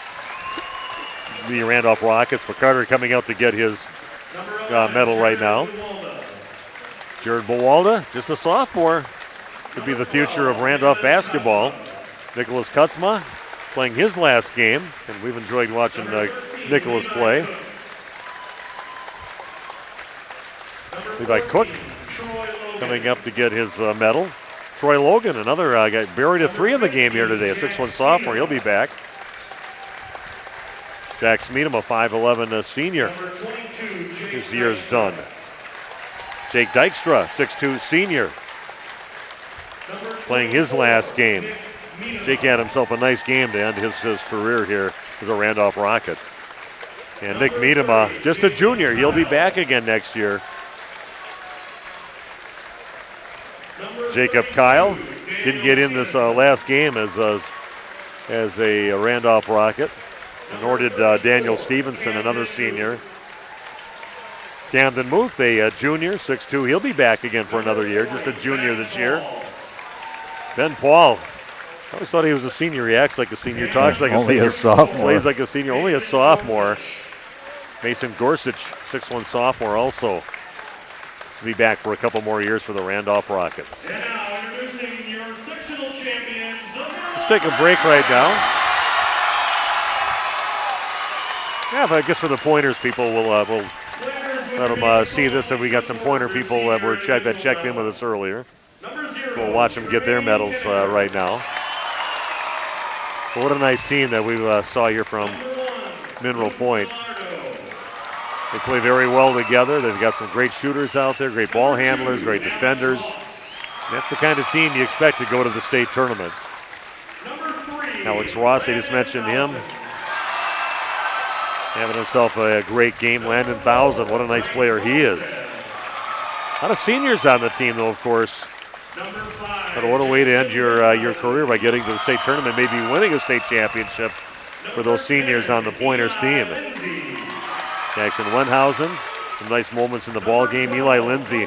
Speaker 2: the Randolph Rockets. But Carter coming out to get his medal right now. Jared Bowalda, just a sophomore, could be the future of Randolph basketball. Nicholas Kutzma playing his last game, and we've enjoyed watching Nicholas play. Levi Cook coming up to get his medal. Troy Logan, another guy, buried a three in the game here today, a 6'1" sophomore. He'll be back. Jack Smeedham, a 5'11" senior. His year is done. Jake Dykstra, 6'2" senior, playing his last game. Jake had himself a nice game to end his career here as a Randolph Rocket. And Nick Miedema, just a junior. He'll be back again next year. Jacob Kyle didn't get in this last game as a Randolph Rocket, nor did Daniel Stevenson, another senior. Camden Muth, a junior, 6'2". He'll be back again for another year, just a junior this year. Ben Paul, I always thought he was a senior. He acts like a senior, talks like a
Speaker 3: only
Speaker 2: senior,
Speaker 3: a sophomore.
Speaker 2: Plays like a senior, only a sophomore. Mason Gorsuch, 6'1" sophomore, also to be back for a couple more years for the Randolph Rockets.
Speaker 16: And now introducing your sectional champions.
Speaker 2: Let's take a break right now. Yeah, but I guess for the Pointers people, we'll let them see this. And we got some Pointer people that checked in with us earlier. We'll watch them get their medals right now. But what a nice team that we saw here from Mineral Point. They play very well together. They've got some great shooters out there, great ball handlers, great defenders. And that's the kind of team you expect to go to the state tournament. Alex Ross, I just mentioned him. Having himself a great game. Landon Thousand, what a nice player he is. A lot of seniors on the team, though, of course. But what a way to end your career by getting to the state tournament, maybe winning a state championship for those seniors on the Pointers team. Jackson Wenhausen, some nice moments in the ball game. Eli Lindsay,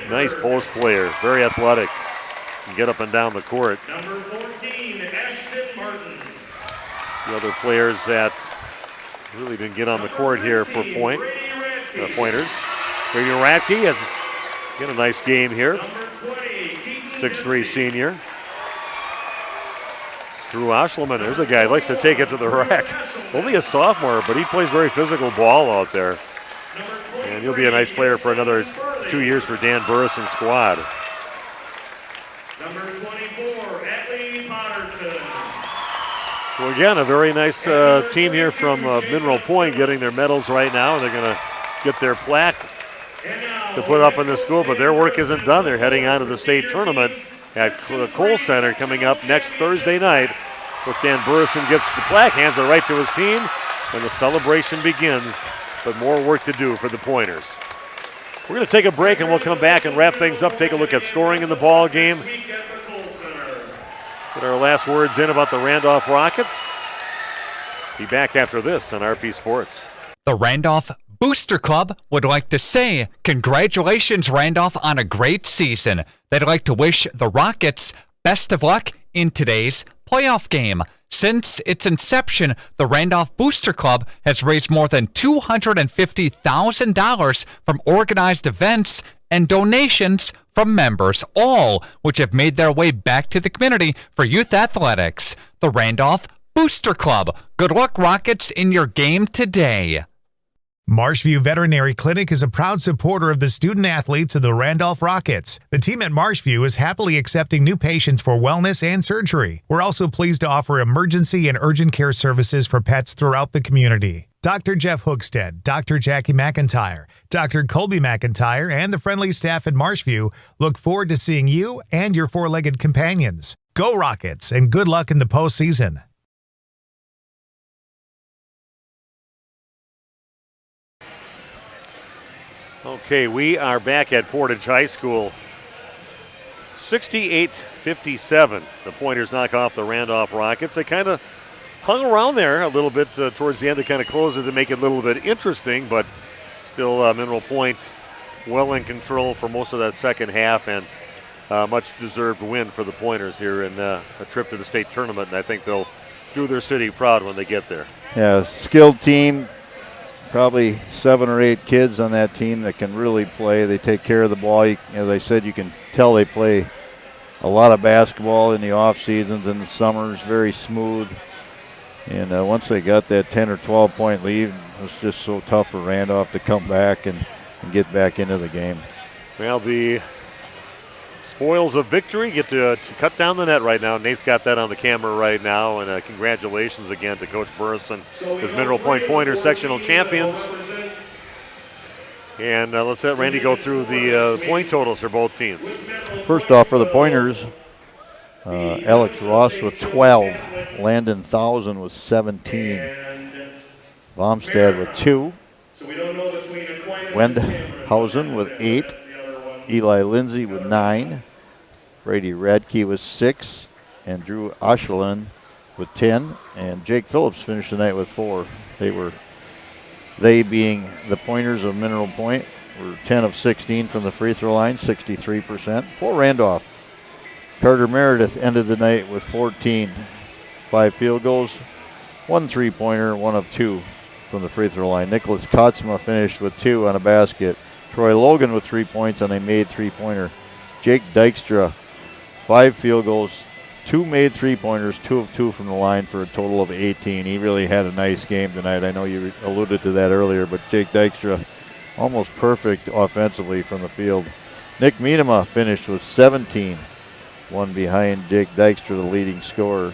Speaker 2: nice post player, very athletic, can get up and down the court.
Speaker 16: Number 14, Ashton Martin.
Speaker 2: The other players that really didn't get on the court here for Pointers. Brady Ratke, and get a nice game here. 6'3" senior. Drew Oshleman, there's a guy who likes to take it to the rack. Only a sophomore, but he plays very physical ball out there. And he'll be a nice player for another 2 years for Dan Burrison's squad.
Speaker 16: Number 24, Atlee Potterton.
Speaker 2: So again, a very nice team here from Mineral Point getting their medals right now. They're going to get their plaque to put up in the school, but their work isn't done. They're heading on to the state tournament at the Kohl Center coming up next Thursday night. But Dan Burrison gets the plaque, hands it right to his team, and the celebration begins. But more work to do for the Pointers. We're going to take a break, and we'll come back and wrap things up. Take a look at scoring in the ball game. Get our last words in about the Randolph Rockets. Be back after this on RP Sports.
Speaker 6: The Randolph Booster Club would like to say congratulations, Randolph, on a great season. They'd like to wish the Rockets best of luck in today's playoff game. Since its inception, the Randolph Booster Club has raised more than $250,000 from organized events and donations from members, all which have made their way back to the community for youth athletics. The Randolph Booster Club. Good luck, Rockets, in your game today.
Speaker 7: Marshview Veterinary Clinic is a proud supporter of the student athletes of the Randolph Rockets. The team at Marshview is happily accepting new patients for wellness and surgery. We're also pleased to offer emergency and urgent care services for pets throughout the community. Dr. Jeff Hookstead, Dr. Jackie McIntyre, Dr. Colby McIntyre, and the friendly staff at Marshview look forward to seeing you and your four-legged companions. Go Rockets, and good luck in the postseason.
Speaker 2: Okay, we are back at Portage High School. 68-57. The Pointers knock off the Randolph Rockets. They kind of hung around there a little bit towards the end to kind of close it to make it a little bit interesting, but still Mineral Point well in control for most of that second half, and much deserved win for the Pointers here in a trip to the state tournament, and I think they'll do their city proud when they get there.
Speaker 3: Yeah, skilled team. Probably 7 or 8 kids on that team that can really play. They take care of the ball. As I said, you can tell they play a lot of basketball in the off seasons and the summers, very smooth. And once they got that 10 or 12 point lead, it was just so tough for Randolph to come back and get back into the game.
Speaker 2: Well, the spoils of victory get to cut down the net right now. Nate's got that on the camera right now, and congratulations again to Coach Burrison as Mineral Point Pointers sectional champions. And let's let Randy go through the point totals for both teams.
Speaker 3: First off, for the Pointers, Alex Ross with 12, Landon Thousand with 17, Baumstad with 2, Wendhausen with 8, Eli Lindsay with 9, Brady Radke with 6, and Drew Ashland with 10, and Jake Phillips finished the night with 4. They being the Pointers of Mineral Point were 10 of 16 from the free throw line, 63%. For Randolph, Carter Meredith ended the night with 14, 5 field goals, 1 3-pointer, 1 of 2 from the free throw line. Nicholas Kotzma finished with 2 on a basket. Troy Logan with 3 points on a made 3-pointer. Jake Dykstra, 5 field goals, 2 made 3-pointers, 2 of 2 from the line for a total of 18. He really had a nice game tonight. I know you alluded to that earlier, but Jake Dykstra almost perfect offensively from the field. Nick Miedema finished with 17, one behind Jake Dykstra, the leading scorer.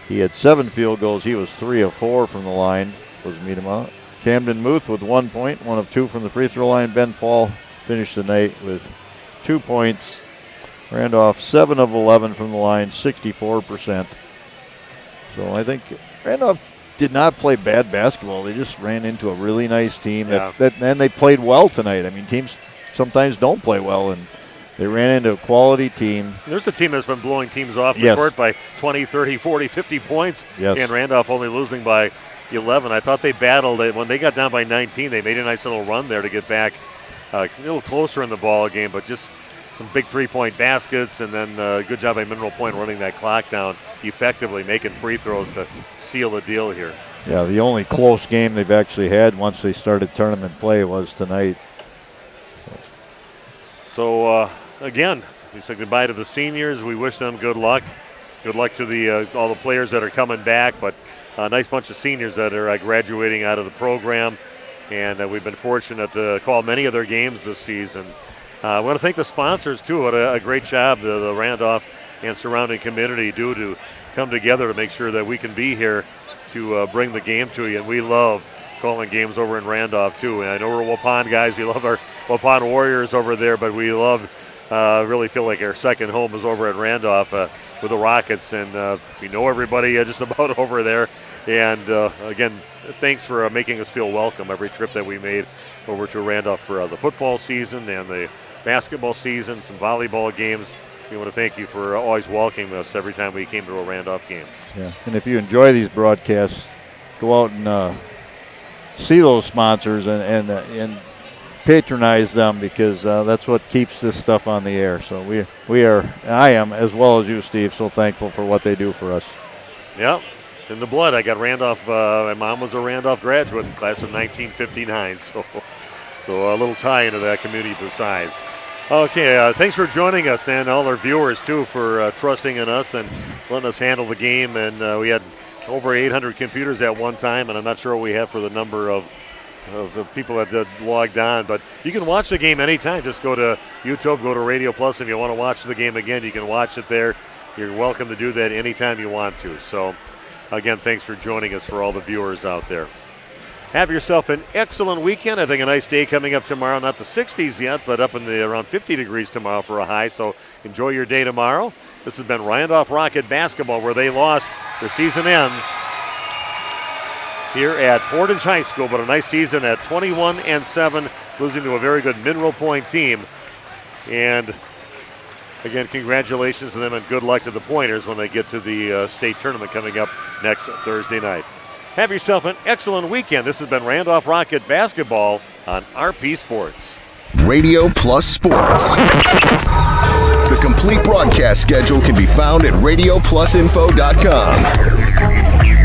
Speaker 3: He had 7 field goals. He was 3 of 4 from the line, was Miedema. Camden Muth with 1 point, 1 of 2 from the free throw line. Ben Paul finished the night with 2 points. Randolph 7 of 11 from the line, 64%. So I think Randolph did not play bad basketball. They just ran into a really nice team and they played well tonight. I mean, teams sometimes don't play well, and they ran into a quality team.
Speaker 2: There's a team that's been blowing teams off the court by 20, 30, 40, 50 points, and Randolph only losing by 11. I thought they battled it. When they got down by 19, they made a nice little run there to get back a little closer in the ball game, but just some big 3-point baskets, and then good job by Mineral Point running that clock down effectively, making free throws to seal the deal here.
Speaker 3: Yeah, the only close game they've actually had once they started tournament play was tonight.
Speaker 2: So again, we say goodbye to the seniors. We wish them good luck. Good luck to all the players that are coming back, but a nice bunch of seniors that are graduating out of the program, and we've been fortunate to call many of their games this season. I want to thank the sponsors, too. What a great job the Randolph and surrounding community do to come together to make sure that we can be here to bring the game to you. And we love calling games over in Randolph, too. And I know we're Waupun guys. We love our Waupun Warriors over there, but we love, really feel like our second home is over at Randolph with the Rockets. And we know everybody just about over there. And, again, thanks for making us feel welcome every trip that we made over to Randolph for the football season and the basketball season, some volleyball games. we want to thank you for always welcoming us every time we came to a Randolph game.
Speaker 3: Yeah, and if you enjoy these broadcasts, go out and see those sponsors and patronize them, because that's what keeps this stuff on the air. So I am, as well as you, Steve, so thankful for what they do for us.
Speaker 2: Yep, it's in the blood. I got Randolph. My mom was a Randolph graduate in class of 1959, so a little tie into that community besides. Okay, thanks for joining us, and all our viewers too for trusting in us and letting us handle the game. And we had over 800 computers at one time, and I'm not sure what we have for the number of the people that logged on. But you can watch the game anytime. Just go to YouTube, go to Radio Plus. If you want to watch the game again, you can watch it there. You're welcome to do that anytime you want to. So, again, thanks for joining us for all the viewers out there. Have yourself an excellent weekend. I think a nice day coming up tomorrow. Not the 60s yet, but up in the around 50 degrees tomorrow for a high. So enjoy your day tomorrow. This has been Randolph Rocket basketball, where they lost. Their season ends here at Portage High School, but a nice season at 21-7, losing to a very good Mineral Point team. And again, congratulations to them and good luck to the Pointers when they get to the state tournament coming up next Thursday night. Have yourself an excellent weekend. This has been Randolph Rocket basketball on RP Sports.
Speaker 1: Radio Plus Sports. The complete broadcast schedule can be found at radioplusinfo.com.